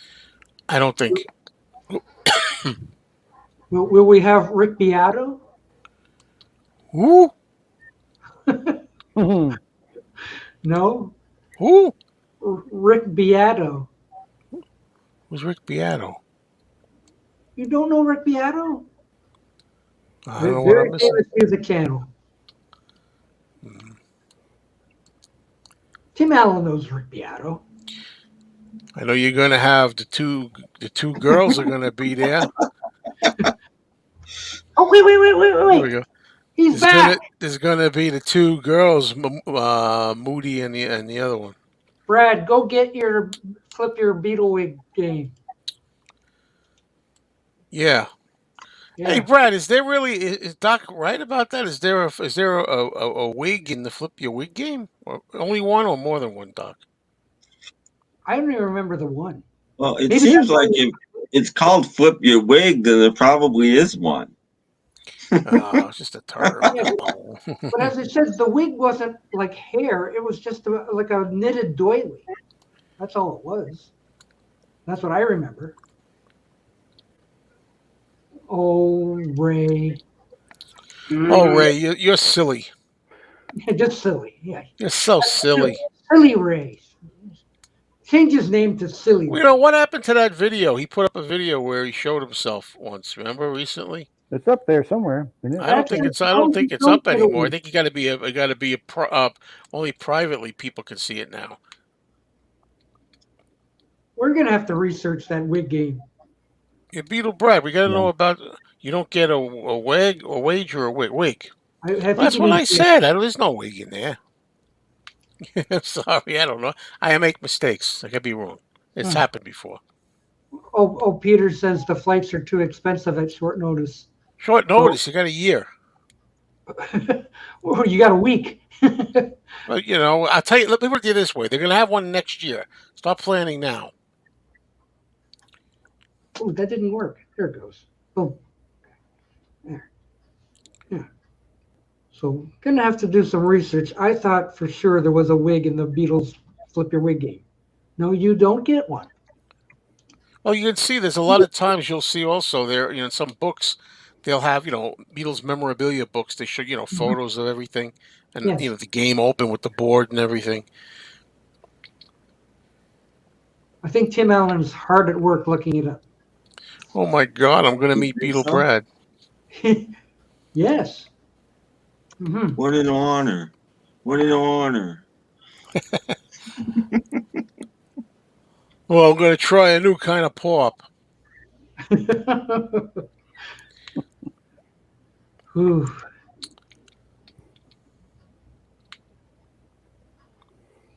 I don't think. Will we have Rick Beato? Who? No. Who? Rick Beato. Who's Rick Beato? You don't know Rick Beato? I don't know what I'm missing. Very famous music channel. Tim Allen knows Rick Beato. I know you're going to have the two girls are going to be there. Oh wait! There we go. He's back. There's going to be the 2 girls, Moody and the other one. Brad, go get flip your Beetle wig game. Yeah. Hey Brad, is Doc right about that? Is there a wig in the flip your wig game? Or only one or more than one, Doc? I don't even remember the one. Well, it seems like if it's called flip your wig, then there probably is one. It's just a term. But as I said, the wig wasn't like hair. It was just like a knitted doily. That's all it was. That's what I remember. Oh, Ray. Oh, Ray, you're silly. Just silly. Yeah. You're so silly. Silly Ray. Change his name to Silly. You know what happened to that video? He put up a video where he showed himself once. Remember recently? It's up there somewhere. I don't think it's up anymore. I think you got to be only privately people can see it now. We're gonna have to research that wig game. Yeah, Beetle Brad, we got to know about. You don't get a wig or wage or a wig. That's what I said. There's no wig in there. I'm sorry, I don't know. I make mistakes. I could be wrong. It's happened before. Oh, Peter says the flights are too expensive at short notice. Short notice? You got a year. Well, you got a week. Well, you know, I'll tell you. Let me put it this way: they're going to have one next year. Stop planning now. Oh, that didn't work. There it goes. Boom. There. Yeah. So, gonna have to do some research. I thought for sure there was a wig in the Beatles Flip Your Wig game. No, you don't get one. Well, you can see there's a lot of times you'll see also there, you know, in some books, they'll have, you know, Beatles memorabilia books. They show, you know, photos of everything and, you know, the game open with the board and everything. I think Tim Allen's hard at work looking it up. Oh, my God. I'm going to meet Beetle Brad. Yes. Mm-hmm. What an honor. What an honor. Well, I'm going to try a new kind of pop.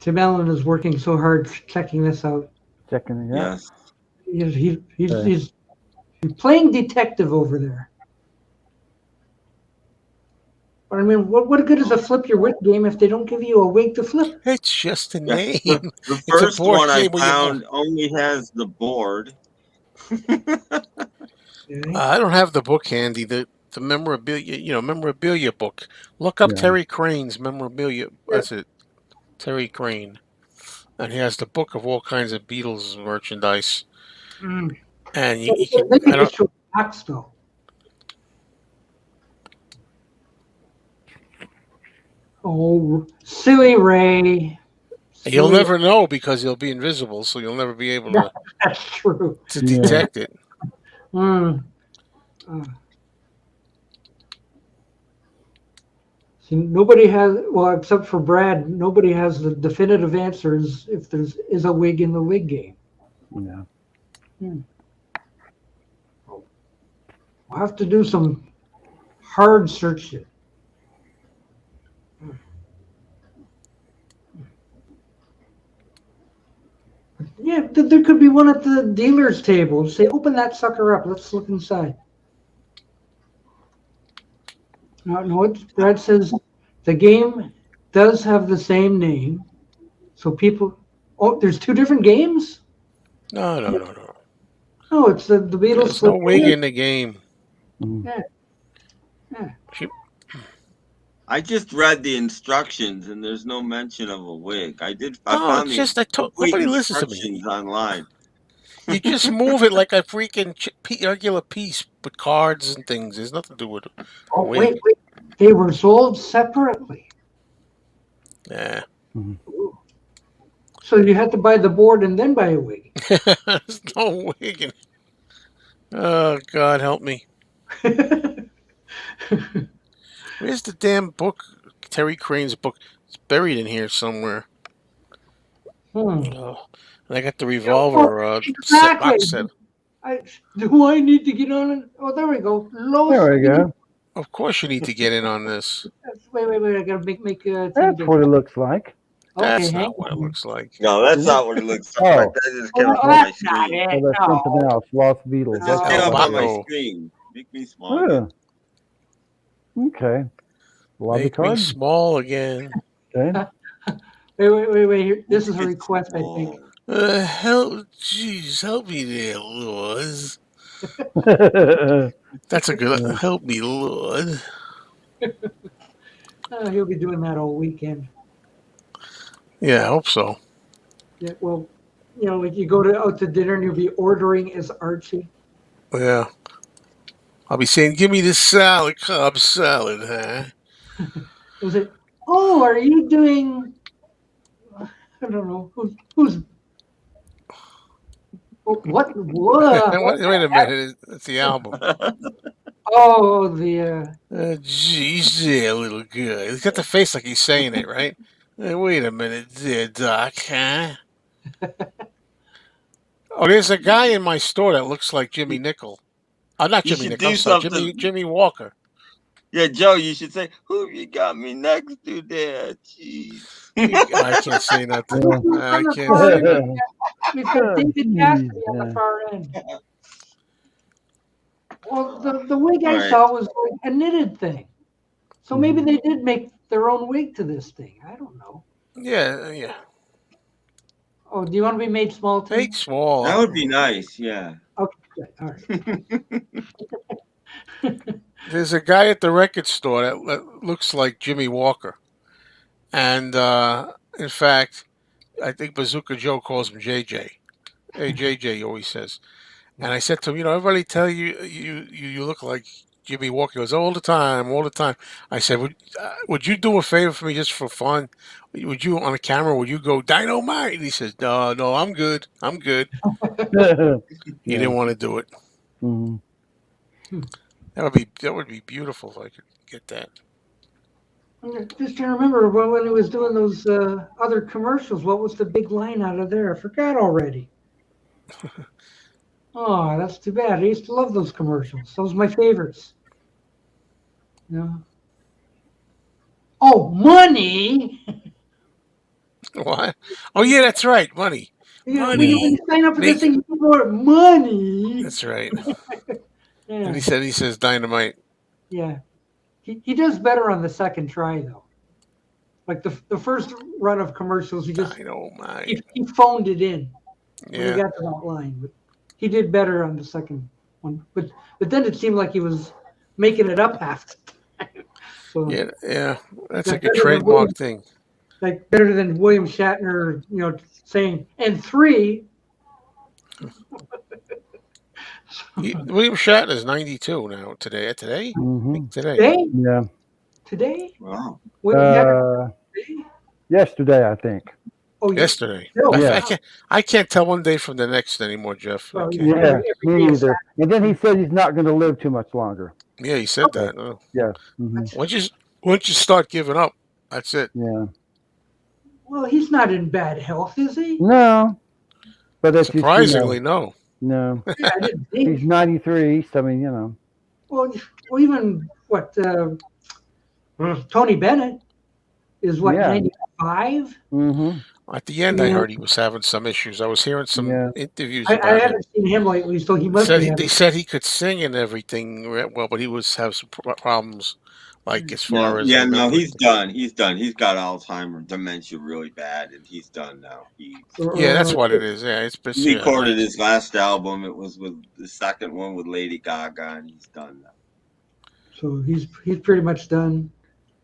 Tim Allen is working so hard checking this out. Checking it out. Yes. He's playing detective over there. But I mean, what good is a flip your wig game if they don't give you a wig to flip? It's just a Yeah. name. The It's a first board one I game where you- found only has the board. Okay. I don't have the book handy. The memorabilia book. Look up Yeah. Terry Crane's memorabilia. That's it. Terry Crane. And he has the book of all kinds of Beatles merchandise. Mm. And So you can, they I can don't, just show box though. Oh, silly Ray. you'll Silly- never know because he'll be invisible, so you'll never be able That's true. to Yeah. detect it. Mm. See, nobody has, well, except for Brad, nobody has the definitive answers if there's is a wig in the wig game. Yeah. We'll have to do some hard searching. Yeah, there could be one at the dealer's table. Say, open that sucker up. Let's look inside. No, Brad says the game does have the same name. So people, oh, there's two different games? No. No, it's the Beatles. There's no wig in the game. Mm. I just read the instructions and there's no mention of a wig. I No, found it's the just complete nobody listens to me. instructions online. You just move it like a freaking regular piece with cards and things. There's nothing to do with it. Oh, wait. They were sold separately. Yeah. So you had to buy the board and then buy a wig. There's no wig in it. Oh, God help me. Where's the damn book? Terry Crane's book. It's buried in here somewhere. Oh, and I got the revolver box set. Do I need to get on it? Oh, there we go. There we go. Of course you need to get in on this. Wait. I gotta make a That's thing. what it looks like. That's Okay, not what it looks like. No, that's not what it looks Oh. like. That just came up on my That's not screen. it. Oh, that's something else. Lost Beatles. It just No. came up on my Baco. screen. Make me small. Oh. Okay. Lobby Make me card. small again. Okay. Wait. Here. This is a request, I think. Help me there, Lord. That's a good. Help me, Lord. He'll be doing that all weekend. Yeah, I hope so. Yeah, well, like you go out to dinner and you'll be ordering as Archie. Yeah. I'll be saying, give me this salad, Cobb salad, huh? Was it? Oh, are you doing? I don't know who's. What? Wait a minute. It's the album. Oh, the. Jeez, there, little guy. He's got the face like he's saying it, right? Wait a minute there, Doc, huh? Oh, there's a guy in my store that looks like Jimmy Nickel. Not You Jimmy should Nickel. do I'm sorry, something. Jimmy Walker. Yeah, Joe, you should say, who you got me next to there? Jeez. I can't say nothing. I can't say nothing. We've got David Cassidy on Yeah. the far end. Well, the wig I All right. saw was like a knitted thing, so maybe they did make their own wig to this thing. I don't know. Yeah. Oh, do you want to be made small too? Take small. That would be nice, yeah. Okay, good. All right. There's a guy at the record store that looks like Jimmy Walker. And in fact, I think Bazooka Joe calls him JJ. Hey, JJ, he always says. And I said to him, everybody tell you look like Jimmy Walker. He goes, all the time. I said, would you do a favor for me just for fun? Would you, on a camera, would you go Dynamite? And he says, no, I'm good. He didn't want to do it. Mhm. That would be beautiful if I could get that. I'm just trying to remember when he was doing those other commercials. What was the big line out of there? I forgot already. Oh, that's too bad. I used to love those commercials. Those were my favorites. Yeah. Oh, money! What? Oh yeah, that's right. Money. Yeah, Money. when you sign up for this Make- thing, you for money. That's right. Yeah, And he says dynamite. yeah. He does better on the second try though. Like the first run of commercials, Dynamite. he phoned it in when he Yeah. got to that line. But he did better on the second one. But then it seemed like he was making it up half the time. So Yeah. That's Yeah, like a better than trademark William. thing. like better than William Shatner, saying and 3. William Shatner's 92 now. Today. Today. Hmm. Today? Yeah. Today? Wow. William Shatner today? Yesterday, I think. Oh, yeah. Yesterday. No, Yeah. I can't tell one day from the next anymore, Jeff. I Oh, can't. yeah. Yeah, Every me day is either. And then he said he's not going to live too much longer. Yeah, he said that. Oh. Yeah. Hmm. Once you start giving up, that's it. Yeah. Well, he's not in bad health, is he? No, but it's Surprisingly, no. no. Yeah, I didn't think. He's 93, so I mean, Well, even what Tony Bennett is what Yeah. 95. Hmm. At the end, I Yeah. heard he was having some issues. I was hearing some Yeah. interviews I about it. haven't seen him lately, so he must be They having. said he could sing and everything well, but he was have some problems, like as far as No, remembering he's done. He's done. He's got Alzheimer's, dementia really bad, and he's done now. Yeah, that's what it is. Yeah, it's He recorded his last album. It was with the second one with Lady Gaga, and he's done now. So he's pretty much done.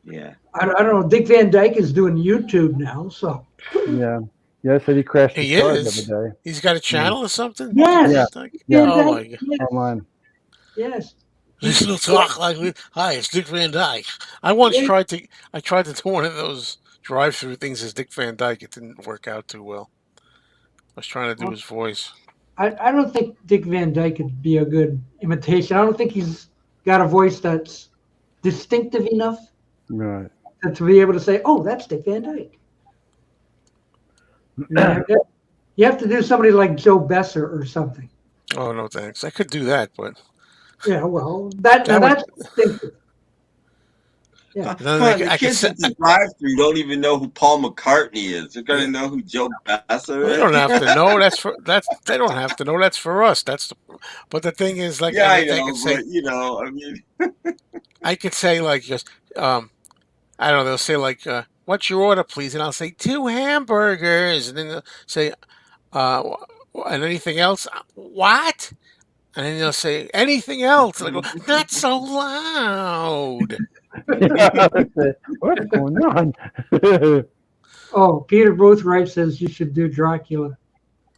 Yeah. I don't know. Dick Van Dyke is doing YouTube now, so yeah. Yeah, said he crashed his He car the is. other day. He's got a channel or something. yes, Yeah. Van Oh Dyke, my God. yes, Online. yes. He still talk like we. Hi, it's Dick Van Dyke. I once Yeah. tried to do one of those drive-through things as Dick Van Dyke. It didn't work out too well. I was trying to do his voice. I don't think Dick Van Dyke would be a good imitation. I don't think he's got a voice that's distinctive enough Right. to be able to say, "Oh, that's Dick Van Dyke." You have to do somebody like Joe Besser or something. Oh no, thanks. I could do that, but Yeah, well, that's distinctive. Yeah. then Come on, I the could kids say, at the drive-through don't even know who Paul McCartney is. They're gonna know who Joe Besser is. they don't have to know. They don't have to know. That's for us. But the thing is, like, Yeah, I could know, say, but I mean, I could say like just I don't know. They'll say like, "What's your order, please?" And I'll say 2 hamburgers, and then they'll say, "And anything else?" What? And then they'll say anything else. And I go, "Not so loud." What's going on? Oh, Peter Boothright says you should do Dracula.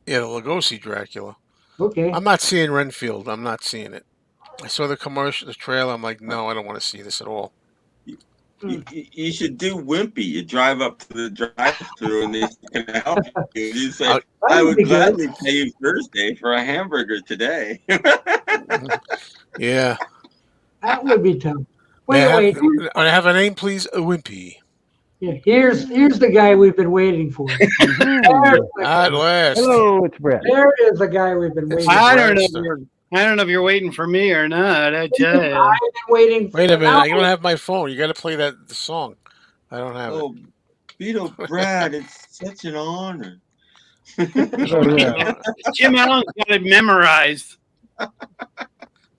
Yeah, the Lugosi Dracula. Okay. I'm not seeing Renfield. I'm not seeing it. I saw the commercial, the trailer. I'm like, no, I don't want to see this at all. you should do Wimpy. You drive up to the drive-through and they can help you. You say, I would gladly pay you Thursday for a hamburger today. Yeah. That would be tough. Wait. I have a name, please. Wimpy. Yeah, here's the guy we've been waiting for. At last. Hello, it's Brett. There is the guy we've been waiting for. I don't know if you're waiting for me or not. I tell you. I've been waiting. Wait a minute. I don't have my phone. You got to play the song. I don't have it. Beetle Brad, it's such an honor. Jim Allen's got it memorized. Do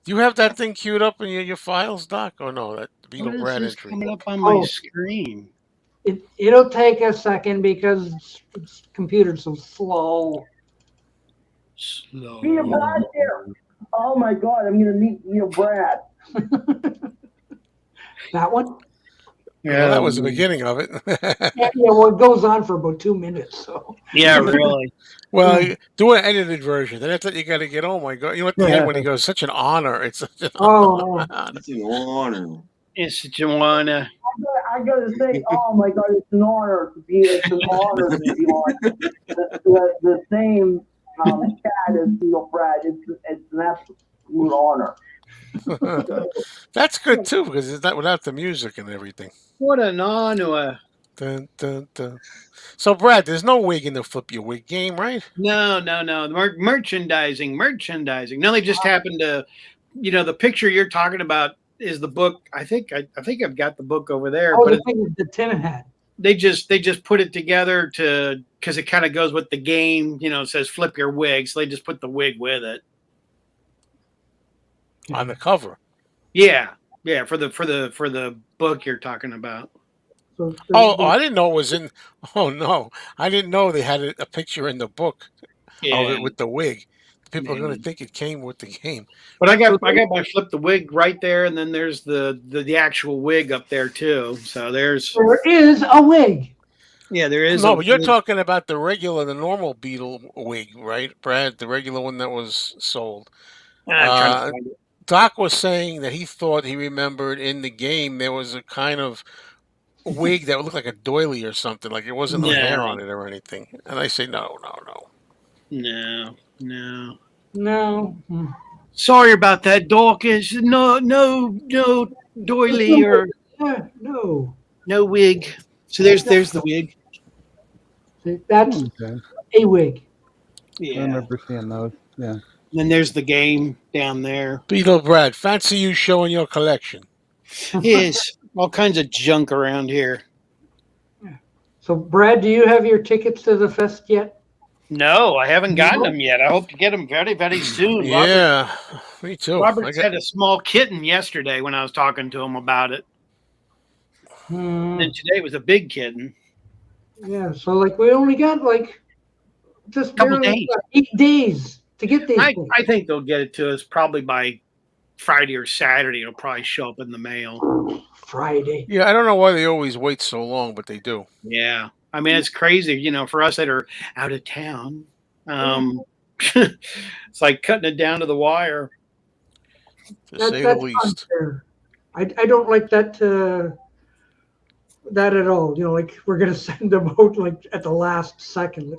you have that thing queued up in your files, Doc? Or no, that Beetle What Brad is this entry. coming up on my screen? It'll take a second because its computer's so slow. Slow. Beetle Brad here. Oh my God, I'm gonna meet Beetle Brad. That one? Yeah, Well, that was the beginning of it. Yeah, well, it goes on for about 2 minutes. So. Yeah, really. Well, do an edited version. Then after you got to get, oh my God. You know what? The end when he goes, such an honor. It's such an honor. It's an honor. It's such an honor. I gotta say, oh my God, it's an honor to be on the same chat as Beetle Brad. It's an absolute honor. That's good too, because it's not without the music and everything. What an honor. Dun, dun, dun. So, Brad, there's no wig in the Flip Your Wig game, right? No. Merchandising. No, they just happened to, the picture you're talking about is the book. I think I've got the book over there. Oh, but the thing that Tim had. they just put it together because it kind of goes with the game. It says flip your wig, so they just put the wig with it. On the cover. Yeah, for the book you're talking about. So Oh, I didn't know it was in. Oh no, I didn't know they had a picture in the book of it with the wig. People are going to think it came with the game. But I got my flip the wig right there, and then there's the actual wig up there too. So there is a wig. Yeah, there is. No, but you're talking about the normal Beetle wig, right, Brad? The regular one that was sold. I'm trying to find it. Doc was saying that he thought he remembered in the game there was a kind of wig that would look like a doily or something, like it wasn't no hair on it or anything. And I say no. Sorry about that, Dorcas. No doily or no wig. So there's the wig. See, that's a wig. Yeah, I remember seeing those. Yeah. Then there's the game down there. Beetle Brad, fancy you showing your collection. Yes, all kinds of junk around here. So, Brad, do you have your tickets to the fest yet? No, I haven't gotten them yet. I hope to get them very, very soon. Yeah, me too. Robert had a small kitten yesterday when I was talking to him about it. And today was a big kitten. Yeah, so we only got just barely 8 days to get these. I think they'll get it to us probably by Friday or Saturday. It'll probably show up in the mail. Friday. Yeah, I don't know why they always wait so long, but they do. Yeah. I mean, it's crazy, for us that are out of town. It's like cutting it down to the wire. To say the least. Unfair. I don't like that at all. We're going to send them out at the last second.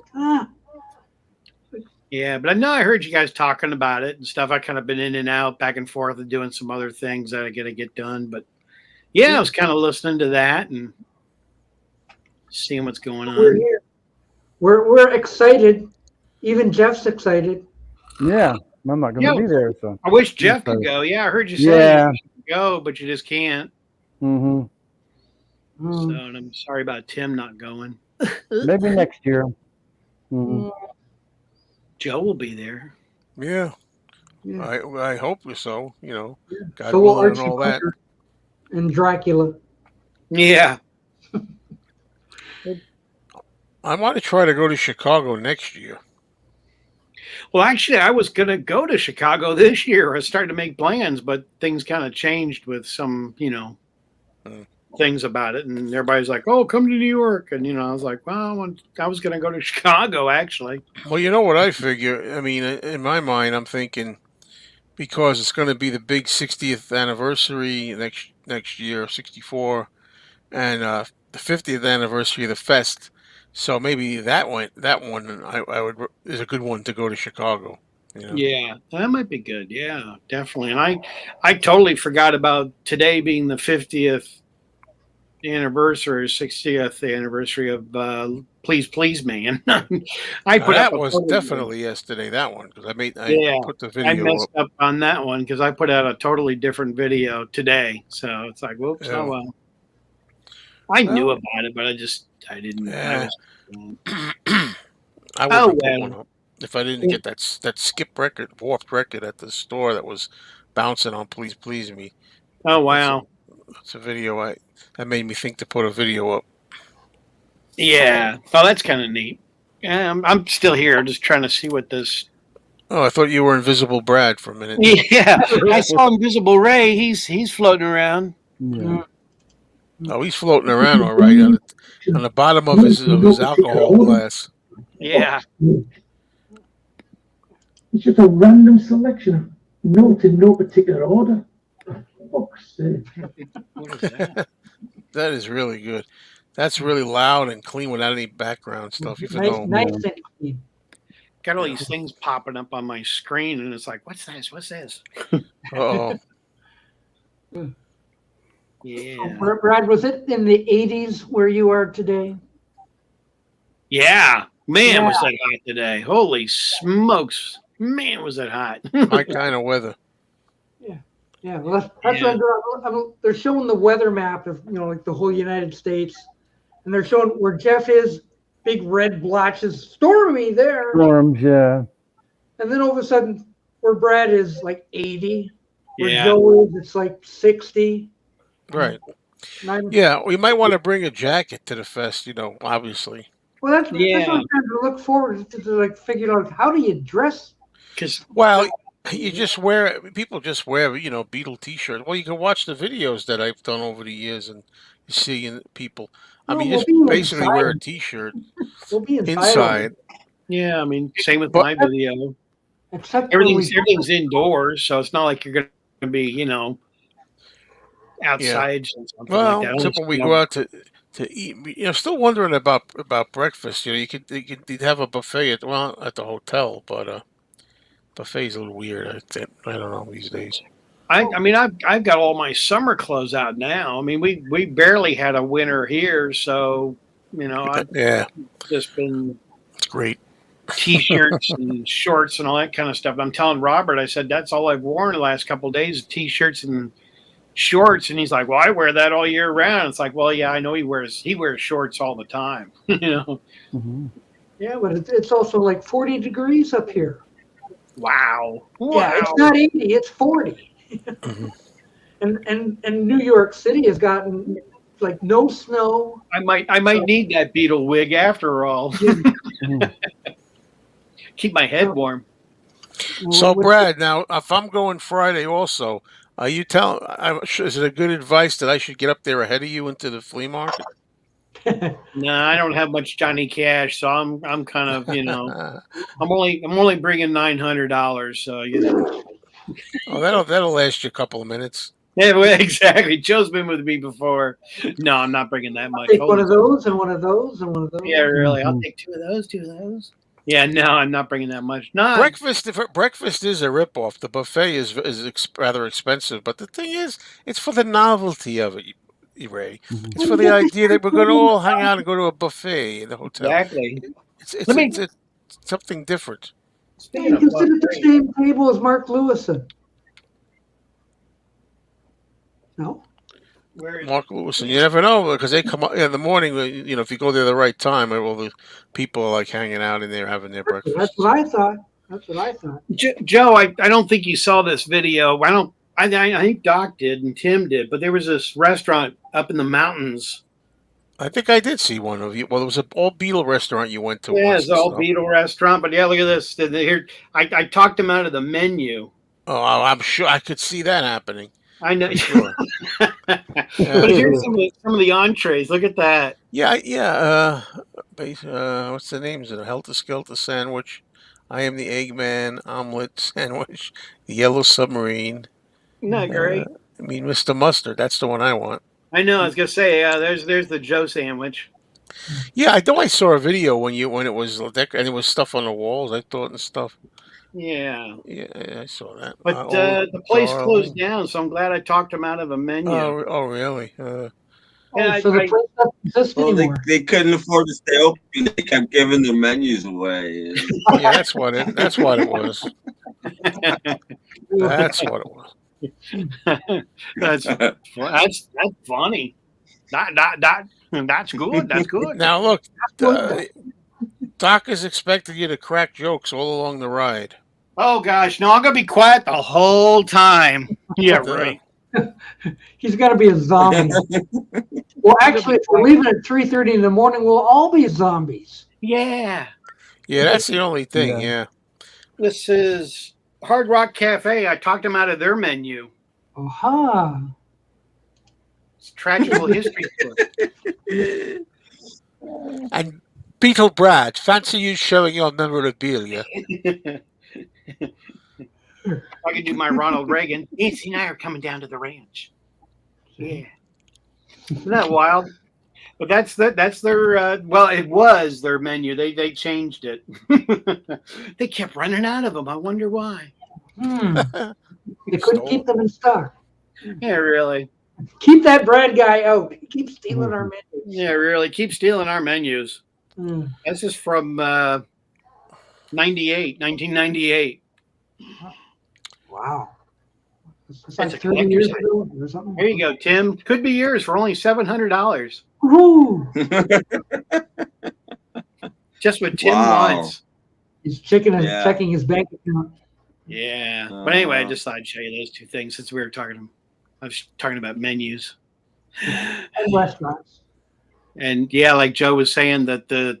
Yeah, but I know I heard you guys talking about it and stuff. I kind of been in and out, back and forth, and doing some other things that I got to get done. But yeah, I was kind of listening to that and seeing what's going on. We're here. We're excited. Even Jeff's excited. Yeah, I'm not going to be there. So I wish Jeff could go. Yeah, I heard you say you could go, but you just can't. Mm-hmm. So I'm sorry about Tim not going. Maybe next year. Mm-hmm. Joe will be there. Yeah. I hope so. God so will willing and Archie all that. Bunker and Dracula. Yeah. I want to try to go to Chicago next year. Well, actually, I was going to go to Chicago this year. I started to make plans, but things kind of changed with some, things about it. And everybody's like, oh, come to New York. And, I was like, well, I was going to go to Chicago, actually. Well, you know what I figure? I mean, in my mind, I'm thinking because it's going to be the big 60th anniversary next year, 64, and the 50th anniversary of the fest. So maybe that one is a good one to go to Chicago. Yeah, that might be good. Yeah, definitely. And I totally forgot about today being the 50th anniversary, 60th anniversary of Please Please Me. And I put that was definitely yesterday. That one because I put the video. I messed up on that one because I put out a totally different video today. So it's like, whoops! Oh well. I knew about it, but I didn't. Yeah. I would put one up if I didn't get that skip record, warped record at the store that was bouncing on Please Please Me. Oh wow! That's a video that made me think to put a video up. Yeah, well, that's kind of neat. Yeah, I'm still here. I'm just trying to see what this. Oh, I thought you were Invisible Brad for a minute. Yeah, I saw Invisible Ray. He's floating around. Yeah. Oh, he's floating around all right on the bottom of his alcohol glass. Yeah. It's just a random selection of notes in no particular order. Fuck's sake. What is that? That is really good. That's really loud and clean without any background stuff. Nice and clean. Got all these things popping up on my screen, and it's like, what's this? What's this? Oh. Yeah. Brad, was it in the 80s where you are today? Yeah. Man, was that hot today. Holy smokes. Man, was that hot. My kind of weather. Yeah, well, that's what they're showing the weather map of the whole United States, and they're showing where Jeff is, big red blotches, stormy there. Storms, yeah. And then all of a sudden, where Brad is like 80, where Yeah. Joe is, it's like 60. Right. And I'm, Yeah, we might want to bring a jacket to the fest, obviously. well, that's what Yeah. I'm trying to look forward to like figure out how do you dress. Because Well, you just wear people just wear, Beatle t-shirts. Well, you can watch the videos that I've done over the years and you see people. I No, mean, we'll just be basically wear a inside. t-shirt We'll be inside. yeah, I mean, same with But- my video. Except when Everything's indoors, so it's not like you're going to be, outside or something Well, like that. except when we go out to eat, still wondering about breakfast. You'd have a buffet at the hotel, but buffet's a little weird. I don't know these days. I mean, I've got all my summer clothes out now. I mean, we barely had a winter here, so I've Yeah, just been it's great. t-shirts and shorts and all that kind of stuff. I'm telling Robert, I said that's all I've worn the last couple of days: t-shirts and shorts. And he's like, "Well, I wear that all year round." It's like, well, yeah, I know he wears shorts all the time. Mm-hmm. yeah, but it's also like 40 degrees up here. Wow. Yeah, it's not 80, it's 40. Mhm. And New York City has gotten like no snow. I might need that Beetle wig after all. Keep my head warm. So, Brad, now if I'm going Friday, also, are you is it a good advice that I should get up there ahead of you into the flea market? No, I don't have much Johnny Cash, so I'm kind of I'm only bringing $900. So Oh, that'll last you a couple of minutes. Yeah, well, exactly. Joe's been with me before. No, I'm not bringing that much. Take one of those and one of those and one of those. Yeah, really. I'll take two of those. Yeah, no, I'm not bringing that much. No, Breakfast is a ripoff. The buffet is rather expensive, but the thing is, it's for the novelty of it, Ray. It's for the idea that we're going to all hang out and go to a buffet in the hotel. Exactly. It's something different. Yeah, you can sit at the same table as Mark Lewison. No? Mark Lewis, and you never know because they come up in the morning. If you go there the right time, all the people are like hanging out in there having their breakfast. That's what I thought. Joe, I don't think you saw this video. I think Doc did and Tim did, but there was this restaurant up in the mountains. I think I did see one of you. Well, it was an all Beetle restaurant you went to. Yeah, it's an all Beetle restaurant. But yeah, look at this. Here, I talked them out of the menu. Oh, I'm sure I could see that happening. I know. Sure. But here's some of the entrees. Look at that. Yeah. What's the name? Is it a Helter Skelter sandwich? I am the Eggman omelet sandwich. The Yellow Submarine. Not great. Mr. Mustard. That's the one I want. I know. I was gonna say, there's the Joe sandwich. Yeah, I know. I saw a video when it was and it was stuff on the walls. I thought and stuff. Yeah, I saw that. But the place closed down, so I'm glad I talked them out of a menu. Oh really? So the place doesn't exist anymore. They couldn't afford to stay open. They kept giving their menus away. Yeah, that's what it was. That's what it was. That's funny. That's good. That's good. Now look, Doc is expecting you to crack jokes all along the ride. Oh gosh, no! I'm gonna be quiet the whole time. Yeah, right. He's got to be a zombie. Well, actually, if we're leaving at 3:30 in the morning, we'll all be zombies. Yeah. Yeah, that's the only thing. Yeah. This is Hard Rock Cafe. I talked them out of their menu. Aha. It's tragical history book. And Beetle Brad, fancy you showing your memorabilia? I can do my Ronald Reagan. Nancy and I are coming down to the ranch. Yeah. Isn't that wild? But that's their well, it was their menu. They changed it. They kept running out of them. I wonder why. They couldn't keep them in stock. Yeah, really. Keep that Brad guy out. He keeps stealing our menus. Yeah, really. Keep stealing our menus. This is from 1998. Wow. It's like It's a 30 years collector's ago or something. There you go, Tim. Could be yours for only $700. Woo! Just what Tim Wow. wants. He's checking Yeah. his bank account. Yeah. But anyway, I just thought I'd show you those two things since we were talking. I was talking about menus. And restaurants. And yeah, like Joe was saying that the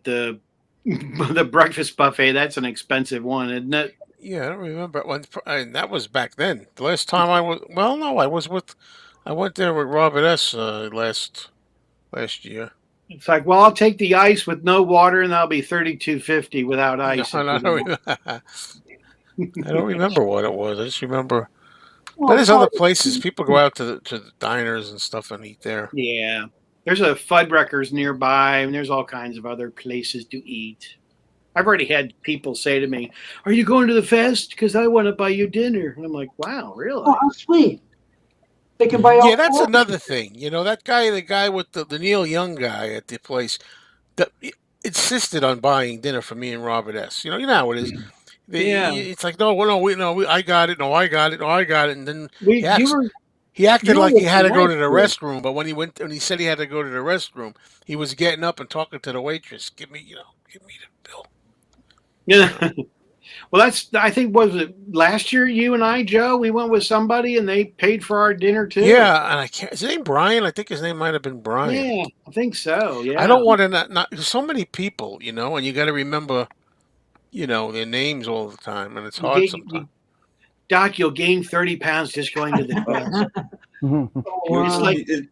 the breakfast buffet, that's an expensive one, isn't it? Yeah, I don't remember when. And that was back then. The last time I was, well, no, I went there with Robert S. Last year. It's like, well, I'll take the ice with no water, and that'll be $32.50 without ice. No, I don't remember what it was. I just remember. Well, But there's other places. People go out to the diners and stuff and eat there. Yeah. There's a Fuddruckers nearby, and there's all kinds of other places to eat. I've already had people say to me, "Are you going to the fest? Because I want to buy you dinner." And I'm like, "Wow, really?" Oh, how sweet. They can buy all Yeah, that's four. another thing. You know, that guy, the guy with the Neil Young guy at the place, that insisted on buying dinner for me and Robert S. You know how it is. Yeah. It's like, no, I got it. No, I got it. No, I got it. And then We, you he acted you were like he with had to the go to the wife, restroom. But when he said he had to go to the restroom, he was getting up and talking to the waitress. Give me the bill. yeah. Well, I think, was it last year, you and I, Joe, we went with somebody and they paid for our dinner too? Yeah, and I can't. Is his name Brian? I think his name might have been Brian. Yeah, I think so. Yeah. I don't want to not there's so many people, and you got to remember, their names all the time, and it's hard sometimes. Doc, you'll gain 30 pounds just going to the fest. Wow.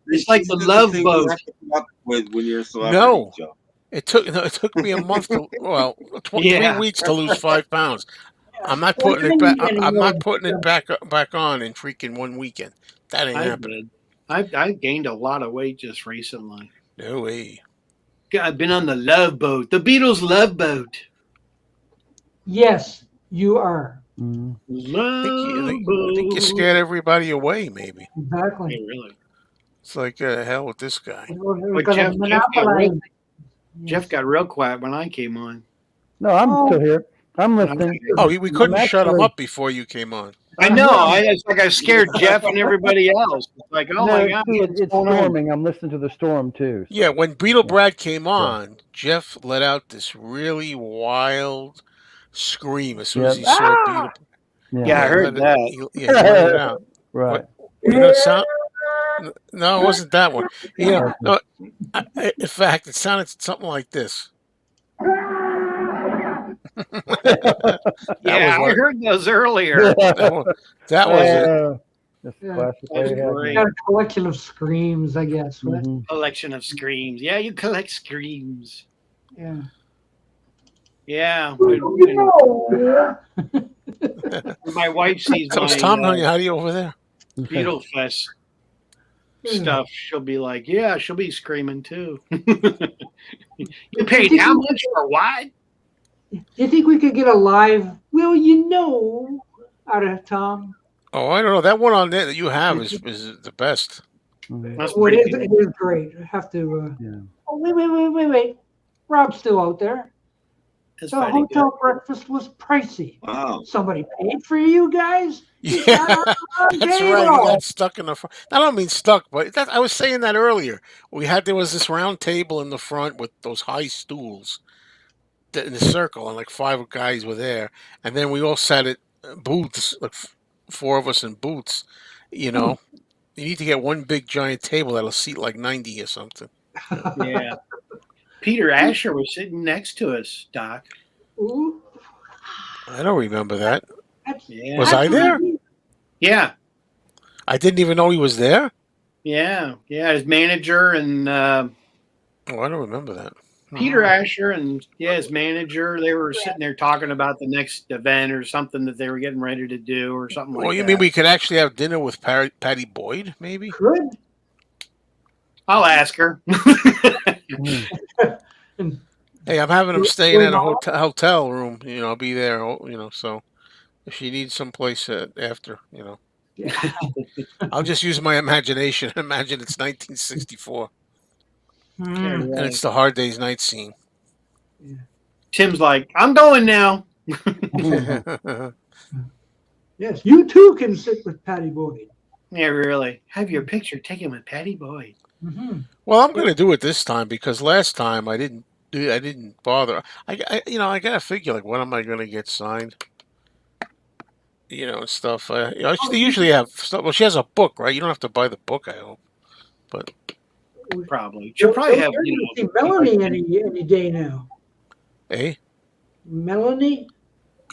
It's like the Love thing Boat. you have to come up with when you're a celebrity, No. Joe. It took me a month 3 weeks to lose 5 pounds. I'm not putting it back. I'm not putting it back on in freaking one weekend. That ain't happening. I've gained a lot of weight just recently. No way. I've been on the Love Boat, the Beatles Love Boat. Yes, you are. Love I think Boat. you scared everybody away. Maybe Exactly. Hey, really? it's like hell with this guy. We're But gonna monopolize. Jeff got real quiet when I came on. No, I'm still here. I'm listening. Oh, we couldn't I'm shut him actually- up before you came on. I know. It's like I scared Jeff and everybody else. It's like, oh my God, see, what's it's going on? storming. I'm listening to the storm too. Yeah, when Beetle Brad came on, Jeff let out this really wild scream as soon as he saw Beetle. Yeah, I heard that. He let it out. Right. Sound? No, it wasn't that one. No, in fact, it sounded something like this. Yeah, I heard those earlier. That was it. That's Yeah. classic. That's way great. Got a collection of screams, I guess. Right? Mhm. Collection of screams. Yeah, you collect screams. Yeah. Yeah. When my wife sees How's Tom Honey? How do you over there? Beetle Fest stuff, she'll be like, yeah, she'll be screaming too. You paid how much for what? Do you think we could get a live, out of Tom? Oh, I don't know. That one on there that you have is the best. That's Oh, it pretty is, good. it is great. I have to. Yeah. Oh, wait. Rob's still out there. That's The pretty hotel breakfast was pricey. Wow. Somebody paid for you guys? You Yeah, got it on that's table. right. He got stuck in the front. I don't mean stuck, but I was saying that earlier. There was this round table in the front with those high stools in a circle, and like 5 guys were there, and then we all sat at booths, like 4 of us in booths. You need to get one big giant table that'll seat like 90 or something. good. Yeah. Peter Asher was sitting next to us, Doc. Ooh, I don't remember that. Yeah. Was I there? Yeah. I didn't even know he was there. Yeah. Yeah. His manager and Oh, I don't remember that. Peter Asher and his manager, they were sitting there talking about the next event or something that they were getting ready to do or something like that. Well, you mean we could actually have dinner with Patty Boyd, maybe? Good. I'll ask her. Hey, I'm having him staying in a hotel room. I'll be there. So if she needs someplace after, Yeah. I'll just use my imagination. Imagine it's 1964 Mm. and it's the Hard Day's Night scene. Tim's like, I'm going now. Yes, you too can sit with Patty Boyd. Yeah, really. Have your picture taken with Patty Boyd. Mm-hmm. Well, I'm going to do it this time because last time I didn't do. I didn't bother. I got to figure like when am I going to get signed? And stuff. They usually have stuff. Well, she has a book, right? You don't have to buy the book, I hope. But Probably. She'll probably have, See Melanie any day now. eh? Melanie?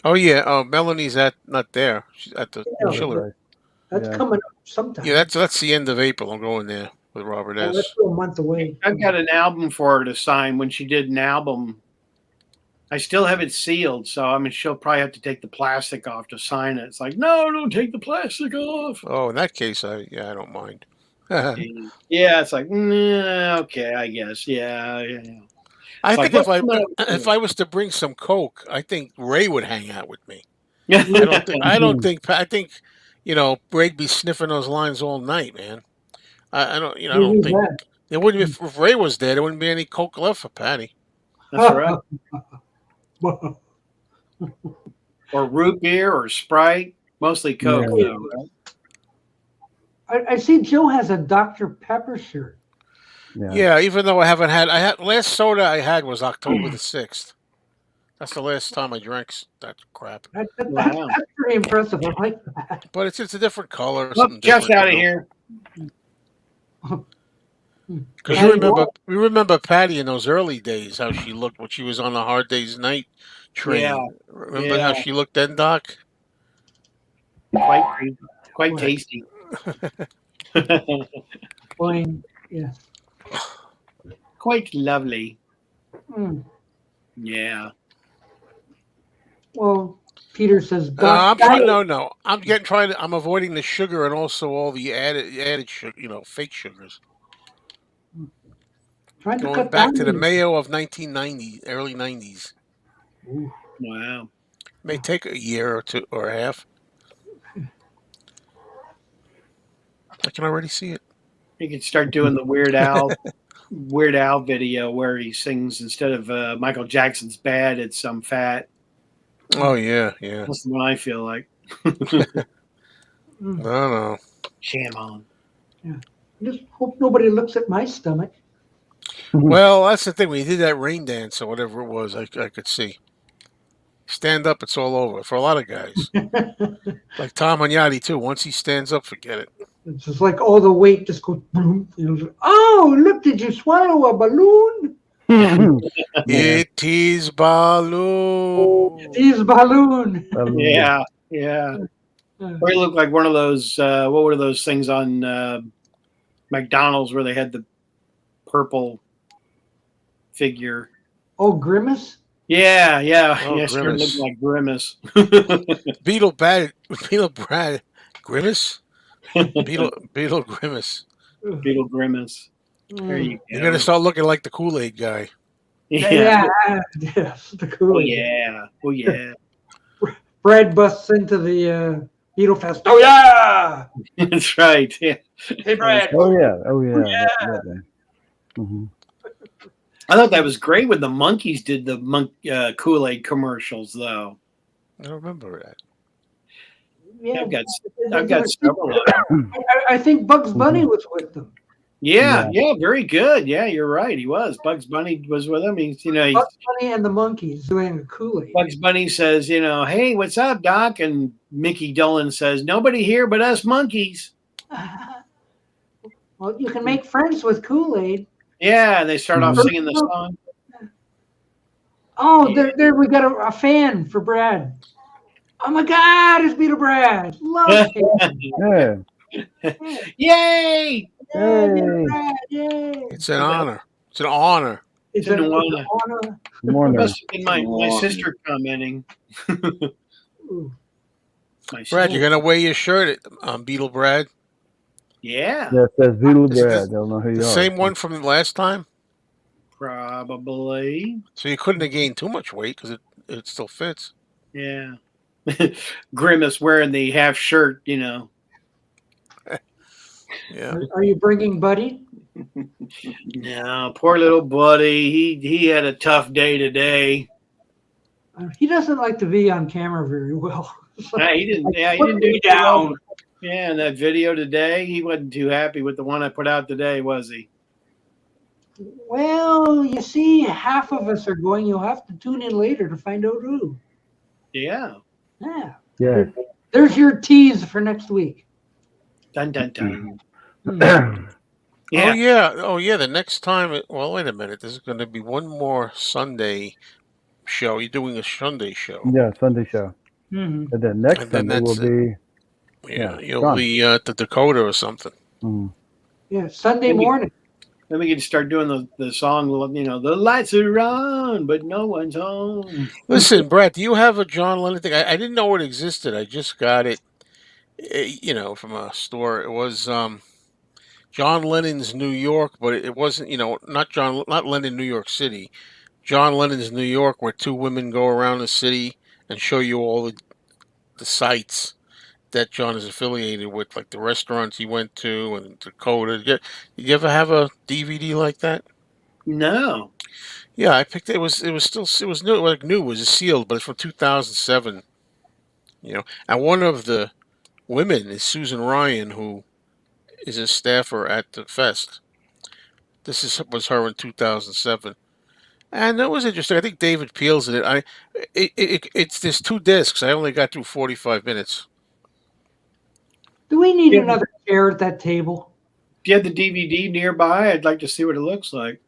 Oh yeah. Oh, Melanie's not there. She's at the Yeah, chiller. That's Yeah. coming up sometime. Yeah, that's the end of April. I'm going there with Robert Oh, S. that's still a month away. I've got an album for her to sign when she did an album. I still have it sealed, so I mean she'll probably have to take the plastic off to sign it. It's like, no, don't take the plastic off. Oh, in that case, I don't mind. Yeah, it's like, okay, I guess. Yeah. I Like, think what's if I was to bring some Coke, I think Ray would hang out with me. the- I think Ray'd be sniffing those lines all night, man. I don't I Who don't needs think that? there wouldn't be, if Ray was there, there wouldn't be any Coke left for Patty. That's right. Or root beer or Sprite, mostly Coke, Yeah. though. Right? I see Joe has a Dr. Pepper shirt. Yeah, even though I had last soda I had was October the 6th. That's the last time I drank that crap. Wow. That's pretty impressive. I like that. But it's a different color. Look, Jeff's out of here. Because Patty we remember Patty in those early days, how she looked when she was on the Hard Day's Night train. Yeah. Remember how she looked then, Doc? Quite tasty. Fine. Yeah. Quite lovely. Mm. Yeah. Well, Peter says, No. I'm avoiding the sugar and also all the added sugar, fake sugars. trying to Going cut back down to the these- Mayo of 1990, early 90s. Ooh. Wow. May take a year or two or a half. I can already see it. You could start doing the Weird Al video where he sings instead of Michael Jackson's Bad, it's Some Fat. Oh yeah. That's the one I feel like. No. Sham on. Just hope nobody looks at my stomach. Well, that's the thing. When you did that rain dance or whatever it was, I could see. Stand up, it's all over for a lot of guys. Like Tom Agnotti too. Once he stands up, forget it. It's just like all the weight just goes boom. Oh, look, did you swallow a balloon? It is balloon. It is balloon. Yeah. Or he looked like one of those, what were those things on McDonald's where they had the purple figure? Oh, Grimace? Yeah. Oh, Sure Grimace. looked like Grimace. Beetle Brad Grimace? Beetle Grimace. Beetle Grimace. There you go. You're gonna start looking like the Kool-Aid guy. Yeah. Yes, the Oh, cool. yeah. Brad busts into the Beetle Fest. Oh, yeah. That's right. Yeah. Hey, Brad. Oh yeah. Mhm. I thought that was great when the Monkees did the Kool-Aid commercials, though. I don't remember that. Yeah. I've got several of them. I think Bugs Bunny was with them. Yeah, very good. Yeah, you're right. He was. Bugs Bunny was with him. Bugs Bunny and the Monkees doing a Kool-Aid. Bugs Bunny says, hey, what's up, Doc? And Mickey Dolenz says, nobody here but us monkeys. Well, you can make friends with Kool-Aid. Yeah, and they start off singing the song. Oh, there we got a fan for Brad. Oh my God, it's Beetle Brad. Love him. Yeah. Yay! Yay, Beetle Brad, yay. It's an honor. It's an honor. It's an an honor. honor. It Morning. must have been my sister commenting. Ooh. My Brad, sister. you're gonna wear your shirt on Beetle Brad. Yeah, That says Beetle Is Brad. this I don't know who you The are. same one from the last time. probably. So you couldn't have gained too much weight because it still fits. Yeah. Grimace wearing the half shirt, Yeah. Are you bringing Buddy? No, poor little buddy. He had a tough day today. He doesn't like to be on camera very well. He didn't. Yeah, he Put didn't me do too well. down. Yeah, and that video today, he wasn't too happy with the one I put out today, was he? Well, you see, half of us are going. You'll have to tune in later to find out who. Yeah. Yeah. Yeah. There's your tease for next week. Dun dun dun. Oh yeah. Oh yeah. The next time. Well, wait a minute. There's going to be one more Sunday show. You're doing a Sunday show. Yeah, Sunday show. Mm-hmm. And then next And then Sunday will that's it. be Yeah, you'll gone. be at the Dakota or something. Mm. Yeah, Sunday morning. Then we can start doing the song, the lights are on, but no one's home. Listen, Brett, do you have a John Lennon thing? I didn't know it existed. I just got it, from a store. It was John Lennon's New York, but it wasn't, not Lennon, New York City. John Lennon's New York, where two women go around the city and show you all the sites that John is affiliated with, like the restaurants he went to and Dakota. Did you ever have a DVD like that? No. Yeah, I picked it. It was new, like new. It was sealed, but it's from 2007. And one of the women is Susan Ryan, who is a staffer at the fest. Was her in 2007, and that was interesting. I think David Peel's in it. It's there's 2 discs. I only got through 45 minutes. Do we need another chair at that table? Do you have the DVD nearby? I'd like to see what it looks like.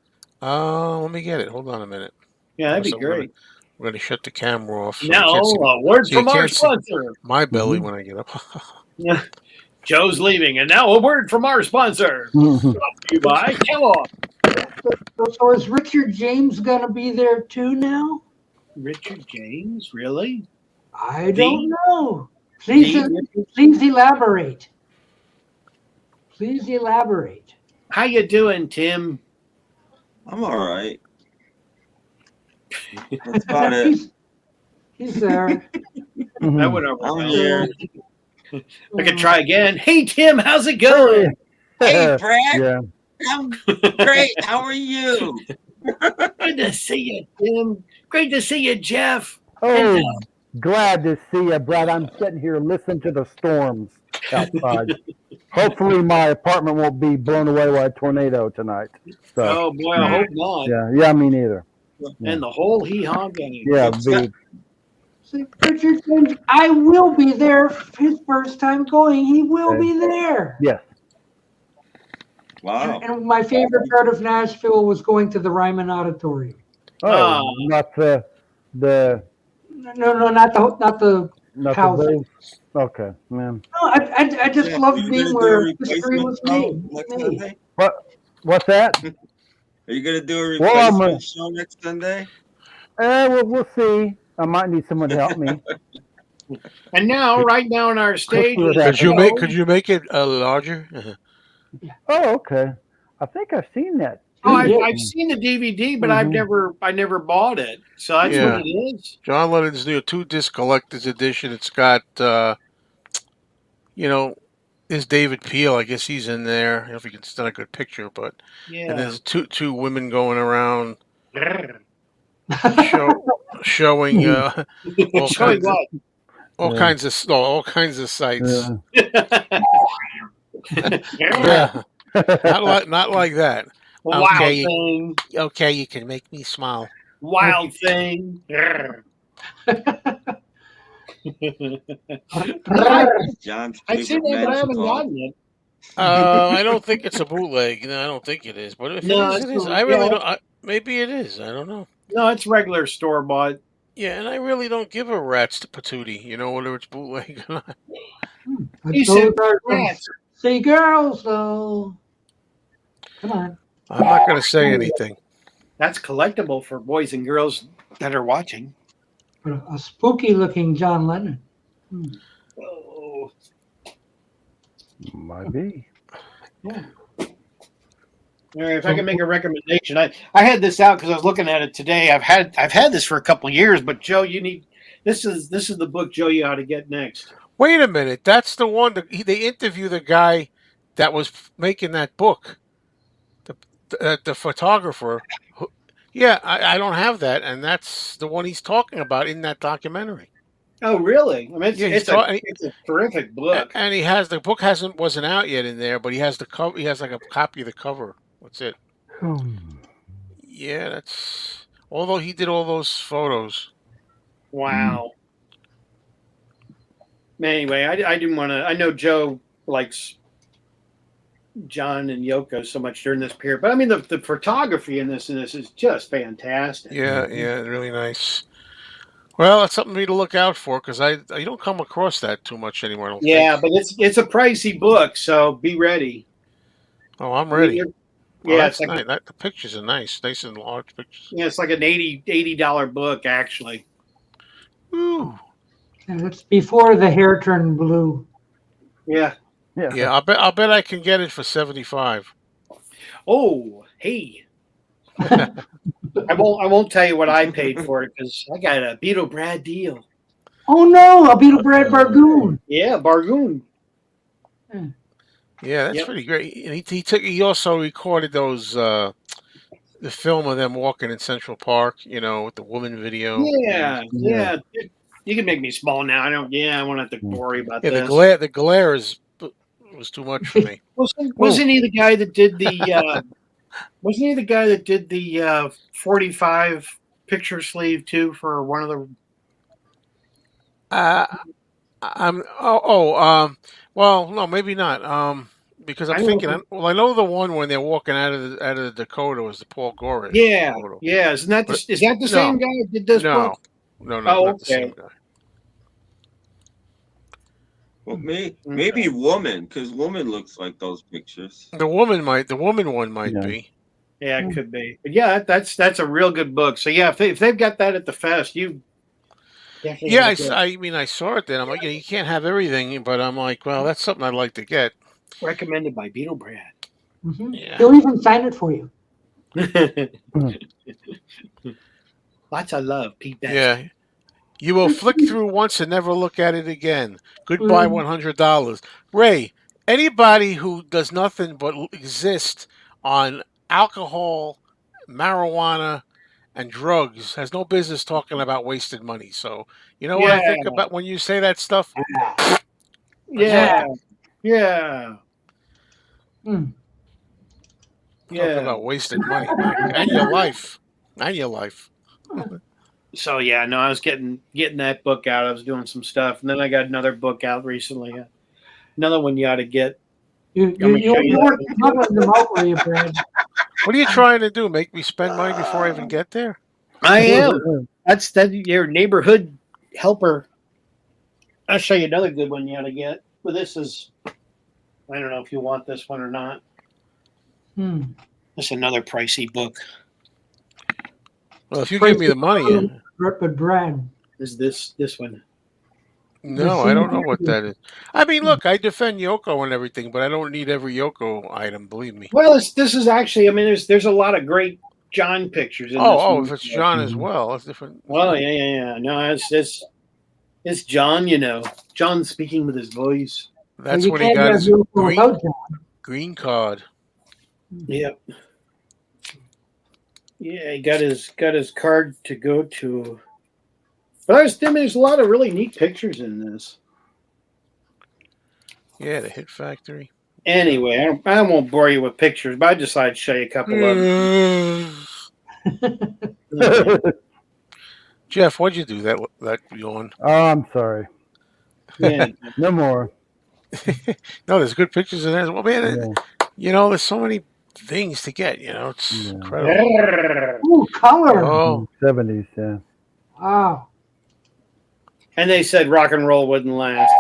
Let me get it. Hold on a minute. Yeah, that'd be great. We're going to shut the camera off. So Now, a word from our sponsor. My belly when I get up. Joe's leaving, and now a word from our sponsor. Brought to you by Kellogg. So is Richard James going to be there too now? Richard James, really? I don't know. Please elaborate. Please elaborate. How you doing, Tim? I'm all right. That's about it. He's there. That went over. I'm here. I could try again. Hey, Tim, how's it going? Hey, Brad. Yeah. I'm great. How are you? Good to see you, Tim. Great to see you, Jeff. Oh, glad to see you, Brad. I'm sitting here listening to the storms outside. Hopefully, my apartment won't be blown away by a tornado tonight. So, Oh boy, I hope not. yeah, me neither. And the whole hee-haw game. Yeah, See, Richard James, I will be there. His first time going, he will be there. Yes. Wow. And my favorite part of Nashville was going to the Ryman Auditorium. Oh, not the No, not the house. the okay, man. No, I just loved being where history was made. What's that? Are you gonna do a Well, replacement show next Sunday? We'll see. I might need someone to help me. And now, right now on our stage, Could you make it larger? Oh, okay. I think I've seen that. Oh, I've seen the DVD, but I never bought it. So that's Yeah. what it is. John Lennon's new 2-disc collector's edition. It's got, there's David Peel. I guess he's in there. I don't know if it's not a good picture, but Yeah. and there's two women going around showing all kinds of sights. Yeah. Not like that. Wild thing. Okay, you can make me smile. Wild thing. John's I've seen that, but I haven't gotten it. I don't think it's a bootleg. No, I don't think it is. But if it is. I really don't. Maybe it is. I don't know. No, it's regular store bought. Yeah, and I really don't give a rat's patootie. Whether it's bootleg or not. He said rats. See, girls, though. Come on. I'm not going to say anything. That's collectible for boys and girls that are watching. A spooky-looking John Lennon. Oh. Might be. Yeah. All right, if I can make a recommendation, I had this out because I was looking at it today. I've had this for a couple of years, but Joe, this is the book, Joe, you ought to get next. Wait a minute, that's the one they interview the guy that was making that book, the photographer. Yeah, I don't have that, and that's the one he's talking about in that documentary. Oh, really? I mean, Yeah, he's it's a terrific book. and he has the book wasn't out yet in there, but he has the cover. He has like a copy of the cover. That's it. Yeah, that's. Although he did all those photos. Wow. Anyway, I didn't want to. I know Joe likes John and Yoko so much during this period, but I mean the photography in this is just fantastic. Yeah, really nice. Well, that's something for me to look out for because I don't come across that too much anymore. I don't Yeah, think. but it's a pricey book, so be ready. Oh, I'm ready. Yeah, it's like nice. The pictures are nice and large pictures. Yeah, it's like an $80 book actually. Ooh. And it's before the hair turned blue. Yeah. Yeah. I'll bet I can get it for $75. Oh, hey. I won't tell you what I paid for it because I got a Beetle Brad deal. Oh no, a Beetle Brad Bargoon. Yeah, Bargoon. Yeah, that's pretty great. And he also recorded those the film of them walking in Central Park, with the woman video. Yeah. You can make me small now. I won't have to worry about this. The glare was too much for me. Wasn't he the guy that did the wasn't he the guy that did the 45 picture sleeve too for one of the well, no, maybe not. Because I'm thinking, I know the one when they're walking out of the Dakota was the Paul Gorish. Yeah, photo. yeah. Is that the same guy that did this book? No, not the same guy. Well, maybe woman, because woman looks like those pictures. The woman one might be. Yeah, it could be. But yeah, that's a real good book. So yeah, if they've got that at the fest, you. Yeah, I saw it then. I'm like, you can't have everything, but I'm like, well, that's something I'd like to get. Recommended by Beetle Brad. Mm-hmm. Yeah. He'll even sign it for you. Lots of love, Pete. Yeah. You will flick through once and never look at it again. Goodbye, $100. Ray, anybody who does nothing but exist on alcohol, marijuana, and drugs has no business talking about wasted money. So, you know what I think about when you say that stuff? Yeah. Yeah. Talking about wasted money and your life. So yeah, no, I was getting that book out. I was doing some stuff, and then I got another book out recently. Another one you ought to get. You weren't covering them out, were you, Brad? What are you trying to do? Make me spend money before I even get there? I am. That's your neighborhood helper. I'll show you another good one you ought to get. Well, this is. I don't know if you want this one or not. This is another pricey book. Well, if you give me the money, but Brad is this one? No, I don't know what that is. I mean, look, I defend Yoko and everything, but I don't need every Yoko item. Believe me. Well, this is actually. I mean, there's a lot of great John pictures in this. Oh, if it's John as well, that's different. Well, yeah. No, it's John. John speaking with his voice. That's when he got his green card. Yep. Yeah, he got his card to go to. But there's a lot of really neat pictures in this. Yeah, the Hit Factory. Anyway, I won't bore you with pictures, but I decided to show you a couple of them. Jeff, what'd you do that yawn? Oh, I'm sorry. Yeah. No more. No, there's good pictures in there. Well, man, there's so many things to get. It's incredible. Ooh, color. Oh, 70s, yeah. Wow. And they said rock and roll wouldn't last.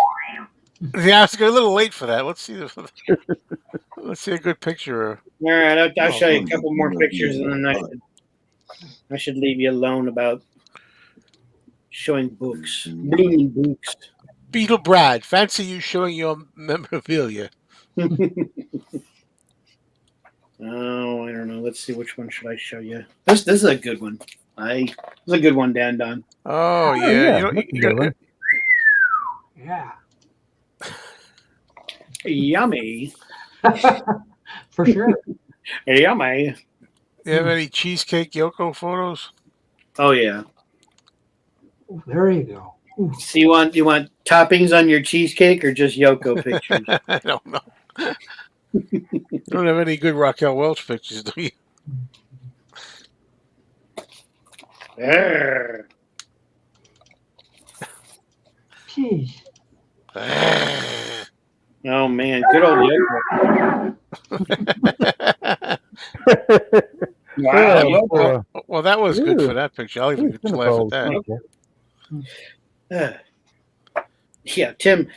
Yeah, I was a little late for that. Let's see a good picture. All right, I'll show you a couple more pictures, and then I should leave you alone about showing books, blooming books. Beetle Brad, fancy you showing your memorabilia. Oh, I don't know. Let's see, which one should I show you? This is a good one. This is a good one, Dan Don. Oh yeah, yeah. Yummy. For sure. Yummy. You have any cheesecake Yoko photos? Oh yeah. There you go. So you want toppings on your cheesecake or just Yoko pictures? I don't know. You don't have any good Raquel Welch pictures, do you? Arr. Jeez. Oh man, good old Yoko. Wow, Yoko. Well, that was good Ew. for that picture. I'll even laugh at that. Yeah, Tim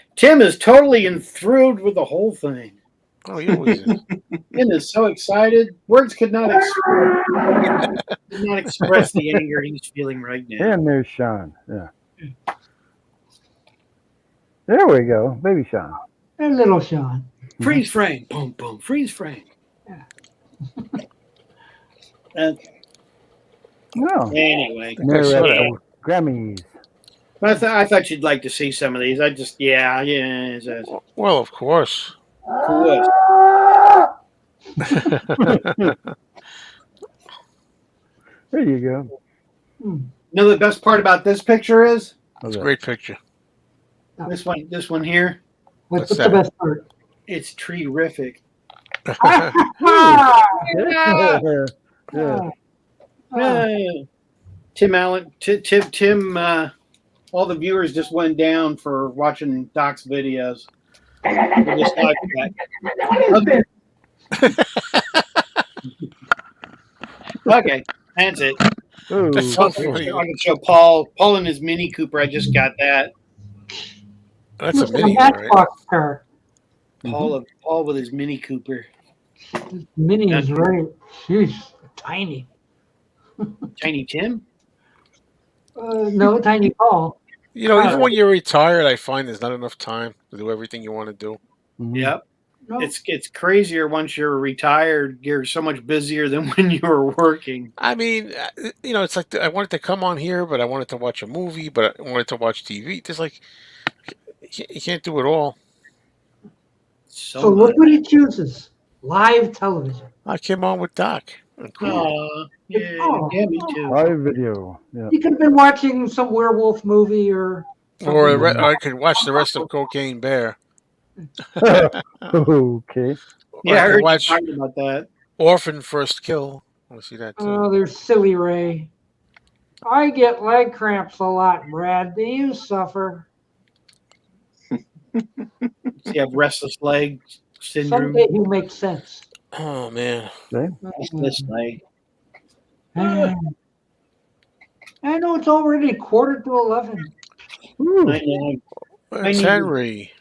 is totally enthralled with the whole thing. Oh, he always is. Tim is so excited. Words could not express the anger he's feeling right now. And there's Sean. Yeah. There we go. Baby Sean. And little Sean. Freeze frame. Boom, boom. Freeze frame. Yeah. Okay. No. Anyway. Grammys. I thought you'd like to see some of these. Yeah. Well, of course. Cool. There you go. You know the best part about this picture is? It's a great picture. This one here. What's the best part? It's tree-rific. Tim Allen, Tim, all the viewers just went down for watching Doc's videos. Just like that. Okay, that's it. That's so funny. I can show Paul in his Mini Cooper. I just got that. That's a Looks like Mini, Matchbox car. Paul with his Mini Cooper. Mini is right. Sheesh, tiny. Tiny Tim? No, tiny Paul. You know, even when you're retired, I find there's not enough time to do everything you want to do. Yep. No. It's crazier once you're retired. You're so much busier than when you were working. I mean, you know, it's like I wanted to come on here, but I wanted to watch a movie, but I wanted to watch TV. There's like, you can't do it all. So look what he chooses. Live television. I came on with Doc. Oh, yeah, Oh. yeah, me too. Live video. Yeah. You could have been watching some werewolf movie or I could watch the rest of Cocaine Bear. Okay. Yeah, I could heard you watch talking about that. Orphan First Kill. I want to see that too. Oh, there's Silly Ray. I get leg cramps a lot, Brad. Do you suffer? You have restless leg syndrome. Someday he'll make sense. Oh man. Restless leg. I know it's already 10:45. I know. It's Henry.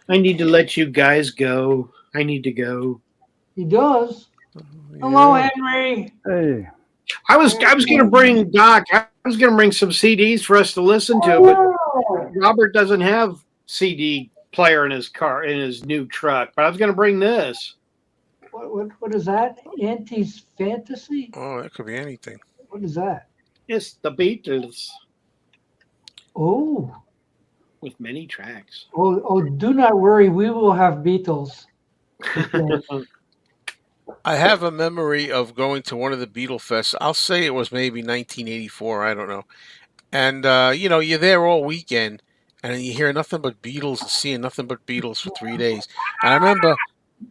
I need to let you guys go. I need to go. He does. Hello, Henry. Hey. I was going to bring Doc. I was going to bring some CDs for us to listen to, but Robert doesn't have CD player in his car, in his new truck. But I was going to bring this. What is that? Auntie's Fantasy? Oh, that could be anything. What is that? It's the Beatles Oh. with many tracks. Oh, do not worry. We will have Beatles. I have a memory of going to one of the Beatle fests. I'll say it was maybe 1984. I don't know. And, you know, you're there all weekend and you hear nothing but Beatles and seeing nothing but Beatles for 3 days. And I remember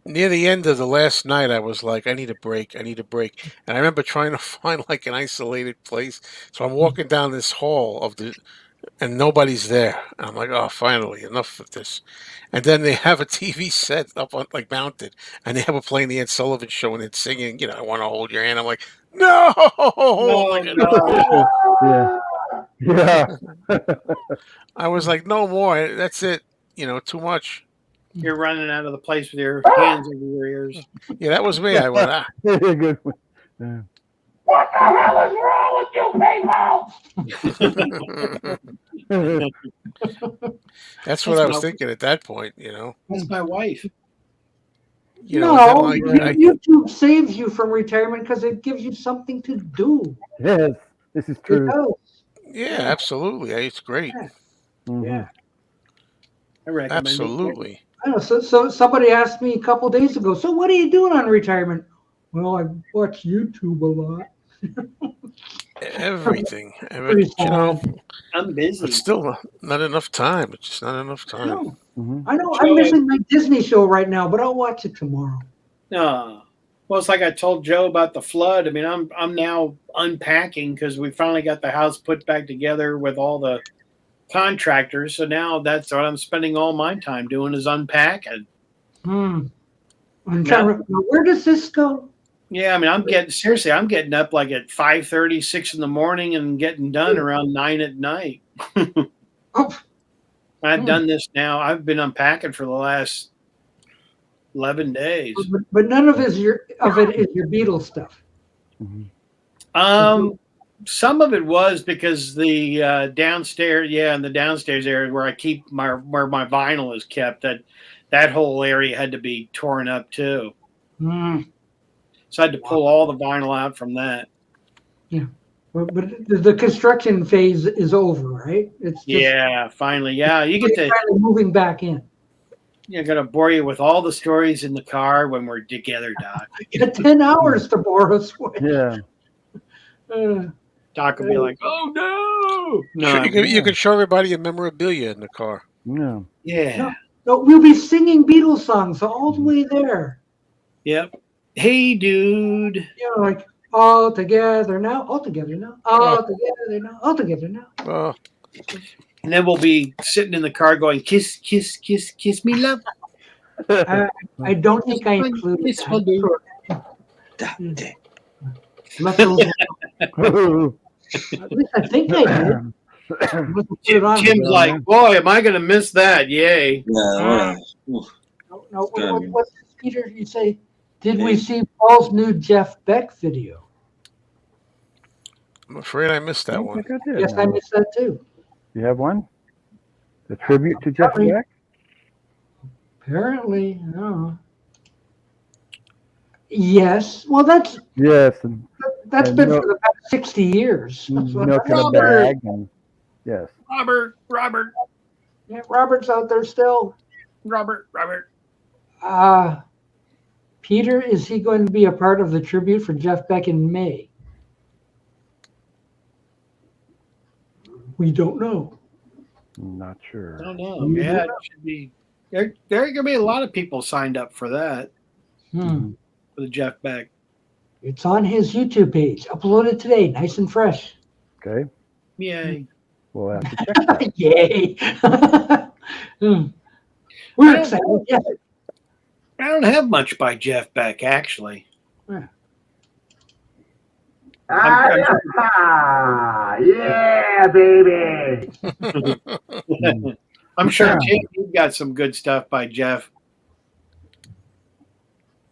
near the end of the last night, I was like, I need a break. I need a break. And I remember trying to find like an isolated place. So I'm walking down this hall and nobody's there. And I'm like, oh, finally, enough of this. And then they have a TV set up on, like mounted, and they have a playing the Ed Sullivan Show, and it's singing, you know, I want to hold your hand. I'm like, no. Yeah. I was like, no more. That's it. You know, too much. You're running out of the place with your hands over your ears. Yeah, that was me. I went, Good one. Yeah. What the hell is wrong with you people? That's what I was thinking at that point, you know. That's my wife. You know, No, then, YouTube saves you from retirement because it gives you something to do. Yes, this is true. It does. yeah, absolutely. It's great. Yeah. I recommend Absolutely. I know. So somebody asked me a couple days ago, so what are you doing on retirement? Well, I watch YouTube a lot. everything. Pretty You know, sad. I'm busy. but still not enough time. It's just not enough I time. know. I know I'm missing my Disney show right now, but I'll watch it tomorrow. Well, it's like I told Joe about the flood. I mean, I'm now unpacking because we finally got the house put back together with all the contractors. So now that's what I'm spending all my time doing is unpacking. I'm trying to. Where does this go? Yeah, I mean, I'm getting up like at 5:30, 6 in the morning and getting done around 9 at night. Oh, I've done this now. I've been unpacking for the last 11 days. but none of it is your Beatles stuff. Some of it was because the downstairs, in the downstairs area where I keep where my vinyl is kept, that whole area had to be torn up too. So I had to pull all the vinyl out from that. Yeah, but the construction phase is over, right? It's just, finally, you get to finally moving back in. You're gonna bore you with all the stories in the car when we're together, Doc. You got 10 hours to bore us with. Yeah. Doc will be like, "Oh no!" You can show everybody your memorabilia in the car. Yeah. Yeah. No, we'll be singing Beatles songs all the way there. Yep. Hey, dude. You know, like all together now, all together now, all together now, all together now. And then we'll be sitting in the car going, "Kiss, kiss, kiss, kiss me, love." I don't think I included This will do. Left those- At least I think I did. Tim's like, "Boy, am I going to miss that? Yay!" Yeah. No, what's this, Peter? You say, did we see Paul's new Jeff Beck video? I'm afraid I missed that one. Yes, I missed that too. You have one? The tribute to Jeff Beck? Apparently, no. Yes. Well, that's and been for the past 60 years. milk in a bag. And, yes. Robert. Yeah, Robert's out there still. Robert. Peter, is he going to be a part of the tribute for Jeff Beck in May? We don't know. Not sure. I don't know. Yeah, it should be. There are going to be a lot of people signed up for that. For the Jeff Beck. It's on his YouTube page. Uploaded today, nice and fresh. Okay. Yay. We'll have to check that. Yay. We're excited. Yeah. I don't have much by Jeff Beck, actually. Yeah, baby. I'm sure Tim, you've got some good stuff by Jeff.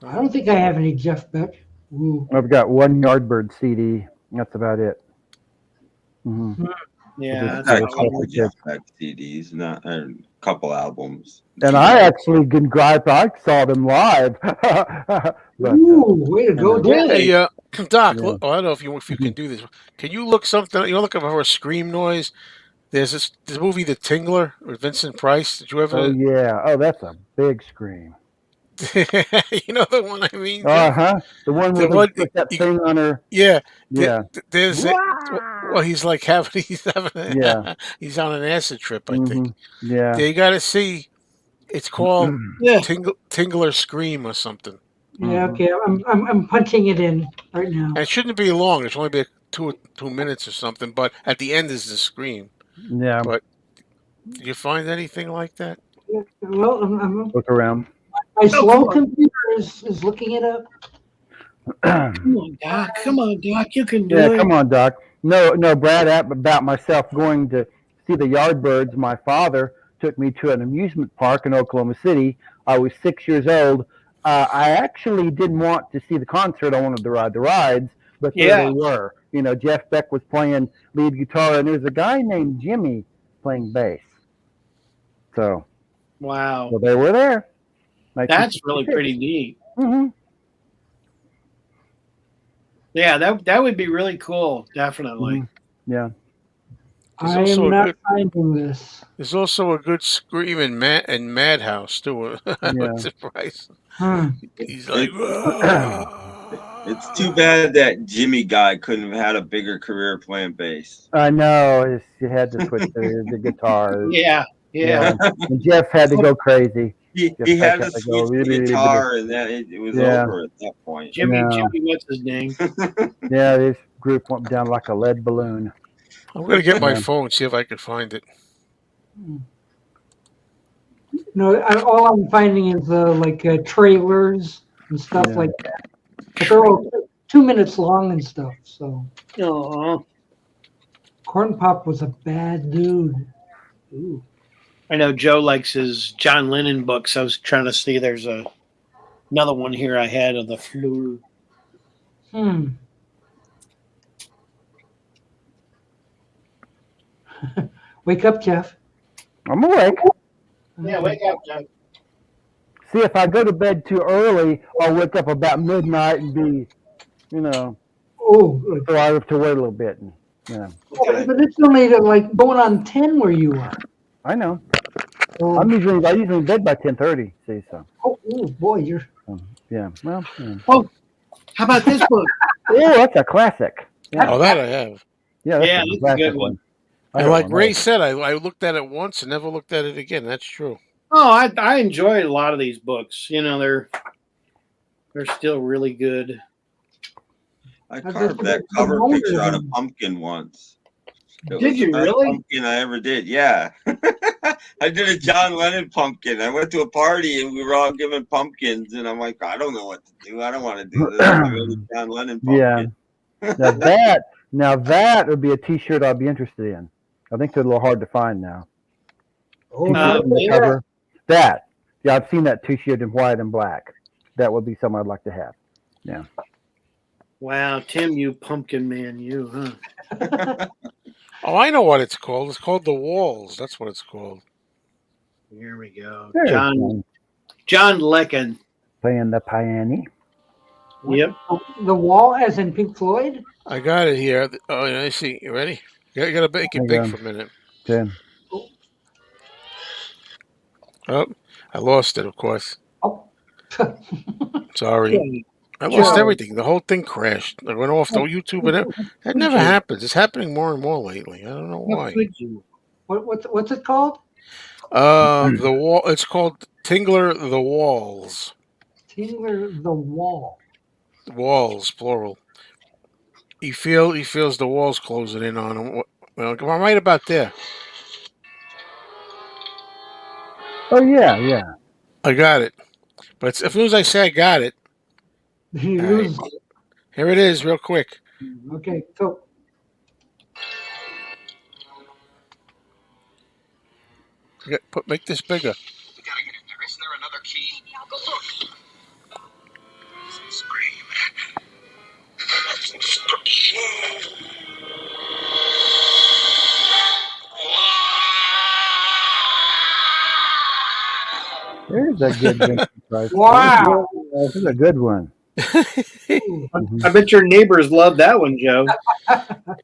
I don't think I have any Jeff Beck. Ooh. I've got one Yardbird CD. That's about it. Yeah, I got a couple of Jeff Beck CDs, not a couple albums. And I actually can gripe. I saw them live. But, Ooh, way to go, Hey, Jeff. Doc. Look, I don't know if you can do this. Can you look something? You know, look for a scream noise. There's this movie, The Tingler, with Vincent Price. Did you ever? Oh yeah. Oh, that's a big scream. You know the one I mean? The one where they put that thing on her. Yeah. Yeah. There's well, he's on an acid trip, I think. Yeah. You got to see. It's called Tingler Scream or something. Yeah, okay. I'm punching it in right now. And it shouldn't be long. It should only be 2 minutes or something. But at the end is the scream. Yeah. But did you find anything like that? Yeah, well, I'm look around. My slow computer is looking it up. Come on, Doc. You can do it. Yeah, come on, Doc. No, Brad, about myself going to see the Yardbirds. My father took me to an amusement park in Oklahoma City. I was 6 years old. I actually didn't want to see the concert. I wanted to ride the rides, but there they were. You know, Jeff Beck was playing lead guitar, and there was a guy named Jimmy playing bass. So, wow. So they were there. That's really pretty neat. Yeah, that would be really cool. Definitely. Yeah. I am not finding this. There's also a good scream in Madhouse too. Yeah. Surprise. Huh. He's like, It's too bad that Jimmy guy couldn't have had a bigger career playing bass. I know. You had to switch to the guitar. Yeah, yeah. And Jeff had to go crazy. He Jeff had Beck to switch the guitar, and that it was Yeah. over at that point. Jimmy, No. Jimmy, what's his name? Yeah, this group went down like a lead balloon. I'm gonna get my Yeah. phone, see if I can find it. No, all I'm finding is like trailers and stuff Yeah. like that. But they're all 2 minutes long and stuff. So Oh, Corn Pop was a bad dude. Ooh. I know Joe likes his John Lennon books. I was trying to see. There's another one here I had of the floor. Wake up, Jeff. I'm awake. Yeah, wake up, Joe. See, if I go to bed too early, I'll wake up about midnight and be, Oh, so I have to wait a little bit. And, but it's only like going on 10 where you are. I know. Oh, I usually in bed by 10:30. See, so oh boy, you're. yeah. Well, yeah. Oh, how about this book? Oh, that's a classic. Yeah, Oh, that I have. yeah, that's Yeah, a that's a classic good one. I And got like one Ray of said, I looked at it once and never looked at it again. That's true. Oh, I enjoy a lot of these books. They're still really good. I just carved that the cover older picture out of one. pumpkin once. It Did was you the best really? pumpkin I ever did. Yeah. I did a John Lennon pumpkin. I went to a party and we were all given pumpkins, and I'm like, I don't know what to do. I don't want to do this. I made a John Lennon Yeah. pumpkin. Now that would be a T-shirt I'd be interested in. I think they're a little hard to find now. Oh, T-shirt on the yeah. cover. That. Yeah, I've seen that T-shirt in white and black. That would be something I'd like to have. Yeah. Wow, Tim, you pumpkin man, you, huh? Oh, I know what it's called. It's called The Walls. That's what it's called. Here we go. There's John one. John Lecken. Playing the piano. Yep. The Wall, as in Pink Floyd. I got it here. Oh, I see. You ready? You gotta make it big Okay. for a minute. Okay. Oh, I lost it, of course. Oh. Sorry. I lost everything. The whole thing crashed. I went off the YouTube and that never happens. It's happening more and more lately. I don't know why. What's it called? The wall. It's called Tingler the Walls. Tingler the Wall. Walls, plural. He feels the walls closing in on him. Well, I'm right about there. Oh yeah. I got it. But as soon as I say I got it, You all lose. right, here it is, real quick. Okay, so Make this bigger. You gotta get in there. Isn't there another key? I'll go look. Scream. There's a good one. wow. This is a good one. I bet your neighbors love that one, Joe.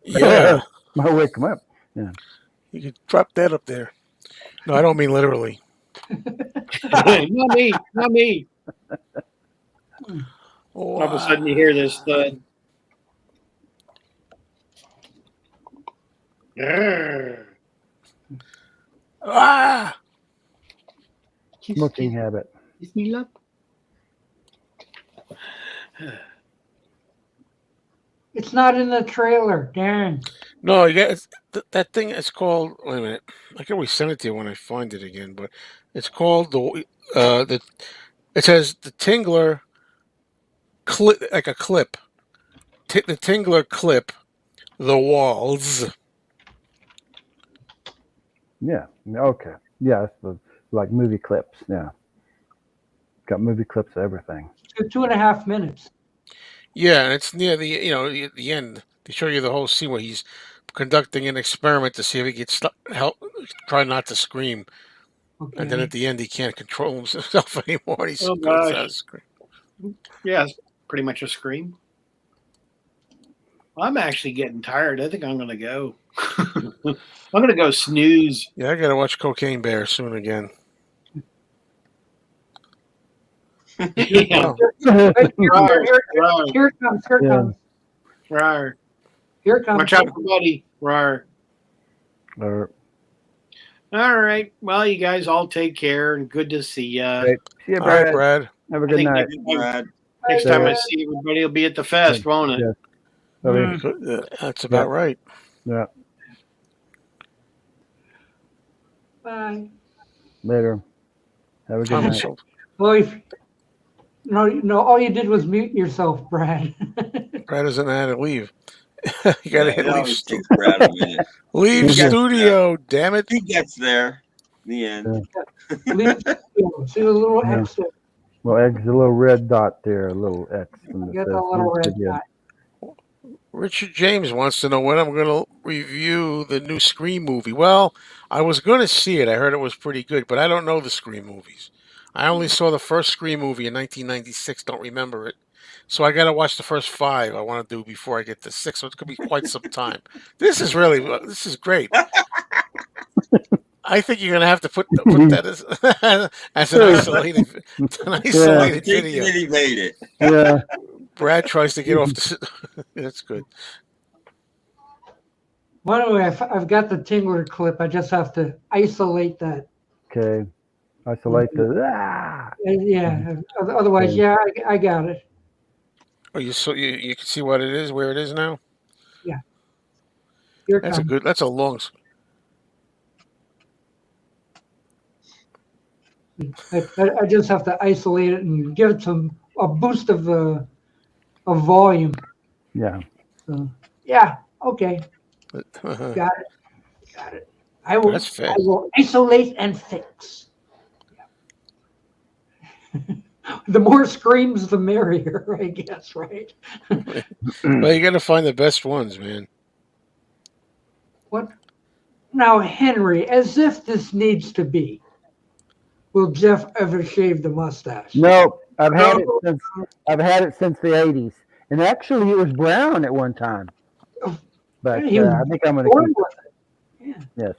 Yeah, Might wake them up. you could drop that up there. No, I don't mean literally. Not me. Not me. All of a sudden you hear this thud. Grrr. Ah! Smoking habit. Bismillah. It's not in the trailer, darn. No, you got that thing is called. Wait a minute. I can always send it to you when I find it again. But it's called the. It says the Tingler clip, like a clip. The Tingler clip, the walls. Yeah. Okay. Yeah. It's like movie clips. Yeah. Got movie clips of everything. 2.5 minutes. Yeah, and it's near the end. They show you the whole scene where he's conducting an experiment to see if he gets try not to scream. Okay. And then at the end, he can't control himself anymore. He Oh, goes gosh. out of scream. Yeah, it's pretty much a scream. I'm actually getting tired. I think I'm going to go. I'm going to go snooze. Yeah, I got to watch Cocaine Bear soon again. Yeah. Here it Rawr, comes. Here it Yeah. comes. rawr. Here it comes. Watch out for Buddy. Rawr. Or, All right. Well, you guys all take care and good to see you. right. See you, All right, Brad. Brad. Have a I good think night. Brad. next time I see everybody, will be at the fest, won't it? Yes. Okay. That's about right. Yeah. Bye. Later. Have a good I'm night. so- Well, no, all you did was mute yourself, Brad. Brad doesn't know how to leave. You got to hit it leave. always takes Brad a minute. Leave He gets studio. Damn it. He gets there. The end. Leave. See the little Yeah. X there. Well, X, a little red dot there, a little X. From the Get the little red video. dot. Richard James wants to know when I'm going to review the new Scream movie. Well, I was going to see it. I heard it was pretty good, but I don't know the Scream movies. I only saw the first Scream movie in 1996. Don't remember it. So I got to watch the first 5 I want to do before I get to 6. So it's going to be quite some time. This is great. I think you're going to have to put that as an isolated video. He made it. Yeah. Brad tries to get off the. That's good. By the way, I've got the Tingler clip. I just have to isolate that. Okay. Isolate the. Ah! Yeah. Otherwise, Okay. yeah, I got it. Oh, you can see what it is, where it is now. Here it comes. That's a long. I just have to isolate it and give it a boost of volume. Yeah. So, yeah. Okay. Got it. I That's fair. will isolate and fix. The more screams, the merrier, I guess, right? Well, you got to find the best ones, man. What? Now, Henry, as if this needs to be. Will Jeff ever shave the mustache? No, I've had it since the '80s, and actually it was brown at one time. But He was I think I'm going to born keep with it. it. Yes,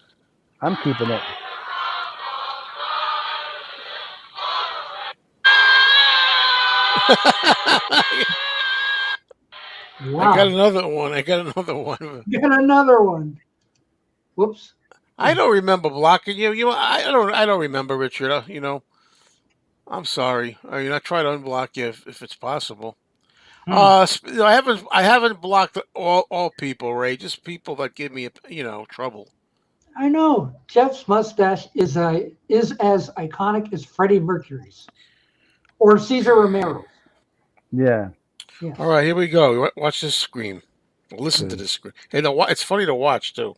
I'm keeping it. Wow. I got another one. You got another one. Whoops. I don't remember blocking you. I don't remember, Richard. I'm sorry. I mean, I try to unblock you if it's possible. I haven't blocked all people, Ray. Just people that give me trouble. I know. Jeff's mustache is as iconic as Freddie Mercury's or Cesar Romero's. Yeah. Yes. All right, here we go. Watch this scream. Listen to this scream. Hey, it's funny to watch too.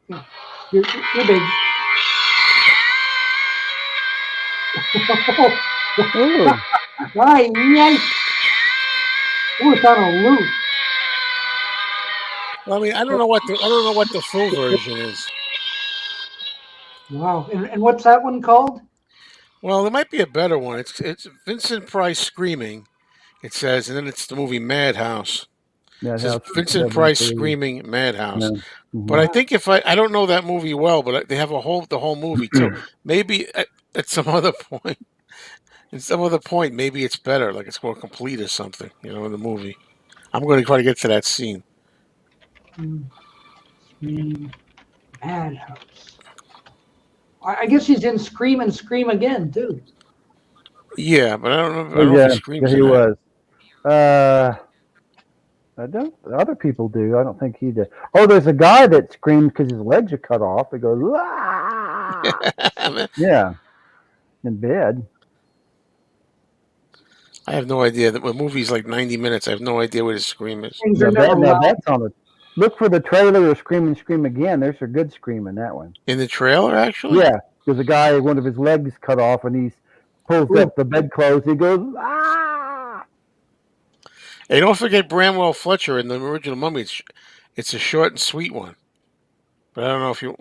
You're big. Ooh. Right, yes. Oh, it's on a loop. Well, I mean, I don't know what the full version is. Wow. And what's that one called? Well, there might be a better one. It's Vincent Price screaming. It says, and then it's the movie Madhouse. It says Vincent Price screaming Madhouse. Yeah. Mm-hmm. But I think I don't know that movie well, but they have the whole movie too. Maybe at some other point, maybe it's better, like it's more complete or something, in the movie. I'm going to try to get to that scene. Madhouse. I guess he's in Scream and Scream Again too. Yeah, but I don't know if he screams. Yeah, he was. I don't. Other people do. I don't think he did. Oh, there's a guy that screams because his legs are cut off. He goes, yeah, in bed. I have no idea. That when movie's like 90 minutes, I have no idea what his scream is. Now that's on the. Look for the trailer of Scream and Scream Again. There's a good scream in that one. In the trailer, actually? Yeah, there's a guy, one of his legs cut off, and he pulls up the bedclothes. He goes, ah! Hey, don't forget Bramwell Fletcher in the original Mummy. It's a short and sweet one. But I don't know if you...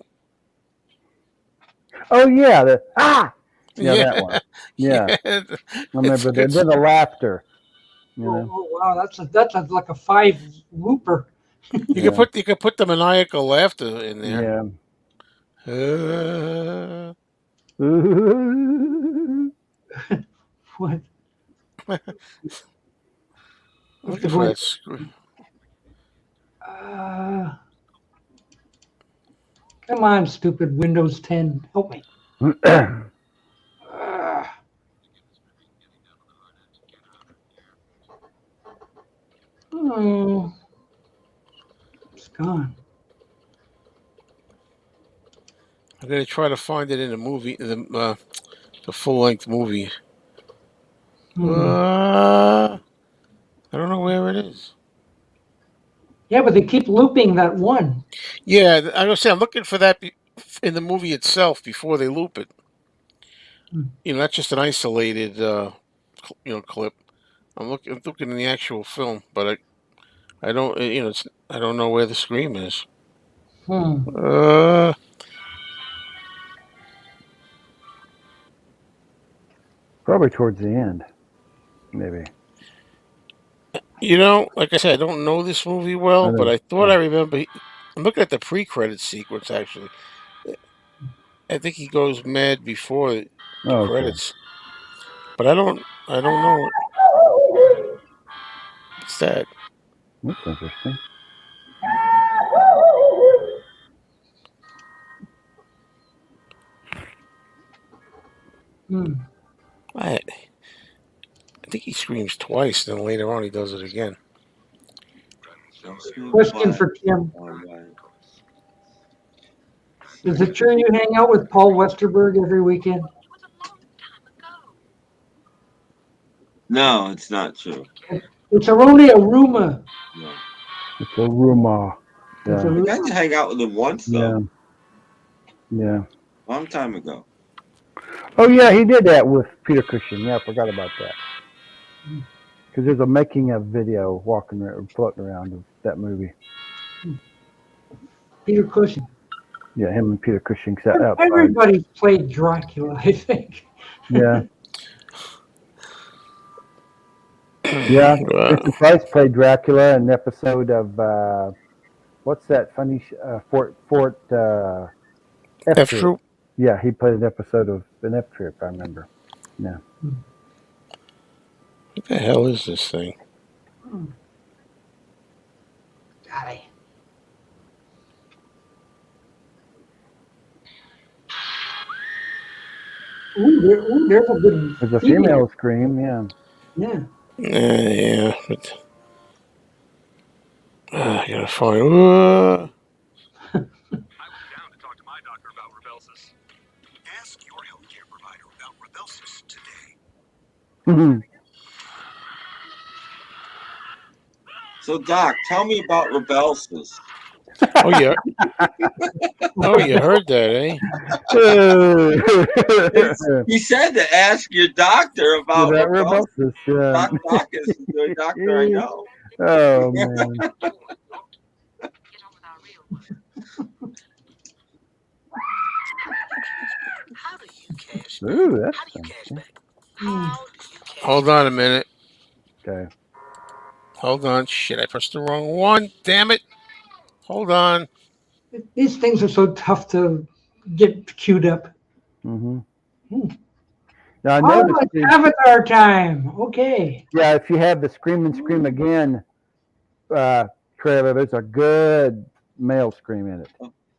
Oh, yeah. Yeah, Yeah. that one. Yeah. I remember then the laughter. Oh, wow, that's like a 5 looper. You could put the maniacal laughter in there. Yeah. What? Looking for that. Come on, stupid Windows 10. Help me. Oh, it's gone. I'm gonna try to find it in the movie, the full-length movie. I don't know where it is. Yeah, but they keep looping that one. Yeah, I was saying I'm looking for that in the movie itself before they loop it. You know, that's just an isolated, clip. I'm looking in the actual film, but I don't, I don't know where the scream is. Probably towards the end, maybe. You know, like I said, I don't know this movie well, but I thought I remember. I'm looking at the pre-credit sequence. Actually, I think he goes mad before the credits, but I don't know it. What's that? That's interesting. I think he screams twice, then later on he does it again. Question for Kim. Is it true you hang out with Paul Westerberg every weekend? No, it's not true. It's only a rumor. No. It's a rumor. I got to hang out with him once, though. Yeah. Long time ago. Oh, yeah, he did that with Peter Cushing. Yeah, I forgot about that. Because there's a making of video floating around of that movie. Peter Cushing. Yeah, him and Peter Cushing sat outside. Everybody played Dracula, I think. Yeah. Yeah, Richard Price played Dracula in an episode of what's that funny Fort F Troop? Yeah, he played an episode of an F Troop. I remember. Yeah. What the hell is this thing? Golly. There's a good. There's a female scream. Yeah. Yeah. Yeah, but I gotta find. I was down to talk to my doctor about Rybelsus. Ask your healthcare provider about Rybelsus today. So, Doc, tell me about Rybelsus. Oh yeah. Oh, you heard that, eh? He said to ask your doctor about Rybelsus. Yeah. Doc is the doctor I know. Oh man. Ooh, that's something. Hold on a minute. Okay. Hold on. Shit, I pressed the wrong one. Damn it. Hold on. These things are so tough to get queued up. Now I noticed Avatar time. Okay. Yeah, if you have the Scream and Scream Again trailer, there's a good male scream in it.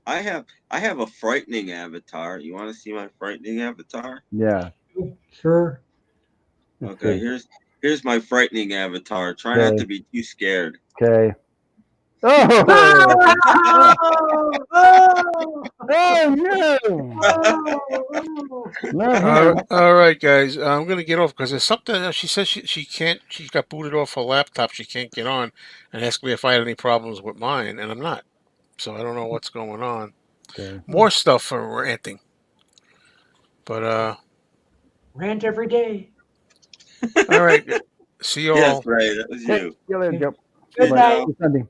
I have a frightening avatar. You want to see my frightening avatar? Yeah. Sure. Okay, here's my frightening avatar. Try not to be too scared. Okay. Oh! No! All right, guys. I'm gonna get off because there's something that she says she can't. She got booted off her laptop. She can't get on, and asked me if I had any problems with mine, and I'm not. So I don't know what's going on. Okay. More stuff for ranting. But rant every day. All right. See you all. Yes, Ray, that was you. See you later, Joe. Good night. Sunday.